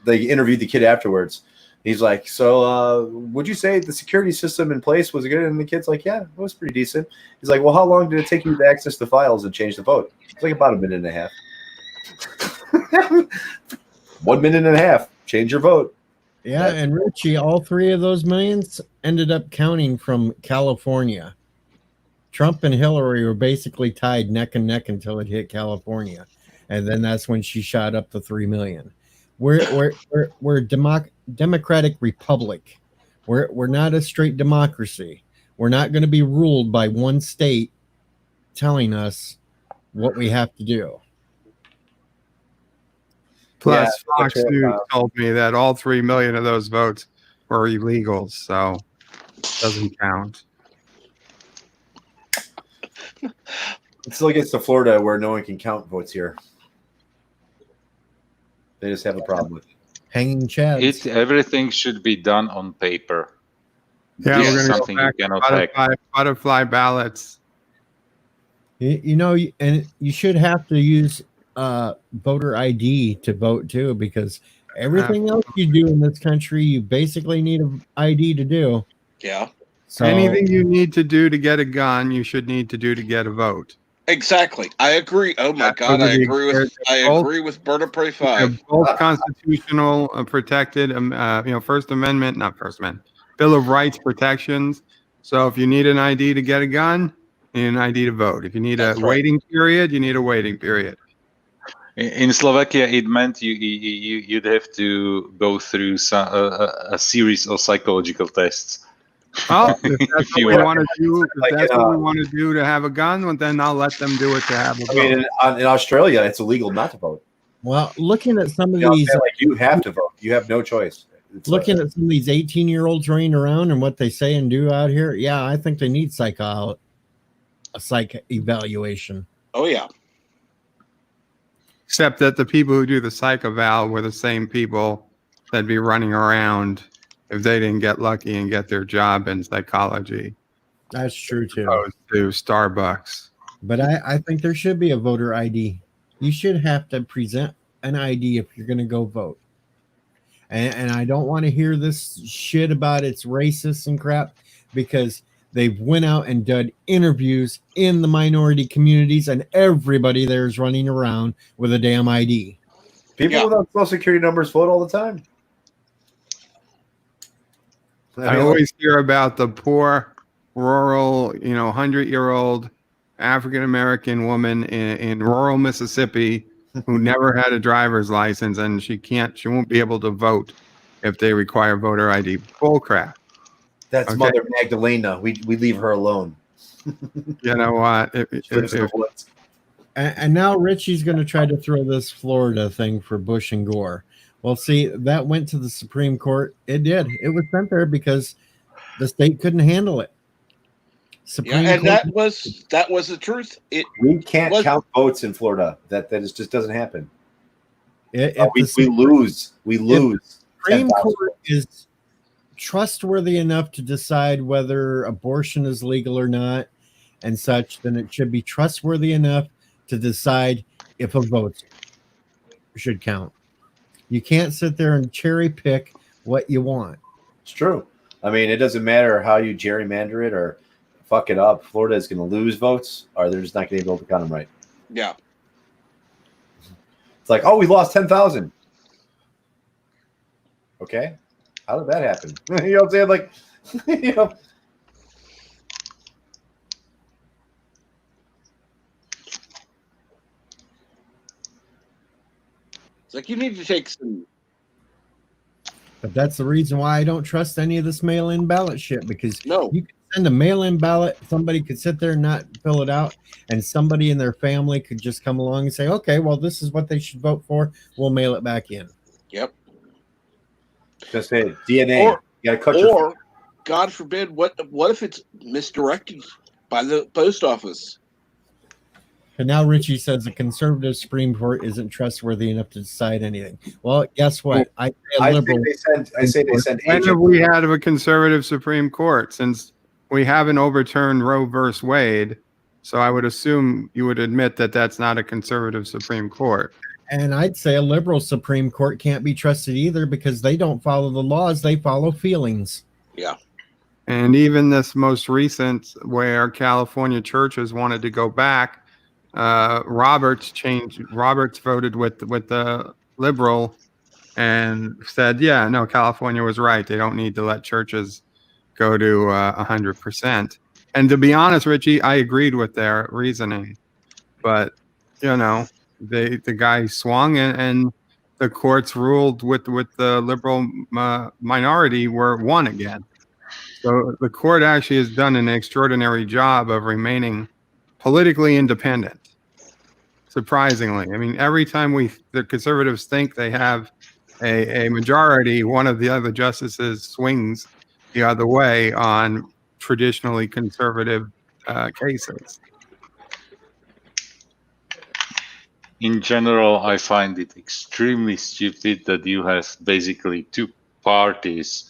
they interviewed the kid afterwards. He's like, so would you say the security system in place was good? And the kid's like, yeah, it was pretty decent. He's like, well, how long did it take you to access the files and change the vote? It's like about 1.5 minutes. 1 minute and a half. Change your vote. Yeah, and Richie, all 3 of those millions ended up counting from California. Trump and Hillary were basically tied neck and neck until it hit California, and then that's when she shot up to 3 million. We're democratic republic. We're not a straight democracy. We're not going to be ruled by one state telling us what we have to do. Plus, Fox News told me that all 3 million of those votes were illegal, so it doesn't count. It still gets to Florida where no one can count votes here. They just have a problem with it. Hanging chads. Everything should be done on paper. Yeah, This we're is going to something go back you to cannot hack. butterfly ballots. You know, and you should have to use voter ID to vote too, because everything else you do in this country, you basically need an ID to do. Yeah. So Anything you need to do to get a gun, you should need to do to get a vote. Exactly. I agree. Oh my God, I agree with Berta Prey 5. Both constitutional protected, First Amendment, not First Amendment, Bill of Rights protections. So if you need an ID to get a gun, you need an ID to vote. If you need a waiting period, you need a waiting period. In Slovakia, it meant you'd have to go through a series of psychological tests. Oh, if that's what we want to do, what we want to do to have a gun, well, then I'll let them do it to have a vote. I mean, in Australia, it's illegal not to vote. Well, looking at some of these, you have to vote. You have no choice. At some of these 18-year-olds running around and what they say and do out here, yeah, I think they need a psych evaluation. Oh yeah. Except that the people who do the psych eval were the same people that'd be running around if they didn't get lucky and get their job in psychology. That's true too. Opposed to Starbucks. But I think there should be a voter ID. You should have to present an ID if you're going to go vote. And I don't want to hear this shit about it's racist and crap, because they've went out and done interviews in the minority communities, and everybody there is running around with a damn ID. People without Social Security numbers vote all the time. I always hear about the poor, rural, 100-year-old African-American woman in rural Mississippi who never had a driver's license, and she won't be able to vote if they require voter ID. Bull crap. That's Mother Magdalena. We leave her alone. You know what? And now Richie's going to try to throw this Florida thing for Bush and Gore. Well, see, that went to the Supreme Court. It did. It was sent there because the state couldn't handle it. That was the truth. We can't count votes in Florida. That just doesn't happen. We lose. We lose. Supreme Court is trustworthy enough to decide whether abortion is legal or not and such, then it should be trustworthy enough to decide if a vote should count. You can't sit there and cherry pick what you want. It's true. I mean, it doesn't matter how you gerrymander it or fuck it up. Florida is going to lose votes, or they're just not going to be able to count them right. Yeah. It's like, oh, we lost 10,000. Okay. How did that happen? You know what I'm saying? Like, It's like you need to take some. But that's the reason why I don't trust any of this mail-in ballot shit, because you can send a mail-in ballot, somebody could sit there and not fill it out, and somebody in their family could just come along and say, okay, well, this is what they should vote for. We'll mail it back in. Yep. Just say DNA. Or- you got to cut your. Or, God forbid, what if it's misdirected by the post office? And now Richie says the conservative Supreme Court isn't trustworthy enough to decide anything. Well, guess what? I say a I liberal. say they send When have agents. we had a conservative Supreme Court? Since we haven't overturned Roe versus Wade, so I would assume you would admit that that's not a conservative Supreme Court. And I'd say a liberal Supreme Court can't be trusted either because they don't follow the laws, they follow feelings. Yeah. And even this most recent, where California churches wanted to go back, Roberts voted with the liberal and said, yeah, no, California was right. They don't need to let churches go to 100%. And to be honest, Richie, I agreed with their reasoning, but the guy swung and the courts ruled with the liberal minority were won again. So the court actually has done an extraordinary job of remaining politically independent. Surprisingly, I mean, every time the conservatives think they have a majority, one of the other justices swings the other way on traditionally conservative cases. In general, I find it extremely stupid that you have basically two parties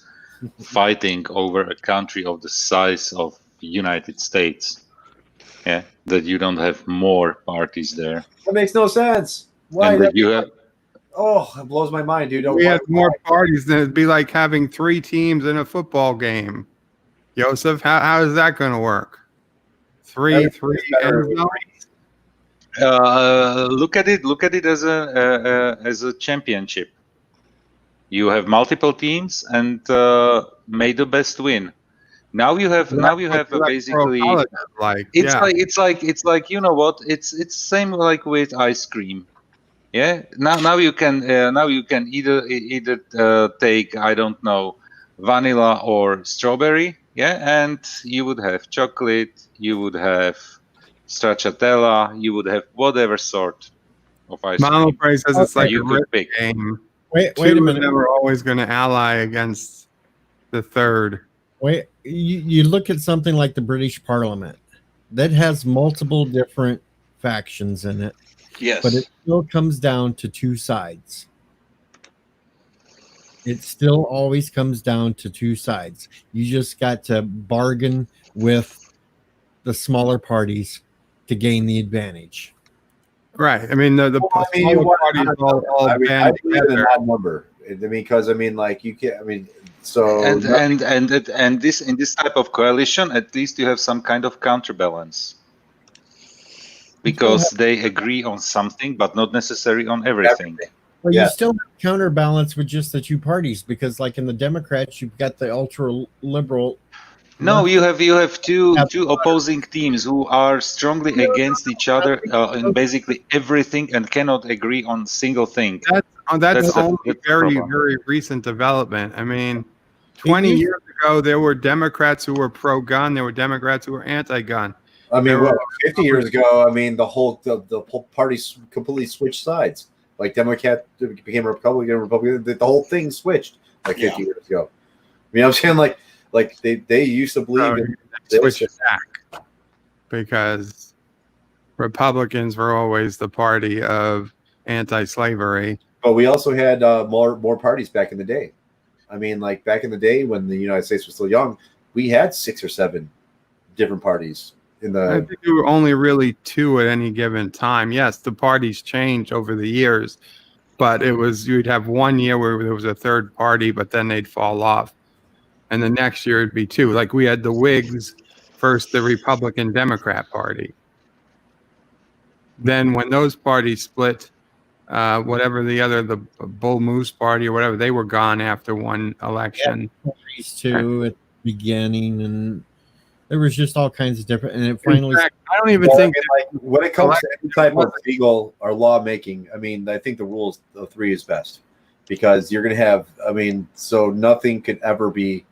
fighting over a country of the size of the United States. Yeah, that you don't have more parties there. That makes no sense. Why? And that you have. Oh, it blows my mind, dude. We had more parties than it'd be like having 3 teams in a football game. Joseph, how is that going to work? Three. Look at it as a championship. You have multiple teams, and may the best win. Now you have basically it's like you know what, it's same like with ice cream. Yeah, now you can either take, I don't know, vanilla or strawberry. Yeah, and you would have chocolate, you would have stracciatella, you would have whatever sort of ice Mama cream. Praise says it's like you a could rip pick. game. Wait a Two of minute. them are always going to ally against the third. Wait, you look at something like the British Parliament that has multiple different factions in it. Yes. But it still comes down to two sides. It still always comes down to two sides. You just got to bargain with the smaller parties to gain the advantage. Right. I mean, the smaller parties all I band believe in together. that number. I mean, because like you can't. I mean, so And this in this type of coalition, at least you have some kind of counterbalance, because they agree on something, but not necessarily on everything. Well, you still have counterbalance with just the two parties, because like in the Democrats, you've got the ultra liberal. No, you have two opposing teams who are strongly against each other in basically everything and cannot agree on a single thing. That's only very recent development. I mean, 20 years ago, there were Democrats who were pro-gun. There were Democrats who were anti-gun. I mean, 50 years ago, I mean, the whole parties completely switched sides. Like Democrat became Republican, the whole thing switched like 50 years ago. You know what I'm saying? Like they used to believe in switch it back because Republicans were always the party of anti-slavery. But we also had more parties back in the day. I mean, like back in the day when the United States was still young, we had 6 or 7 different parties. I think there were only really 2 at any given time. Yes, the parties changed over the years, but you'd have one year where there was a third party, but then they'd fall off. And the next year it'd be 2. Like we had the Whigs, first the Republican Democrat Party. Then when those parties split, whatever the Bull Moose Party or whatever, they were gone after one election. These two at the beginning, and there was just all kinds of different. And it finally, I don't even think when it comes to any type of legal or law making, I mean, I think the rules of 3 is best, because you're going to have, I mean, so nothing could ever be,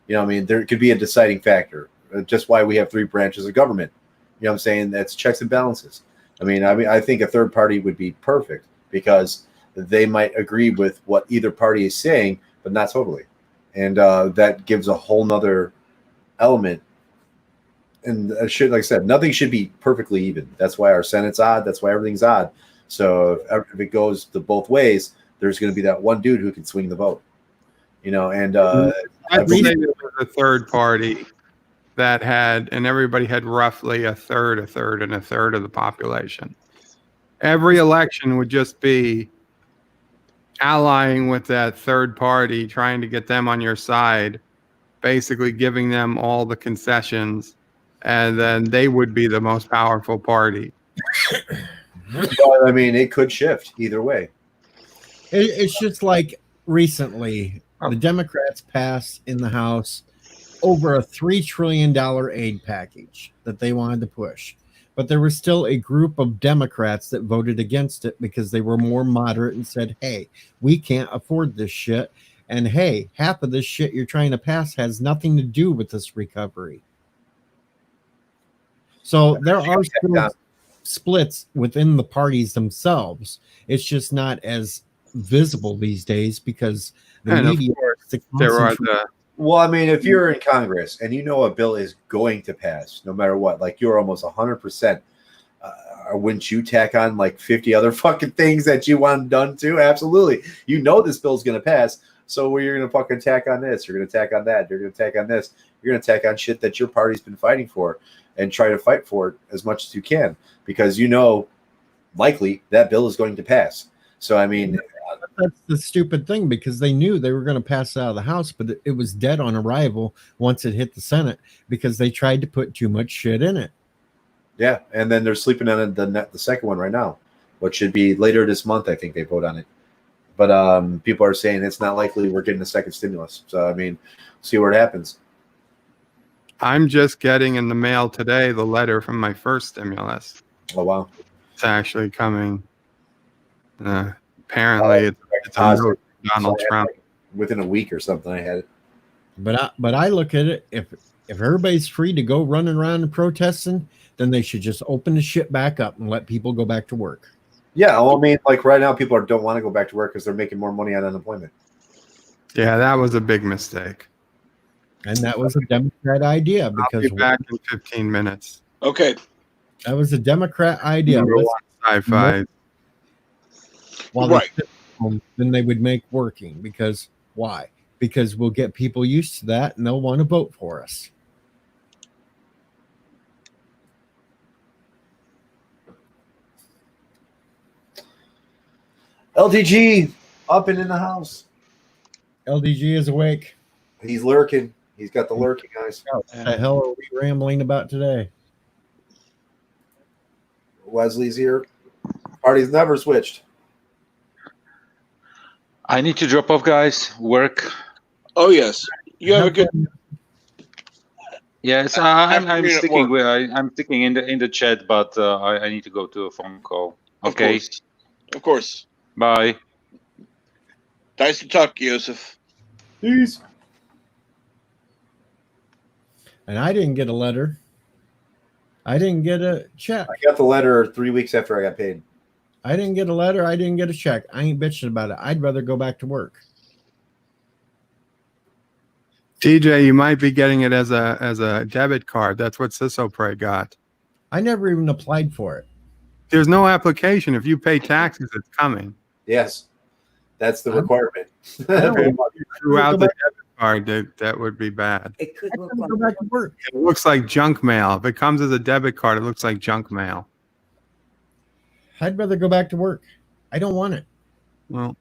you know, I mean, there could be a deciding factor. just why we have 3 branches of government. You know what I'm saying? That's checks and balances. I think a third party would be perfect because they might agree with what either party is saying, but not totally. And that gives a whole nother element. And like I said, nothing should be perfectly even. That's why our Senate's odd. That's why everything's odd. So if it goes to both ways, there's going to be that one dude who can swing the vote. You know, and I'd say there was a third party that had, and everybody had roughly a third, and a third of the population. Every election would just be allying with that third party, trying to get them on your side, basically giving them all the concessions, and then they would be the most powerful party. But, I mean, it could shift either way. It's just like recently, the Democrats passed in the House over a $3 trillion aid package that they wanted to push. But there was still a group of Democrats that voted against it because they were more moderate and said, hey, we can't afford this shit. And hey, half of this shit you're trying to pass has nothing to do with this recovery. So there are still splits within the parties themselves. It's just not as visible these days because the media. Well, I mean, if you're in Congress and you know a bill is going to pass, no matter what, like you're almost 100%, wouldn't you tack on like 50 other fucking things that you want done too? Absolutely. You know this bill's going to pass. So you're going to fucking tack on this. You're going to tack on that. You're going to tack on this. You're going to tack on shit that your party's been fighting for and try to fight for it as much as you can because you know likely that bill is going to pass. So, I mean, that's the stupid thing because they knew they were going to pass it out of the House, but it was dead on arrival once it hit the Senate because they tried to put too much shit in it. Yeah, and then they're sleeping on the second one right now, which should be later this month. I think they vote on it. But people are saying it's not likely we're getting a second stimulus. So, I mean, see where it happens. I'm just getting in the mail today the letter from my first stimulus. Oh, wow. It's actually coming. Apparently, it's a note from Donald Trump. Within a week or something, I had it. But I look at it, if everybody's free to go running around and protesting, then they should just open the shit back up and let people go back to work. Yeah, well, I mean, like right now, people don't want to go back to work because they're making more money on unemployment. Yeah, that was a big mistake. And that was a Democrat idea because I'll be back in 15 minutes. Okay. That was a Democrat idea. Sci-fi. While right. Then they would make working because why? Because we'll get people used to that and they'll want to vote for us. LDG up and in the house. LDG is awake. He's lurking. He's got the lurking eyes. What the hell are we rambling about today? Wesley's here. Party's never switched. I need to drop off, guys. Work. Oh yes, you have a good. Yes, I'm sticking with. I'm sticking in the chat, but I need to go to a phone call. Okay. Of course. Bye. Nice to talk, Yosef. Peace. And I didn't get a letter. I didn't get a check. I got the letter 3 weeks after I got paid. I didn't get a letter. I didn't get a check. I ain't bitching about it. I'd rather go back to work. TJ, you might be getting it as a debit card. That's what Sisopray got. I never even applied for it. There's no application. If you pay taxes, it's coming. Yes. That's the requirement. Throughout the debit card, that would be bad. It could look Go back to work. It looks like junk mail. If it comes as a debit card, it looks like junk mail. I'd rather go back to work. I don't want it. Well,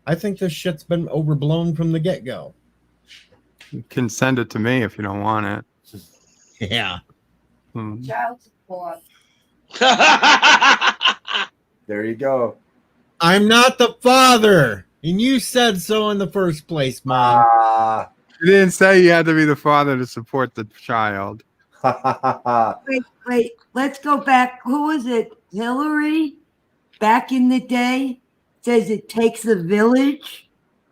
I think this shit's been overblown from the get-go. you can send it to me if you don't want it. Yeah. child support. There you go. I'm not the father. And you said so in the first place, Mom. You didn't say you had to be the father to support the child. Wait. Let's go back. Who was it? Hillary? Back in the day? Says it takes a village?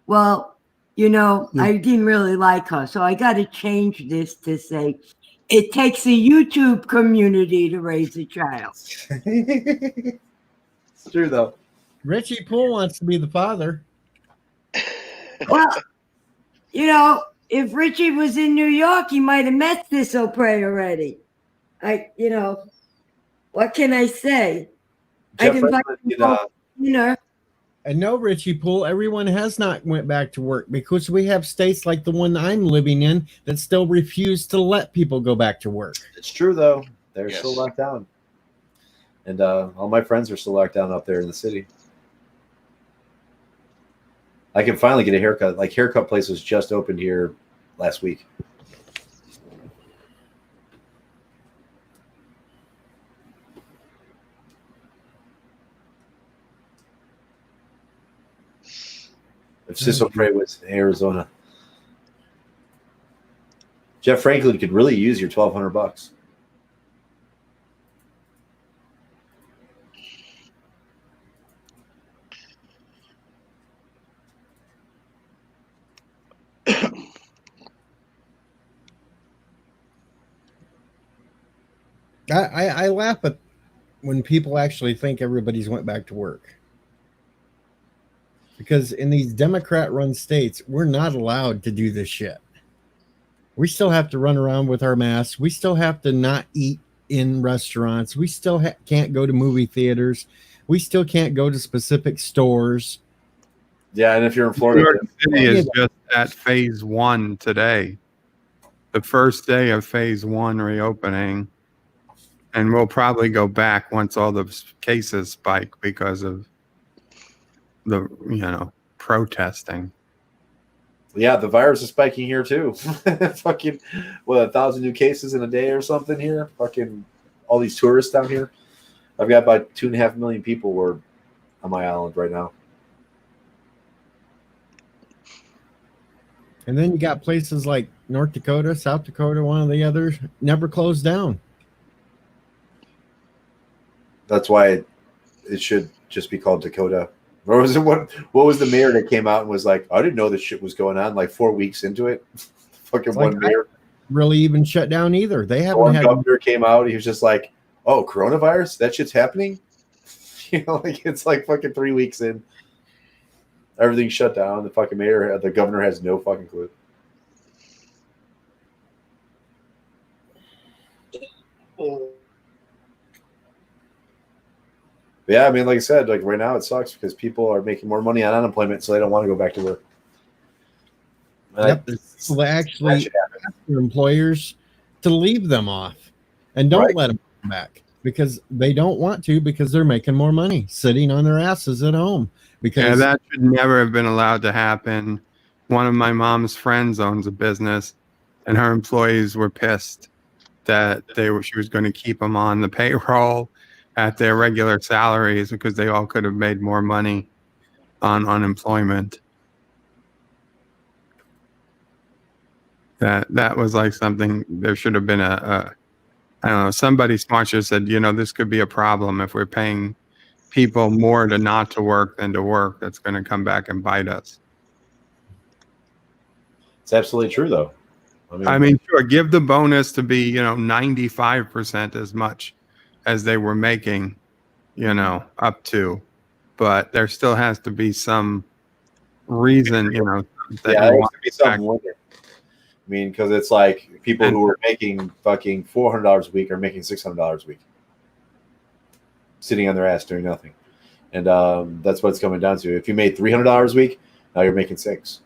Well, I didn't really like her. So I got to change this to say It takes a YouTube community to raise a child. It's true though. Richie Poole wants to be the father. Well, you know, if Richie was in New York, he might have met this O'Prey already. What can I say? Jeff I'd invite Franklin him can, over to dinner. And no, Richie Poole, everyone has not went back to work because we have states like the one I'm living in that still refuse to let people go back to work. it's true though. They're Yes. still locked down, and all my friends are still locked down up there in the city. I can finally get a haircut. Like haircut place was just opened here last week. If Cecil Prey was in Arizona, Jeff Franklin could really use your $1,200. I laugh at when people actually think everybody's went back to work. Because in these Democrat-run states, we're not allowed to do this shit. We still have to run around with our masks. We still have to not eat in restaurants. We still can't go to movie theaters. We still can't go to specific stores. Yeah, and if you're in New Florida, York City is just at phase 1 today. The first day of phase 1 reopening. And we'll probably go back once all the cases spike because of the, protesting. yeah, the virus is spiking here too. Fucking, 1,000 new cases in a day or something here. Fucking, all these tourists down here. I've got about 2.5 million people were on my island right now. And then you got places like North Dakota, South Dakota, one of the others, never closed down. That's why it should just be called Dakota. Or was it what was the mayor that came out and was like, I didn't know this shit was going on like 4 weeks into it. Fucking It's one like, mayor. Really even shut down either. They haven't One had governor came out, he was just like, oh, coronavirus? That shit's happening? Like it's like fucking 3 weeks in. Everything's shut down. The fucking mayor, the governor has no fucking clue. Yeah, I mean, like I said, like right now it sucks because people are making more money on unemployment, so they don't want to go back to work. Yep, so they actually ask their employers to leave them off and don't let them come back because they don't want to, because they're making more money sitting on their asses at home. Because that should never have been allowed to happen. One of my mom's friends owns a business, and her employees were pissed that she was going to keep them on the payroll at their regular salaries because they all could have made more money on unemployment. That was like something, there should have been I don't know, somebody smart should have said, this could be a problem if we're paying people more to not to work than to work. That's going to come back and bite us. It's absolutely true, though. I mean, sure, give the bonus to be, 95% as much as they were making, up to. But there still has to be some reason, that there has to be something with it. I mean, because it's like people who were making fucking $400 a week are making $600 a week, sitting on their ass doing nothing, and that's what it's coming down to. If you made $300 a week, now you're making $600.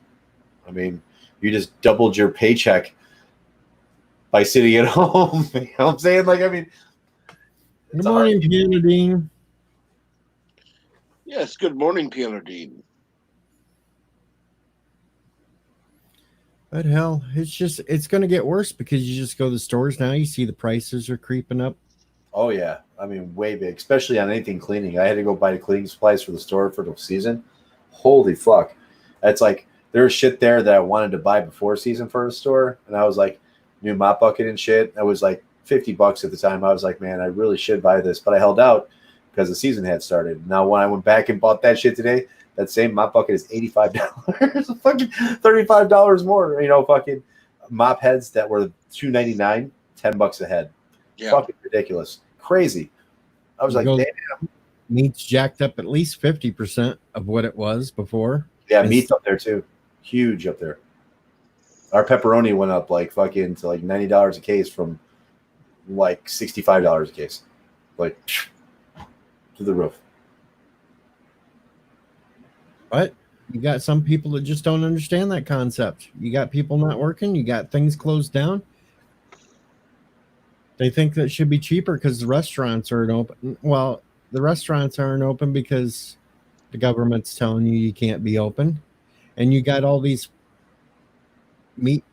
I mean, you just doubled your paycheck by sitting at home. You know what I'm saying? Like, I mean, good morning, Piano Dean. Yes, good morning, Piano Dean. But hell, it's going to get worse because you just go to the stores now. You see the prices are creeping up. Oh, yeah. I mean, way big, especially on anything cleaning. I had to go buy the cleaning supplies for the store for the season. Holy fuck. That's like, there was shit there that I wanted to buy before season for the store. And I was like, new mop bucket and shit. That was like $50 at the time. I was like, man, I really should buy this. But I held out because the season had started. Now, when I went back and bought that shit today, that same mop bucket is $85. Fucking $35 more. Fucking mop heads that were $2.99 $10 a head. Yeah. Fucking ridiculous. Crazy. I was like, Goes- damn. Meat's jacked up at least 50% of what it was before. Yeah, It's- meat's up there too. Huge up there. Our pepperoni went up like fucking to like $90 a case from like $65 a case. Like to the roof. But you got some people that just don't understand that concept. You got people not working. You got things closed down. They think that it should be cheaper because the restaurants aren't open. Well, the restaurants aren't open because the government's telling you can't be open. And you got all these meat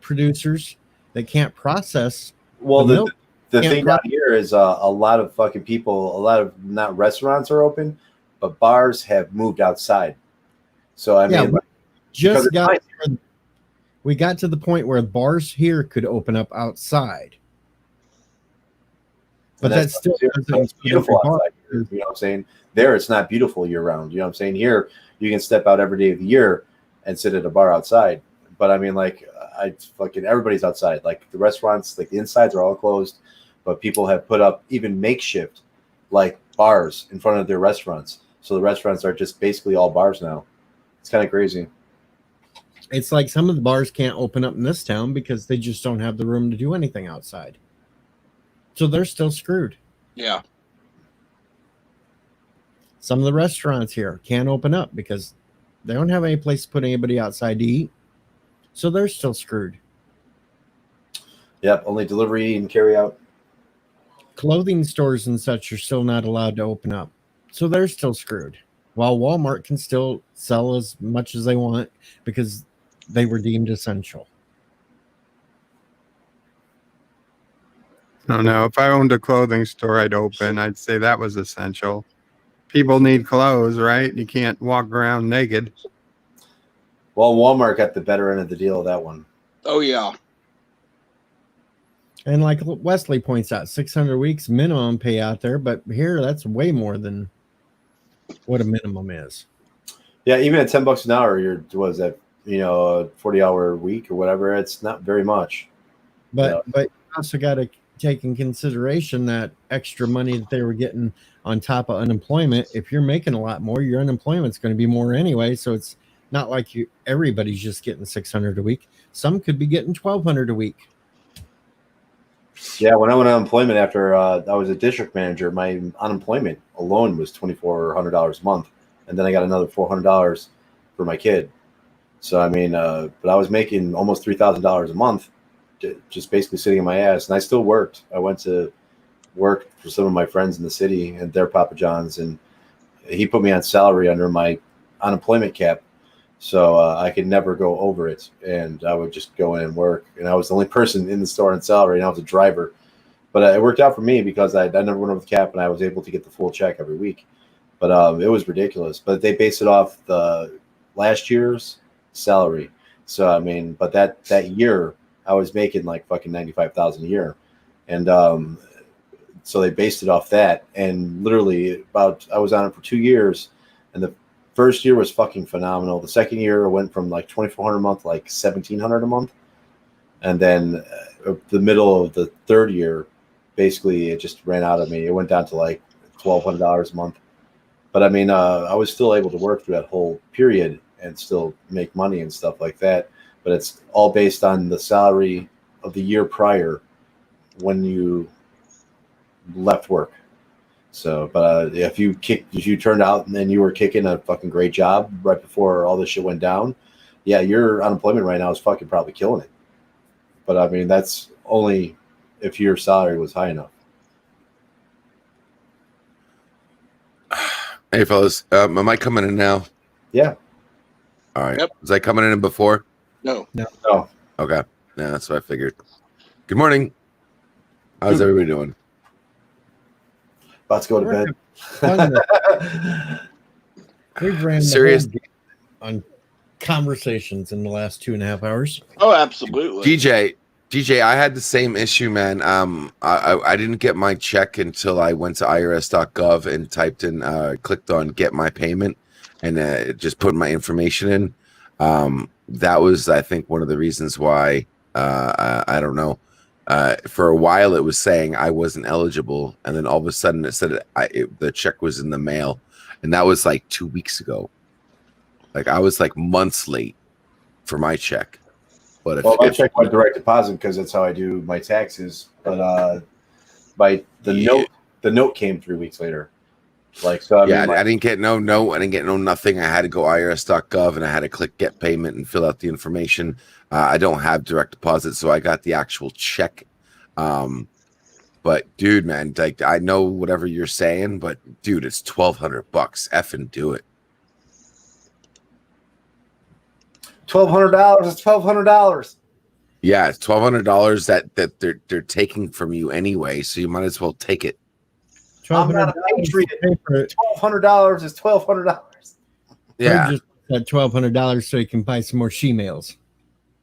producers that can't process. Well, The the milk the can't thing down here is a lot of fucking people, a lot of not restaurants are open, but bars have moved outside. So I Yeah, mean, we just it's got nice. we got to the point where bars here could open up outside. But And that's still it's beautiful outside here, you know what I'm saying? There it's not beautiful year round. You know what I'm saying? Here you can step out every day of the year and sit at a bar outside. But I mean, like, I fucking everybody's outside. Like the restaurants, like the insides are all closed, but people have put up even makeshift like bars in front of their restaurants. So the restaurants are just basically all bars now. It's kind of crazy. It's like some of the bars can't open up in this town because they just don't have the room to do anything outside. So they're still screwed. Yeah. Some of the restaurants here can't open up because they don't have any place to put anybody outside to eat. So they're still screwed. Yep, only delivery and carry out. Clothing stores and such are still not allowed to open up. So they're still screwed. While Walmart can still sell as much as they want because they were deemed essential. I don't know. If I owned a clothing store, I'd open. I'd say that was essential. People need clothes, right? You can't walk around naked. Well, Walmart got the better end of the deal of that one. Oh yeah. And like Wesley points out, 600 weeks minimum pay out there, but here that's way more than what a minimum is. Yeah, even at $10 an hour, you're was that a 40-hour week or whatever. It's not very much. But you also got to take in consideration that extra money that they were getting on top of unemployment. If you're making a lot more, your unemployment's going to be more anyway. So it's not like everybody's just getting 600 a week. Some could be getting 1,200 a week. Yeah, when I went on unemployment after I was a district manager, my unemployment alone was $2,400 a month, and then I got another $400 for my kid. So I mean, but I was making almost $3,000 a month, just basically sitting on my ass, and I still worked. I went to work for some of my friends in the city and their Papa John's, and he put me on salary under my unemployment cap, so I could never go over it, and I would just go in and work. And I was the only person in the store on salary, and I was a driver. But it worked out for me because I never went over the cap, and I was able to get the full check every week. But it was ridiculous. But they based it off the last year's salary. So I mean, but that year I was making like fucking $95,000 a year, and so they based it off that. And literally, I was on it for 2 years, and the first year was fucking phenomenal. The second year I went from like $2,400 a month, like $1,700 a month, and then the middle of the third year, basically it just ran out of me. It went down to like $1,200 a month. But I mean, I was still able to work through that whole period and still make money and stuff like that. But it's all based on the salary of the year prior when you left work. So, but if you turned out and then you were kicking a fucking great job right before all this shit went down, yeah, your unemployment right now is fucking probably killing it. But I mean, that's only if your salary was high enough. Hey, fellas, am I coming in now? Yeah. All right. Yep. Was I coming in before? No. No. Okay. Yeah, that's what I figured. Good morning. How's everybody doing? About to go to bed. We've ran Serious? the whole on conversations in the last 2.5 hours. Oh, absolutely. DJ, I had the same issue, man. I didn't get my check until I went to irs.gov and typed in, clicked on get my payment, and just put my information in. That was, I think, one of the reasons why, I don't know, For a while, it was saying I wasn't eligible, and then all of a sudden it said the check was in the mail, and that was like 2 weeks ago. Like I was like months late for my check. But my check went direct deposit because that's how I do my taxes. But the note came 3 weeks later. Like so, I didn't get no note. I didn't get no nothing. I had to go irs.gov and I had to click get payment and fill out the information. I don't have direct deposit, so I got the actual check. But dude, man, like I know whatever you're saying, but dude, it's $1,200. Effing do it. $1,200 is $1,200. Yeah, it's $1,200 that they're taking from you anyway, so you might as well take it. I'm not a patriot. $1,200 is $1,200. Yeah, just that $1,200 so you can buy some more she-males.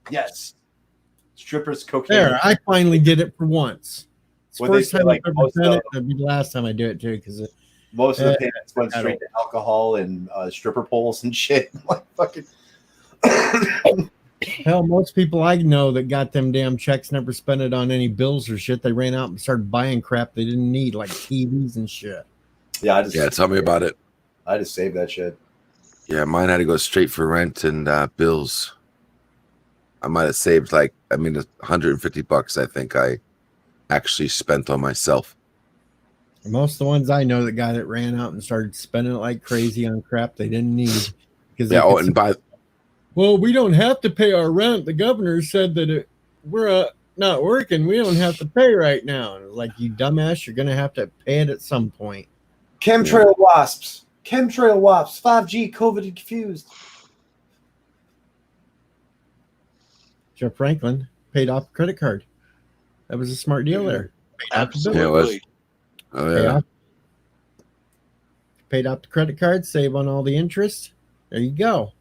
Yes, strippers, cocaine. There, I finally did it for once. It's the first time like I've ever done it. That'd be the last time I do it too, because most of the payments went straight to alcohol and stripper poles and shit. Like fucking. Hell, most people I know that got them damn checks never spent it on any bills or shit. They ran out and started buying crap they didn't need, like TVs and shit. Yeah, tell me about it. I just saved that shit. Yeah, mine had to go straight for rent and bills. I might have saved $150. I think I actually spent on myself. Most of the ones I know that got it ran out and started spending it like crazy on crap they didn't need. Because well, we don't have to pay our rent. The governor said that we're not working. We don't have to pay right now. And like, you dumbass, you're going to have to pay it at some point. Chemtrail wasps. 5G, COVID confused. Jeff Franklin paid off a credit card. That was a smart deal there. Absolutely. Paid off the credit card, save on all the interest. There you go.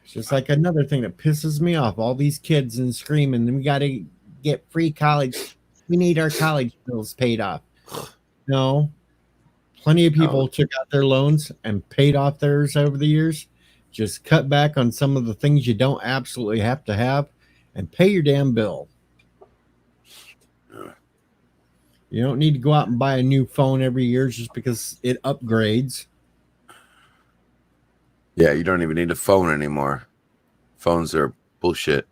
It's just like another thing that pisses me off. All these kids and screaming, we got to get free college. We need our college bills paid off. No. Plenty of people took out their loans and paid off theirs over the years. Just cut back on some of the things you don't absolutely have to have and pay your damn bill. You don't need to go out and buy a new phone every year just because it upgrades. Yeah, you don't even need a phone anymore. Phones are bullshit.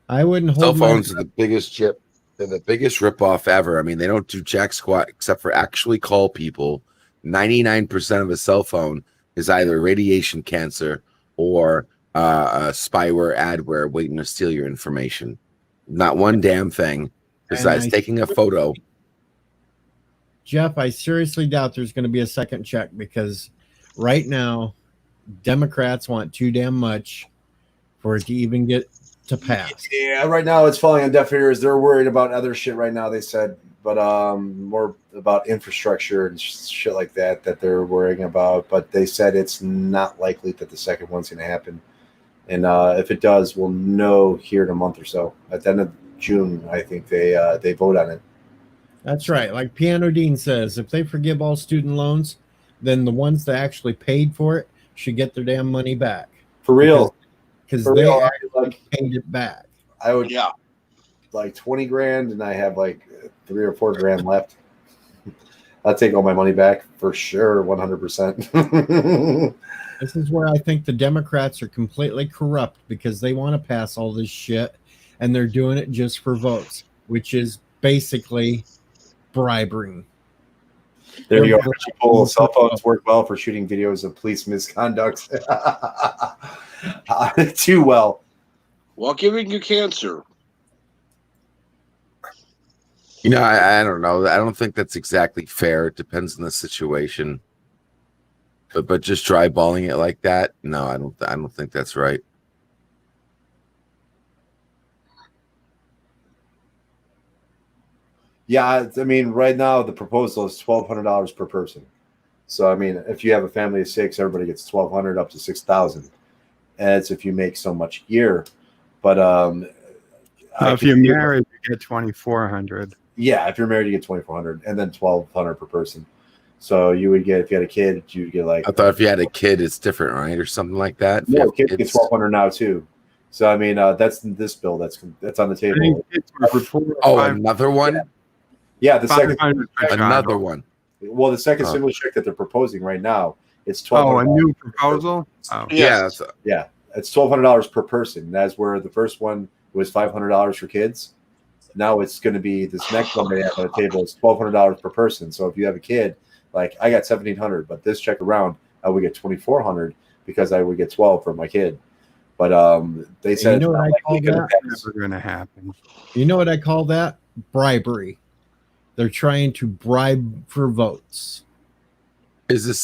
I wouldn't hold cell phones are the biggest chip. They're the biggest ripoff ever. I mean, they don't do jack squat except for actually call people. 99% of a cell phone is either radiation cancer or a spyware, adware waiting to steal your information. Not one damn thing besides taking a photo. Jeff, I seriously doubt there's going to be a second check because right now, Democrats want too damn much for it to even get to pass. Yeah, right now it's falling on deaf ears. They're worried about other shit right now, they said, but more about infrastructure and shit like that they're worrying about. But they said it's not likely that the second one's going to happen. And if it does, we'll know here in a month or so. At the end of June, I think they vote on it. That's right. Like Piano Dean says, if they forgive all student loans, then the ones that actually paid for it should get their damn money back. For real. Because they actually paid it back. I would, like 20 grand, and I have like 3 or 4 grand left. I'll take all my money back for sure, 100%. This is where I think the Democrats are completely corrupt because they want to pass all this shit, and they're doing it just for votes, which is basically bribery. There you go. People, cell phones work well for shooting videos of police misconduct. Too well. While giving you cancer. You know, I don't know. I don't think that's exactly fair. It depends on the situation. But just dry balling it like that, no, I don't think that's right. Yeah, I mean, right now the proposal is $1,200 per person. So I mean, if you have a family of 6, everybody gets $1,200 up to $6,000. As if you make so much a year. But if you're married, you get $2,400. Yeah, if you're married, you get $2,400, and then $1,200 per person. So you would get, if you had a kid, you'd get like. I thought if you had a kid, it's different, right, or something like that. If you No, have kids get $1,200 now too. So I mean, that's this bill that's on the I table. think kids were 4 or Oh, 5, another one, Yeah, the second. 500 per child. another one. Well, the second Oh. stimulus check that they're proposing right now, it's Oh, a $1,200. new proposal. Oh, Yeah. Yeah, it's $1,200 per person. That's where the first one was $500 for kids. Now it's going to be this next one they have on the table is $1,200 per person. So if you have a kid, like I got $1,700, but this check around I would get $2,400 because I would get 12 for my kid. But they said You know what I call that? never going to happen. You know what I call that? Bribery. They're trying to bribe for votes. Is it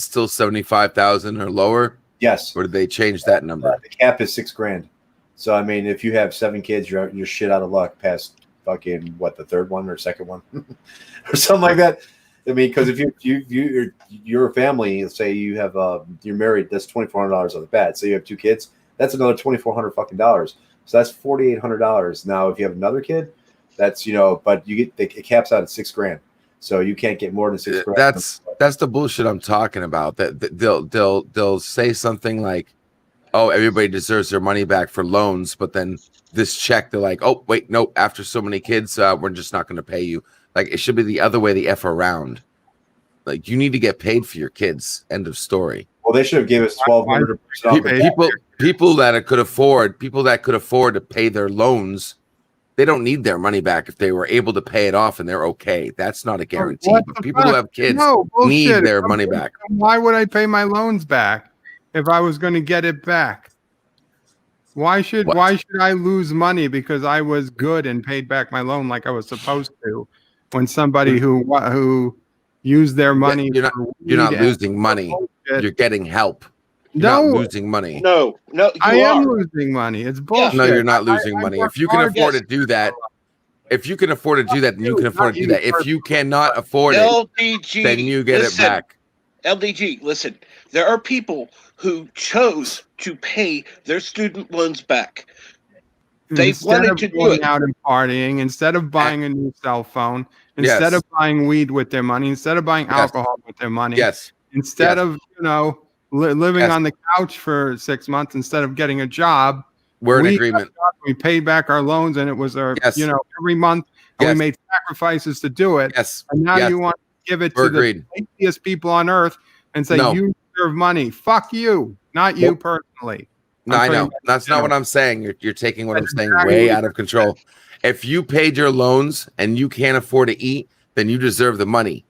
still 75,000 or lower, Yes, or did they change that number? the cap is $6,000. So I mean, if you have 7 kids, you're shit out of luck past fucking what, the third one or second one or something like that. I mean, because if you're a family, let's say you have you're married, that's $2,400 on the bat. So you have 2 kids, that's another $2,400 fucking dollars. So that's $4,800. Now, if you have another kid, that's but you get it caps out at $6,000. So you can't get more than $6,000. That's the bullshit I'm talking about. That they'll say something like, "Oh, everybody deserves their money back for loans," but then this check, they're like, "Oh, wait, no, after so many kids, we're just not going to pay you." Like it should be the other way, the F around. Like you need to get paid for your kids. End of story. Well, they should have given us $1,200. People that could afford to pay their loans, they don't need their money back if they were able to pay it off and they're okay. That's not a guarantee. What But the people fuck? who have kids No, need bullshit. their money back. Why would I pay my loans back if I was going to get it back? Why should I lose money because I was good and paid back my loan like I was supposed to? When somebody who used their money, You're not weed losing money. bullshit. You're getting help. You're not No, losing money. No, you I am are. losing money. It's bullshit. No, you're not losing I money. work If you can hard. afford to do that, then you can afford to do that. If you cannot afford it, LDG. then you get it back. LDG, listen, there are people who chose to pay their student loans back. They Instead wanted of to do going it. out and partying, instead of buying a new cell phone, instead Yes. of buying weed with their money, instead of buying Yes. alcohol with their money, Yes. instead Yes. of living Yes. on the couch for 6 months, instead of getting a job, We're in we agreement. we paid back our loans, and it was Yes. every month, and Yes. we made sacrifices to do it. Yes. And now Yes. you want to give it We're to the agreed. laziest people on earth and say No. you deserve money. Fuck you, not you personally. No, I'm I know. talking about That's not general. what I'm saying. You're taking what I'm That's saying exactly way what out of control. If you paid your loans and you can't afford to eat, then you deserve the money.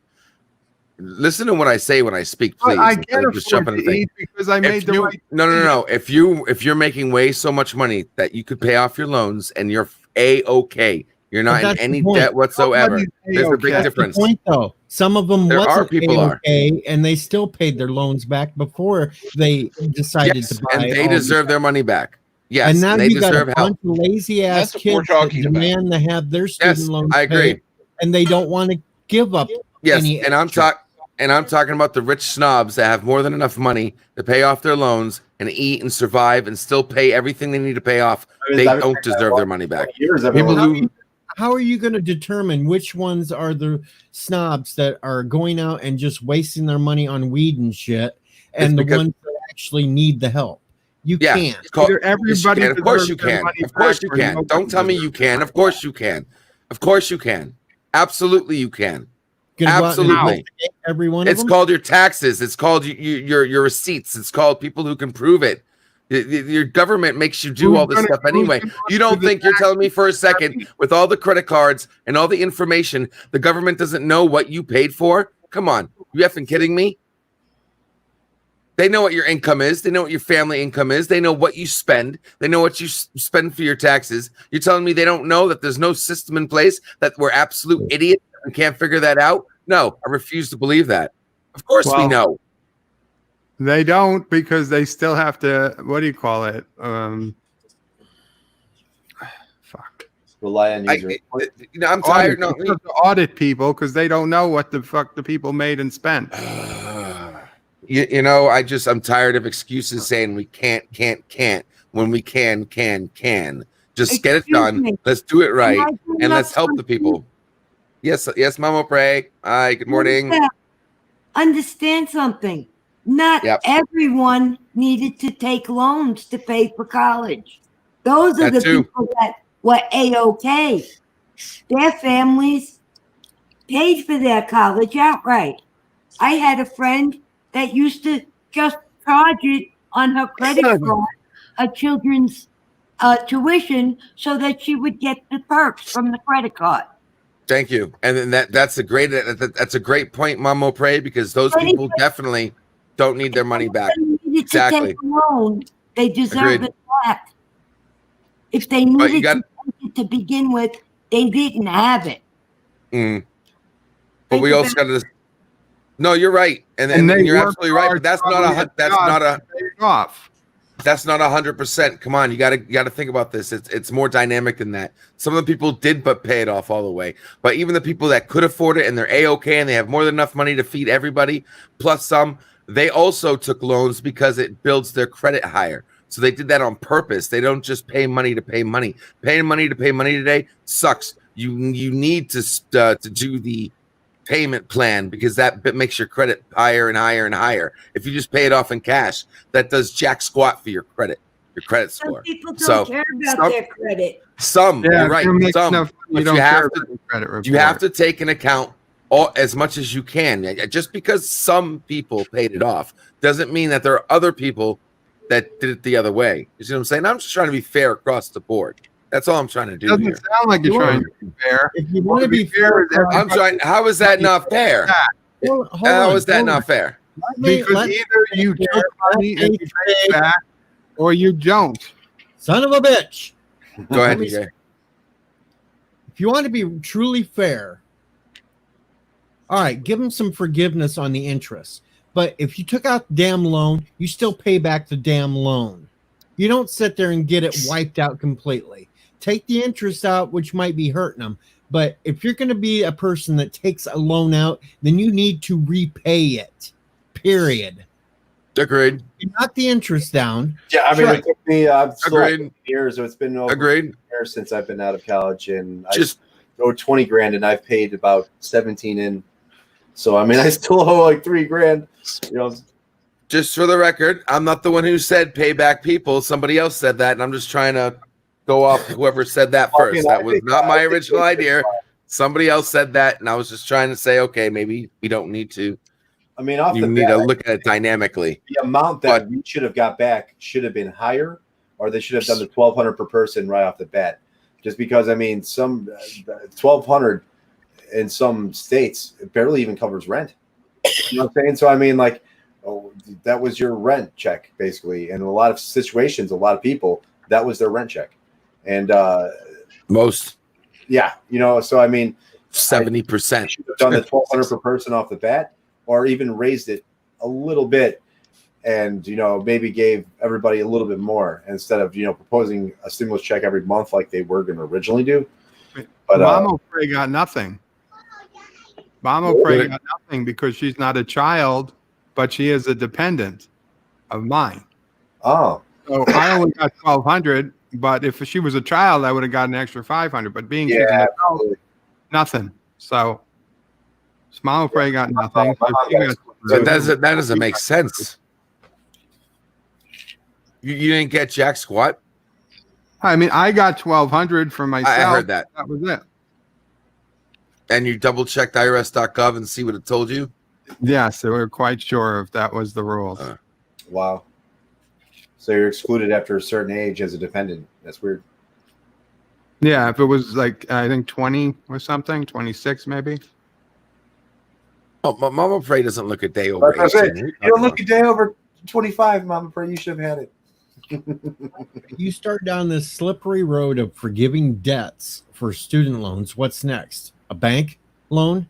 Listen to what I say when I speak, please. I instead can't of just jumping afford the to thing. eat because I made the right. No. If you're making way so much money that you could pay off your loans and you're okay, you're But not in that's the any point. debt whatsoever. Nobody's There's a big A-okay. That's the difference. point, though. Some of them There are wasn't people are. okay, and they still paid their loans back before they decided Yes, to buy. and they all deserve their money back. Yes, and now they you got a deserve help. bunch of lazy ass That's what we're kids that talking about. demand to have their student Yes, loans I agree. paid, and they don't want to give up. Yes, any and I'm extra. talking about the rich snobs that have more than enough money to pay off their loans and eat and survive and still pay everything they need to pay off. They don't deserve their money back. People who How are you going to determine which ones are the snobs that are going out and just wasting their money on weed and shit, and the because- ones that actually need the help? You Yeah, can't. it's called- Either everybody yes, you can. Of course you deserves their can. money Of course back you or can. nobody Don't tell me you deserves can. Of course you can. Of course you can. Absolutely you can. Gonna go out and Absolutely. investigate every one of It's them. called your taxes. It's called your receipts. It's called people who can prove it. Your government makes you do Who's all this gonna- stuff who's anyway. gonna You do don't the think you're telling me for a taxes? second, with all the credit cards and all the information, the government doesn't know what you paid for? Come on. You effing kidding me? They know what your income is. They know what your family income is. They know what you spend. They know what you spend for your taxes. You're telling me they don't know that there's no system in place, that we're absolute idiots and can't figure that out? No, I refuse to believe that. Of course we Well, know. They don't, because they still have to. What do you call it? Fuck. Rely on I'm tired. No, They have to audit people because they don't know what the fuck the people made and spent. I'm tired of excuses saying we can't when we can. Just get it Excuse done. me. Let's do it right, Can I bring and up let's help the something? people. Yes, Mama Pray. Hi, good morning. Yeah. Understand something. Not Yep. everyone needed to take loans to pay for college. Those are That the too. people that were A-OK. Their families paid for their college outright. I had a friend that used to just charge it on her credit card, her children's tuition, so that she would get the perks from the credit card. Thank you. And then that's a great point, Mama Pray, because those people definitely don't need their money back. Exactly. To take a loan, they deserve it back. If they needed to take it to begin with, they didn't have it. But we also got to. No, you're right, and you're absolutely right. But that's not off. That's not 100%. Come on, you got to think about this. It's more dynamic than that. Some of the people did but pay it off all the way. But even the people that could afford it and they're A-OK and they have more than enough money to feed everybody, plus some, they also took loans because it builds their credit higher. So they did that on purpose. They don't just pay money to pay money. Paying money to pay money today sucks. You need to do the payment plan because that makes your credit higher and higher and higher. If you just pay it off in cash, that does jack squat for your credit score. Some people don't care about their credit. You're right. You have to take into account as much as you can. Just because some people paid it off doesn't mean that there are other people that did it the other way. You see what I'm saying? I'm just trying to be fair across the board. That's all I'm trying to do. Doesn't here. sound like you're trying to be fair. If you want to be fair, I'm trying. How is that not fair? How is that not fair? Because either you took money and you pay it back, or you don't. Son of a bitch. Go ahead, DJ. If you want to be truly fair, all right, give them some forgiveness on the interest. But if you took out the damn loan, you still pay back the damn loan. You don't sit there and get it wiped out completely. Take the interest out, which might be hurting them. But if you're going to be a person that takes a loan out, then you need to repay it. Period. Agreed. Not the interest down. Yeah, I mean, it took me Agreed. years. So it's been over Agreed. years since I've been out of college, and Just I owed 20 grand, and I've paid about 17 in. So I mean, I still owe like 3 grand. You know. Just for the record, I'm not the one who said pay back people. Somebody else said that, and I'm just trying to go off whoever said that first. That was not my original idea. Somebody else said that, and I was just trying to say, okay, maybe we don't need to. I mean, you need to look at it dynamically. The amount that we should have got back should have been higher, or they should have done the $1,200 per person right off the bat. Just because, I mean, some $1,200 in some states it barely even covers rent. You know what I'm saying? So I mean, like, that was your rent check basically, and in a lot of situations, a lot of people that was their rent check, and most, yeah, you know. So I mean, 70% should have done the $1,200 per person off the bat, or even raised it a little bit, and you know, maybe gave everybody a little bit more instead of proposing a stimulus check every month like they were going to originally do. But Mama Pray got nothing. Mama Pray got nothing because she's not a child, but she is a dependent of mine. Oh, so I only got $1,200, but if she was a child, I would have got an extra $500. But being she's an adult, nothing. So Mama Pray got nothing. So that doesn't make sense. You didn't get jack squat. I mean, I got $1,200 for myself. I heard that. That was it. And you double checked IRS.gov and see what it told you? Yes, so we're quite sure if that was the rules. Wow. So you're excluded after a certain age as a dependent. That's weird. Yeah, if it was like, I think 20 or something, 26 maybe. Oh, Mama Pray doesn't look a day over 18. You don't look a day over 25, Mama Pray. You should have had it. You start down this slippery road of forgiving debts for student loans. What's next? A bank loan?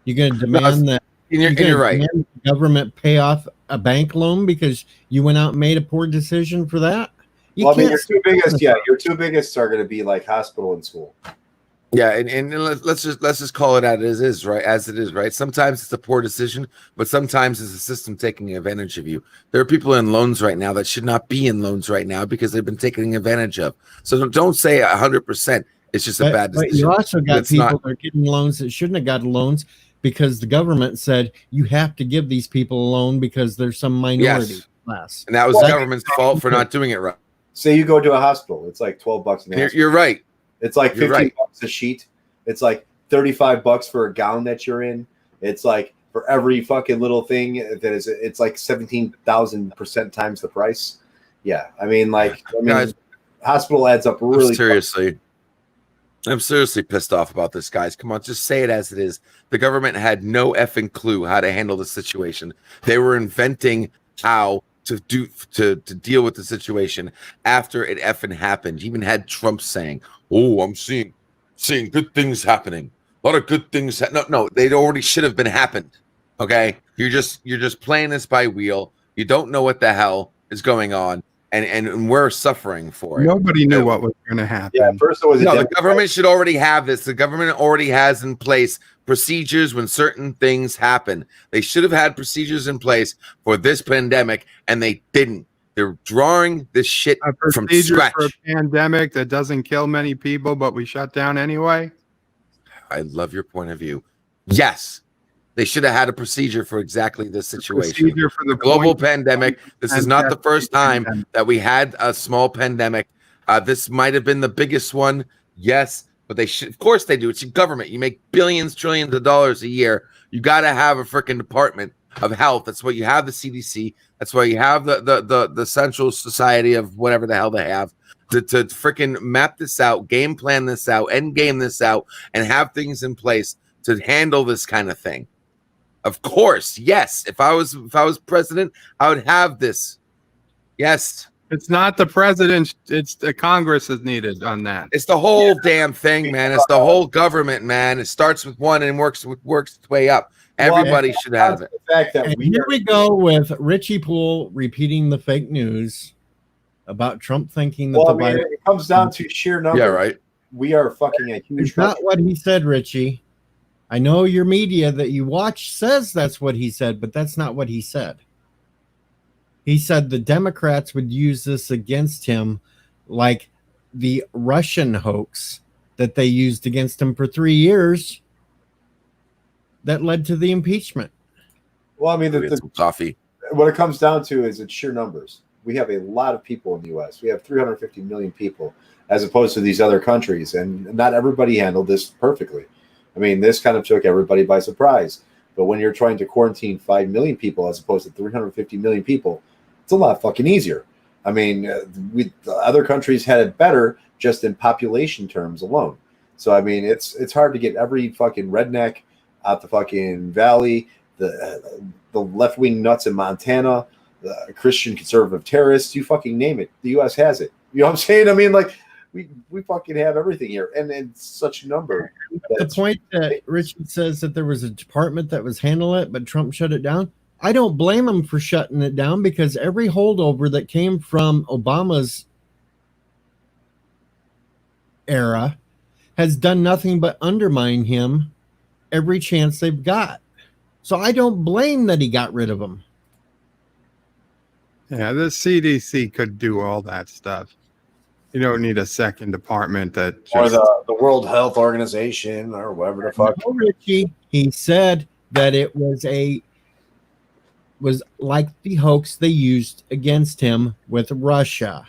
You're going to demand that you're right. The government pay off a bank loan because you went out and made a poor decision for that? Well, I mean, your two biggest are going to be like hospital and school. Yeah, and let's just call it as it is, right? Sometimes it's a poor decision, but sometimes it's a system taking advantage of you. There are people in loans right now that should not be in loans right now because they've been taken advantage of. So don't say 100%. It's just a bad But decision. you also got It's people not- that are getting loans that shouldn't have gotten loans because the government said you have to give these people a loan because there's some minority Yes. class. And that was Well, the government's fault for not doing it right. Say you go to a hospital, it's like $12 an You're right. It's like You're 15 right. bucks a sheet. It's like $35 for a gown that you're in. It's like for every fucking little thing that is, it's like 17,000% times the price. Yeah, Guys, hospital adds up really. I'm seriously pissed off about this, guys. Come on, just say it as it is. The government had no effing clue how to handle the situation. They were inventing how to deal with the situation after it effing happened. You even had Trump saying, "Oh, I'm seeing good things happening. A lot of good things." No, they already should have been happened. Okay, you're just playing this by wheel. You don't know what the hell is going on, and we're suffering for it. Nobody knew what was going to happen. Yeah, first it was No, the government should already have this. The government already has in place procedures when certain things happen. They should have had procedures in place for this pandemic, and they didn't. They're drawing this shit A from procedure scratch. for a pandemic that doesn't kill many people, but we shut down anyway. I love your point of view. Yes, they should have had a procedure for exactly this situation. Procedure for the Global point- pandemic. This is not the first time that we had a small pandemic. This might have been the biggest one. Yes, but they should. Of course, they do. It's your government. You make billions, trillions of dollars a year. You got to have a freaking department of health. That's why you have the CDC. That's why you have the Central Society of whatever the hell they have to freaking map this out, game plan this out, end game this out, and have things in place to handle this kind of thing. Of course, yes. If I was president, I would have this. Yes. It's not the president. It's the Congress is needed on that. It's the whole damn thing, man. It's the whole government, man. It starts with one and works its way up. Everybody should have it. The fact that And here we go with Richie Poole repeating the fake news about Trump thinking that well, the I mean, virus. it comes down to sheer numbers. Yeah, right. We are fucking a huge. It's not what he said, Richie. I know your media that you watch says that's what he said, but that's not what he said. He said the Democrats would use this against him like the Russian hoax that they used against him for 3 years that led to the impeachment. Well, I mean, Get some coffee. what it comes down to is it's sheer numbers. We have a lot of people in the U.S. We have 350 million people as opposed to these other countries, and not everybody handled this perfectly. I mean, this kind of took everybody by surprise. But when you're trying to quarantine 5 million people as opposed to 350 million people, it's a lot fucking easier. I mean, the other countries had it better just in population terms alone. So, I mean, it's hard to get every fucking redneck out the fucking valley, the left-wing nuts in Montana, the Christian conservative terrorists, you fucking name it. The U.S. has it. You know what I'm saying? I mean, like, we fucking have everything here, and in such a number. The point that Richard says that there was a department that was handling it, but Trump shut it down. I don't blame him for shutting it down because every holdover that came from Obama's era has done nothing but undermine him every chance they've got. So I don't blame that he got rid of them. Yeah, the CDC could do all that stuff. You don't need a second department that Or just the World Health Organization or whatever the fuck. No, Richie, he said that it was like the hoax they used against him with Russia.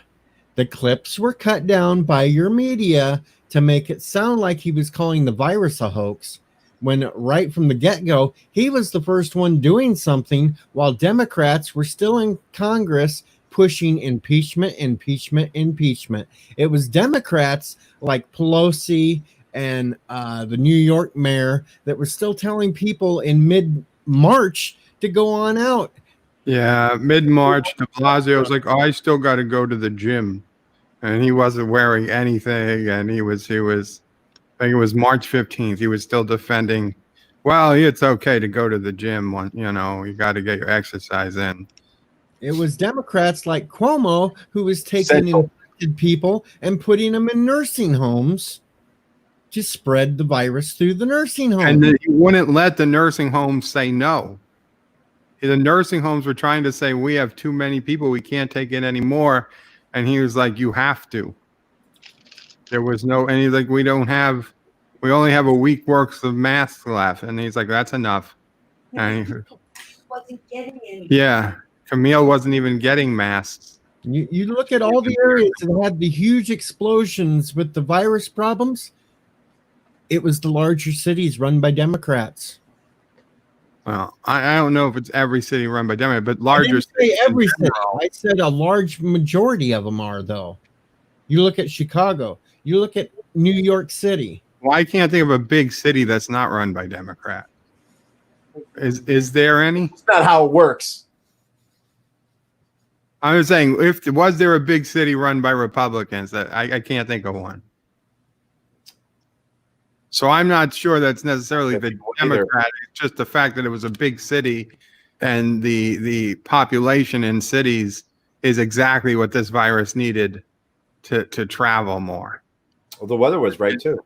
The clips were cut down by your media to make it sound like he was calling the virus a hoax, when right from the get-go, he was the first one doing something while Democrats were still in Congress pushing impeachment. It was Democrats like Pelosi and the New York mayor that were still telling people in mid-March to go on out. Yeah, mid-March, de Blasio was like, "Oh, I still got to go to the gym," and he wasn't wearing anything. And he was, I think it was March 15th. He was still defending. Well, it's okay to go to the gym. You got to get your exercise in. It was Democrats like Cuomo who was taking infected people and putting them in nursing homes to spread the virus through the nursing home. And he wouldn't let the nursing homes say no. The nursing homes were trying to say, we have too many people. We can't take it anymore. And he was like, you have to. there was no any like we only have a week worth of masks left, and he's like, that's enough. And he, Wasn't getting any. yeah, Camille wasn't even getting masks. You look at all the areas that had the huge explosions with the virus problems. It was the larger cities run by Democrats. Well, I don't know if it's every city run by Democrats, but I larger didn't say cities in every city. general. I said a large majority of them are, though. You look at Chicago. You look at New York City. Well, I can't think of a big city that's not run by Democrat. Is there any? It's not how it works. I was saying, was there a big city run by Republicans? That I can't think of one. So I'm not sure that's necessarily the Democrat. It's just the fact that it was a big city, and the population in cities is exactly what this virus needed to travel more. Well, the weather was right too.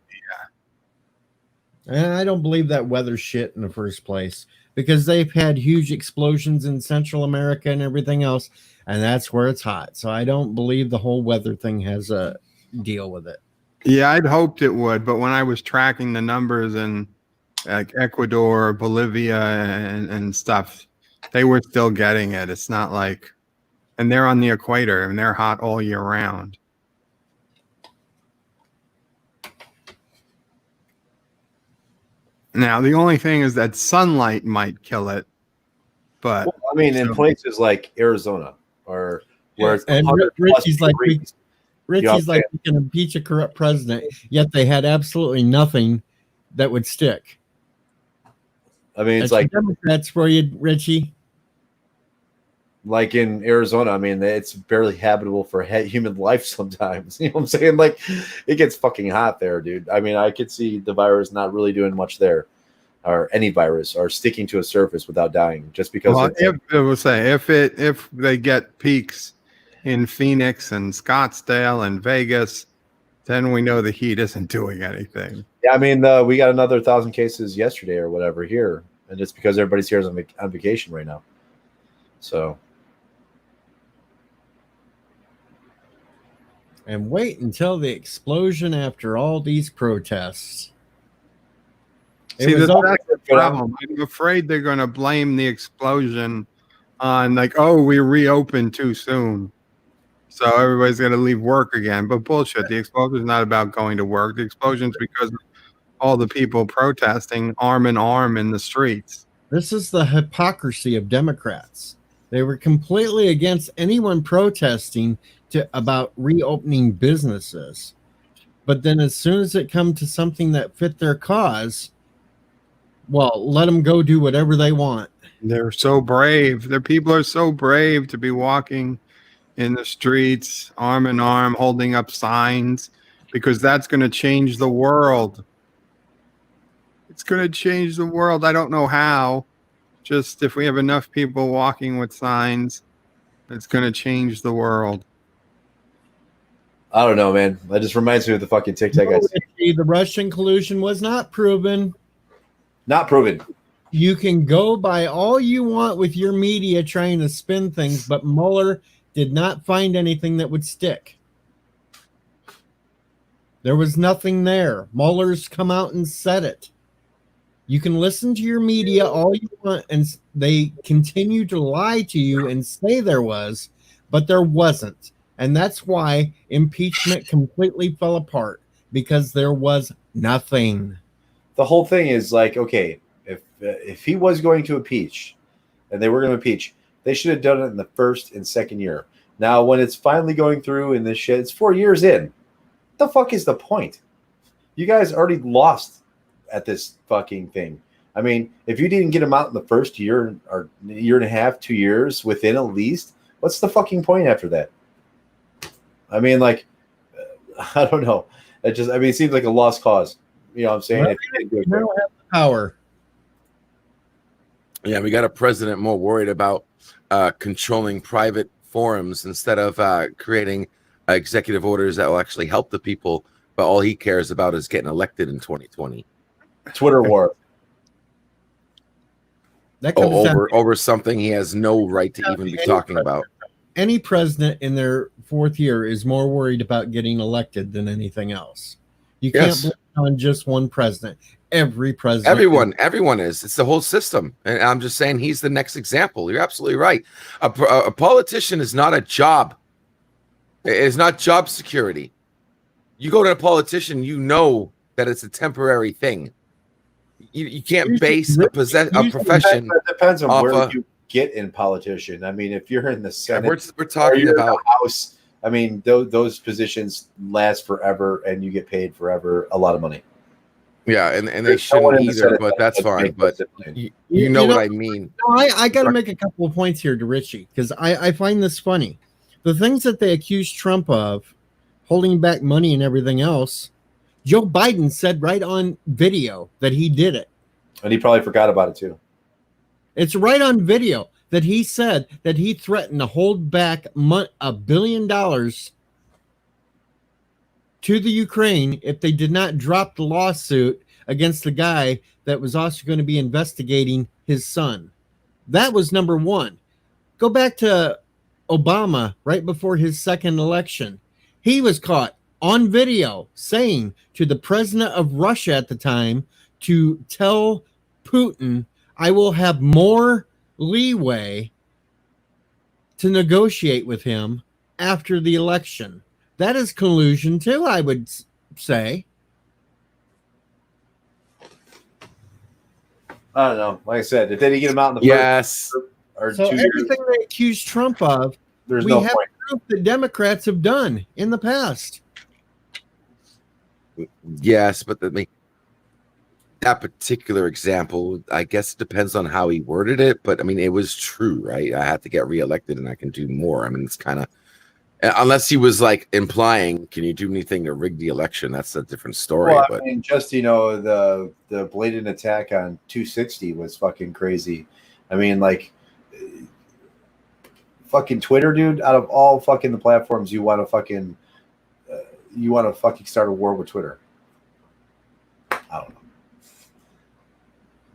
And I don't believe that weather shit in the first place, because they've had huge explosions in Central America and everything else, and that's where it's hot. So I don't believe the whole weather thing has a deal with it. Yeah, I'd hoped it would, but when I was tracking the numbers in like Ecuador, Bolivia, and stuff, they were still getting it. It's not like, and they're on the equator and they're hot all year round. Now, the only thing is that sunlight might kill it, but Well, I mean, in places like Arizona or where it's And 100 plus Richie's like, degrees, Richie's like, we can impeach a corrupt president, yet they had absolutely nothing that would stick. I mean, it's That's like the Democrats for you, Richie. in Arizona. I mean, it's barely habitable for human life sometimes. You know what I'm saying? Like, it gets fucking hot there, dude. I mean, I could see the virus not really doing much there, or any virus, or sticking to a surface without dying, just because. well, if they get peaks in Phoenix and Scottsdale and Vegas, then we know the heat isn't doing anything. Yeah, I mean, we got another 1,000 cases yesterday or whatever here, and it's because everybody's here on vacation right now. So. And wait until the explosion after all these protests. See, was that's over- the problem. I'm afraid they're going to blame the explosion on like, oh, we reopened too soon, so everybody's going to leave work again. But bullshit. The explosion is not about going to work. The explosion's because of all the people protesting arm in arm in the streets. This is the hypocrisy of Democrats. They were completely against anyone protesting about reopening businesses. But then as soon as it come to something that fit their cause, well, let them go do whatever they want. They're so brave. Their people are so brave to be walking in the streets, arm in arm, holding up signs, because that's going to change the world. It's going to change the world. I don't know how. Just if we have enough people walking with signs, it's going to change the world. I don't know, man. That just reminds me of the fucking TikTok I see. The Russian collusion was not proven. Not proven. You can go by all you want with your media trying to spin things, but Mueller did not find anything that would stick. There was nothing there. Mueller's come out and said it. You can listen to your media all you want, and they continue to lie to you and say there was, but there wasn't. And that's why impeachment completely fell apart, because there was nothing. The whole thing is like, okay, if he was going to impeach, and they were going to impeach, they should have done it in the first and second year. Now, when it's finally going through in this shit, it's 4 years in. What the fuck is the point? You guys already lost at this fucking thing. I mean, if you didn't get him out in the first year or year and a half, 2 years within at least, what's the fucking point after that? I mean, like, I don't know. It seems like a lost cause. You know what I'm saying? Well, if you didn't do it you don't have the power. Yeah, we got a president more worried about controlling private forums instead of creating executive orders that will actually help the people. But all he cares about is getting elected in 2020. Twitter war. That comes down Over something he has no right to even be talking about. any president in their fourth year is more worried about getting elected than anything else. You can't Yes. blame it on just one president. Every president. Everyone is. It's the whole system. And I'm just saying he's the next example. You're absolutely right. A politician is not a job. It is not job security. You go to a politician, you know that it's a temporary thing. You can't base a profession. It depends on off where you get in politician. I mean, if you're in the Senate, we're talking or you're about in the House. I mean, those positions last forever, and you get paid forever a lot of money. yeah, and they There's no one shouldn't in the either, Senate but that that's makes fine. But less than $1 you know what I mean. No, I got to make a couple of points here to Richie because I find this funny. The things that they accuse Trump of, holding back money and everything else, Joe Biden said right on video that he did it. and he probably forgot about it too. It's right on video that he said that he threatened to hold back $1 billion to the Ukraine if they did not drop the lawsuit against the guy that was also going to be investigating his son. That was number one. Go back to Obama right before his second election. He was caught on video saying to the president of Russia at the time to tell Putin, I will have more leeway to negotiate with him after the election. That is collusion too, I would say. I don't know. Like I said, if they didn't get him out in the Yes. first or So 2 years, everything they accuse Trump of, there's we no have point. proof that Democrats have done in the past. Yes, but that particular example, I guess it depends on how he worded it. But I mean, it was true, right? I had to get reelected and I can do more. I mean, it's kind of, unless he was like implying, can you do anything to rig the election? That's a different story. Well, but I mean, just the blatant attack on 260 was fucking crazy. I mean, like fucking Twitter, dude. Out of all fucking the platforms, you want to fucking start a war with Twitter. I don't know.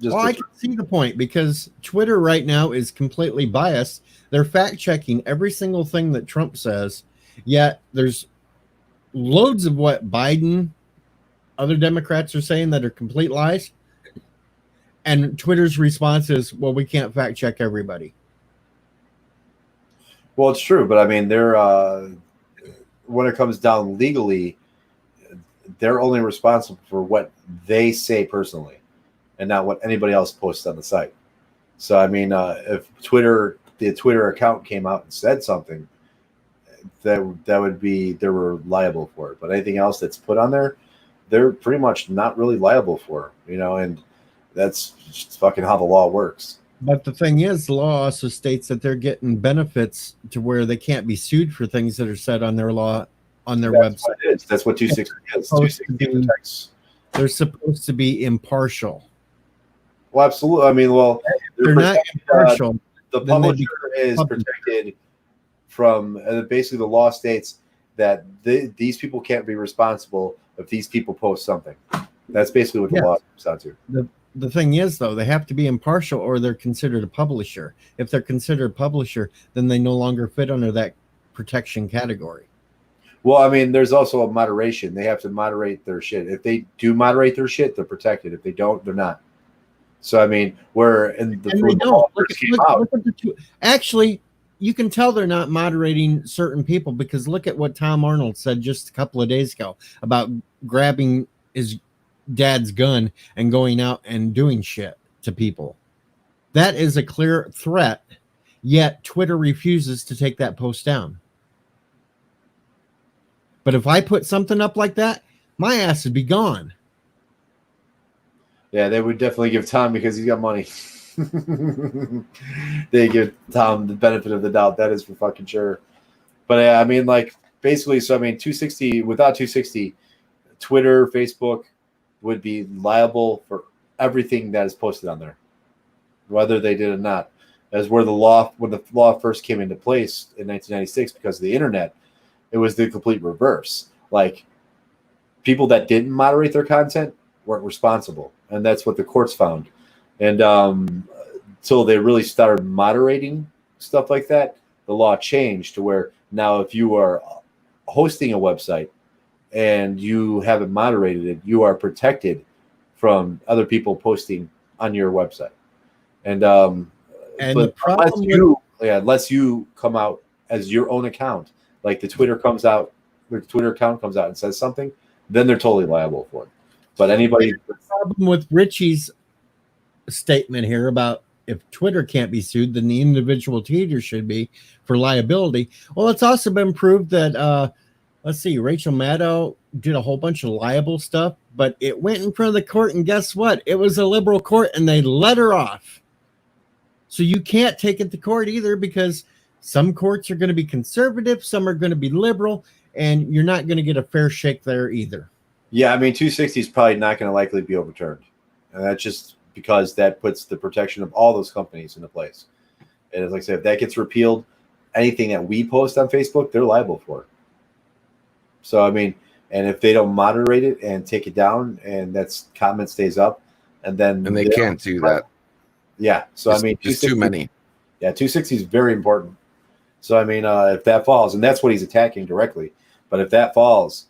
Well, I can see the point because Twitter right now is completely biased. They're fact checking every single thing that Trump says, yet there's loads of what Biden, other Democrats are saying that are complete lies. And Twitter's response is, well, we can't fact check everybody. Well, it's true, but I mean, they're when it comes down legally, they're only responsible for what they say personally, and not what anybody else posts on the site. So, I mean, if the Twitter account came out and said something, that would be they were liable for it. But anything else that's put on there, they're pretty much not really liable for, and that's just fucking how the law works. But the thing is, the law also states that they're getting benefits to where they can't be sued for things that are said on their law on their That's website. what it is. That's what 260 is. 260 protects. They're supposed to be impartial. Well, absolutely. I mean, well, They're not impartial. The then they'd be publisher is protected from basically the law states that these people can't be responsible if these people post something. That's basically what the law comes down to. The thing is, though, they have to be impartial or they're considered a publisher. If they're considered a publisher, then they no longer fit under that protection category. Well, I mean, there's also a moderation. They have to moderate their shit. If they do moderate their shit, they're protected. If they don't, they're not. So, I mean, actually, you can tell they're not moderating certain people because look at what Tom Arnold said just a couple of days ago about grabbing his dad's gun and going out and doing shit to people. That is a clear threat, yet Twitter refuses to take that post down. But if I put something up like that, my ass would be gone. Yeah, they would definitely give Tom because he's got money. They give Tom the benefit of the doubt. That is for fucking sure. But yeah, I mean, like basically, so I mean, 260 without 260, Twitter, Facebook would be liable for everything that is posted on there, whether they did or not. As when the law first came into place in 1996 because of the internet, it was the complete reverse. Like people that didn't moderate their content weren't responsible, and that's what the courts found. And until they really started moderating stuff like that, the law changed to where now if you are hosting a website and you haven't moderated it, you are protected from other people posting on your website. And And but the problem unless you come out as your own account, like the Twitter account comes out and says something, then they're totally liable for it. But anybody, the problem with Richie's statement here about if Twitter can't be sued, then the individual tweeter should be for liability. Well, it's also been proved that let's see, Rachel Maddow did a whole bunch of liable stuff, but it went in front of the court, and guess what? It was a liberal court, and they let her off. So you can't take it to court either, because some courts are going to be conservative, some are going to be liberal, and you're not going to get a fair shake there either. yeah, I mean, 260 is probably not going to likely be overturned, and that's just because that puts the protection of all those companies into place. And like I said, if that gets repealed, anything that we post on Facebook, they're liable for it. So I mean, and if they don't moderate it and take it down, and that's comment stays up, and they can't do that. Yeah. So I mean, just too many. Yeah, 260 is very important. So I mean, if that falls, and that's what he's attacking directly, but if that falls,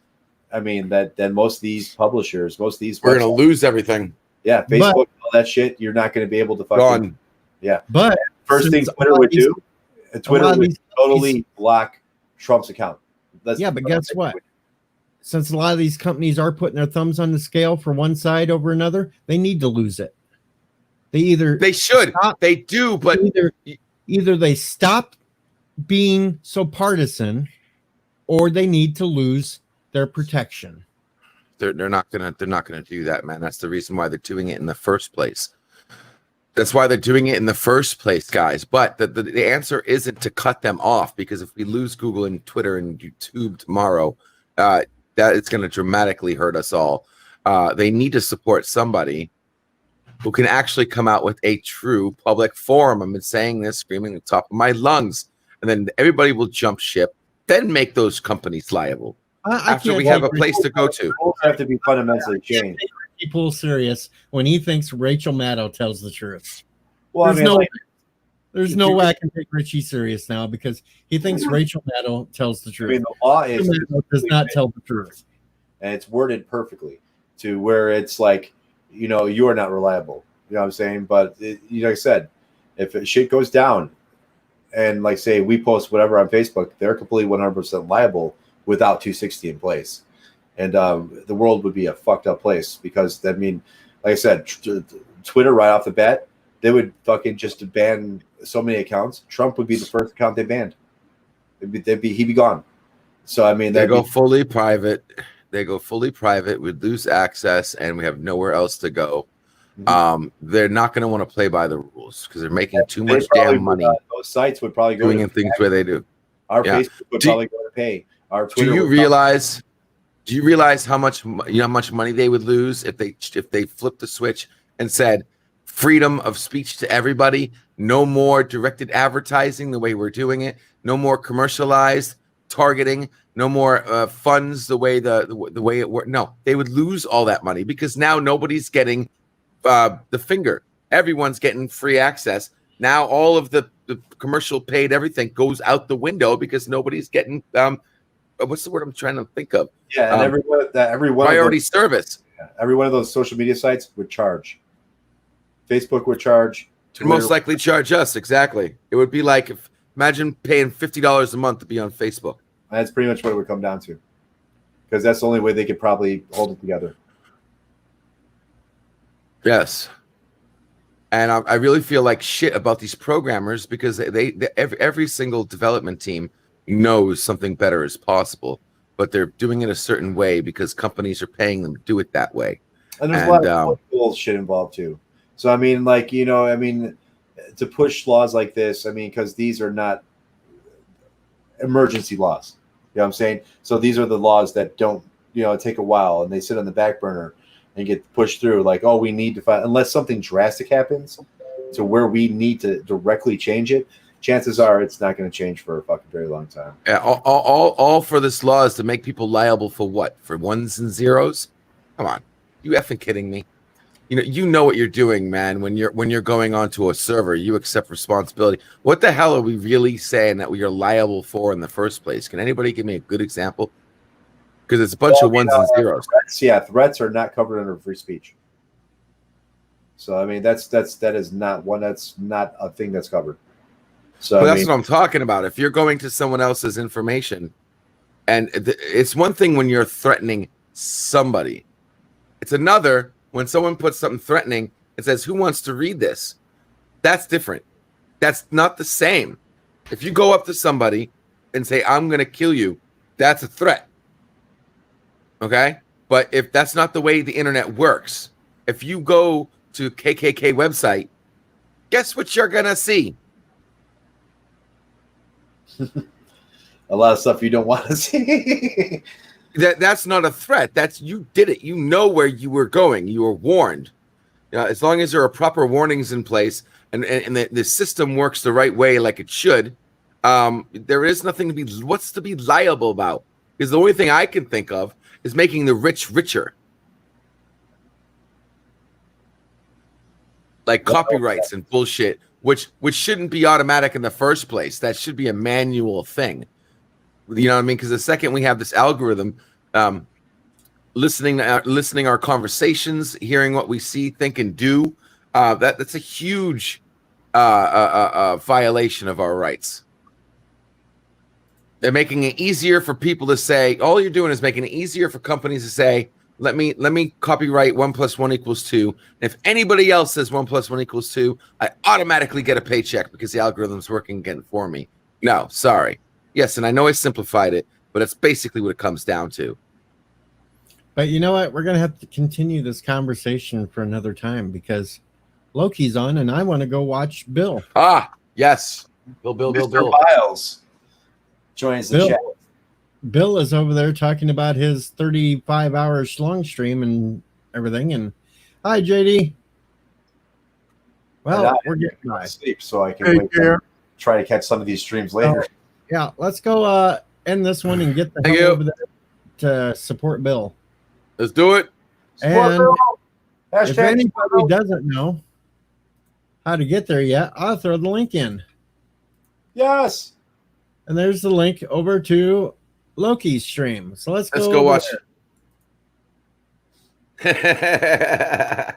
I mean, then most of these publishers, we're going to lose everything. Yeah, Facebook, all that shit, you're not going to be able to fucking. Gone. Yeah. But first thing Twitter would do, Twitter would totally block Trump's account. But guess what? Since a lot of these companies are putting their thumbs on the scale for one side over another, they need to lose it. They should. They do, but either they stop being so partisan, or they need to lose their protection. They're not gonna do that, man. That's the reason why they're doing it in the first place. That's why they're doing it in the first place, guys. But the answer isn't to cut them off, because if we lose Google and Twitter and YouTube tomorrow, that it's going to dramatically hurt us all. They need to support somebody who can actually come out with a true public forum. I've been saying this, screaming at the top of my lungs, and then everybody will jump ship. Then make those companies liable after we have a place to go to. Rules have to be fundamentally changed. People serious when he thinks Rachel Maddow tells the truth. Well, there's no way I can take Richie serious now, because he thinks Rachel Maddow tells the truth. I mean, the law does not tell the truth, and it's worded perfectly to where it's like, you are not reliable. You know what I'm saying? But like I said, if shit goes down, and like say we post whatever on Facebook, they're completely 100% liable without 260 in place. And the world would be a fucked up place, because I mean, like I said, Twitter right off the bat, they would fucking just ban so many accounts. Trump would be the first account they banned. He'd be gone. So I mean, they go fully private. They go fully private. We'd lose access, and we have nowhere else to go. Mm-hmm. They're not going to want to play by the rules, because they're making too much damn money. Those sites would probably go doing things where they do. Our Facebook would probably go to pay. Our Twitter. Do you realize how much money they would lose if they flipped the switch and said freedom of speech to everybody, no more directed advertising the way we're doing it, no more commercialized targeting, no more funds the way it worked. No, they would lose all that money, because now nobody's getting the finger. Everyone's getting free access. Now all of the commercial paid everything goes out the window, because nobody's getting what's the word I'm trying to think of? Yeah, and every one priority service. Every one of those social media sites would charge. Facebook would charge. Most likely charge us. Exactly. It would be like, imagine paying $50 a month to be on Facebook. That's pretty much what it would come down to, because that's the only way they could probably hold it together. Yes. And I really feel like shit about these programmers, because every single development team knows something better is possible, but they're doing it a certain way because companies are paying them to do it that way. And there's a lot of bullshit involved too. So I mean, to push laws like this, I mean, because these are not emergency laws. You know what I'm saying? So these are the laws that don't, take a while, and they sit on the back burner and get pushed through. Like, we need to find, unless something drastic happens to where we need to directly change it, chances are it's not going to change for a fucking very long time. Yeah, all for this law is to make people liable for what? For ones and zeros? Come on, you effing kidding me? you know what you're doing, man. When you're going onto a server, you accept responsibility. What the hell are we really saying that we are liable for in the first place? Can anybody give me a good example? Because it's a bunch of ones and zeros. Threats are not covered under free speech. So I mean, that is not one. That's not a thing that's covered. So But that's what I'm talking about. If you're going to someone else's information, and it's one thing when you're threatening somebody. It's another when someone puts something threatening and says, "Who wants to read this?" That's different. That's not the same. If you go up to somebody and say, "I'm going to kill you," that's a threat. Okay? But if that's not the way the internet works, if you go to KKK website, guess what you're going to see? A lot of stuff you don't want to see. That's not a threat. That's you did it. You know where you were going. You were warned. As long as there are proper warnings in place and the system works the right way like it should, there is nothing to be what's to be liable about. Because the only thing I can think of is making the rich richer. Like copyrights and bullshit, which shouldn't be automatic in the first place. That should be a manual thing. You know what I mean? Because the second we have this algorithm listening our conversations, hearing what we see, think, and do, that's a huge violation of our rights. They're making it easier for people to say, all you're doing is making it easier for companies to say, let me copyright 1 + 1 = 2. And if anybody else says 1 + 1 = 2, I automatically get a paycheck because the algorithm's working again for me. No, sorry. Yes, and I know I simplified it, but it's basically what it comes down to. But you know what? We're going to have to continue this conversation for another time because Loki's on and I want to go watch Bill. Ah, yes. Bill. Mr. Biles joins the chat. Bill is over there talking about his 35-hour schlong stream and everything. And hi, JD. Well, we're getting by. Sleep, so I can try to catch some of these streams later. Yeah, let's go end this one and get the hell over there to support Bill. Let's do it. And if anybody doesn't know how to get there yet, I'll throw the link in. Yes. And there's the link over to Loki's stream. So let's go watch it.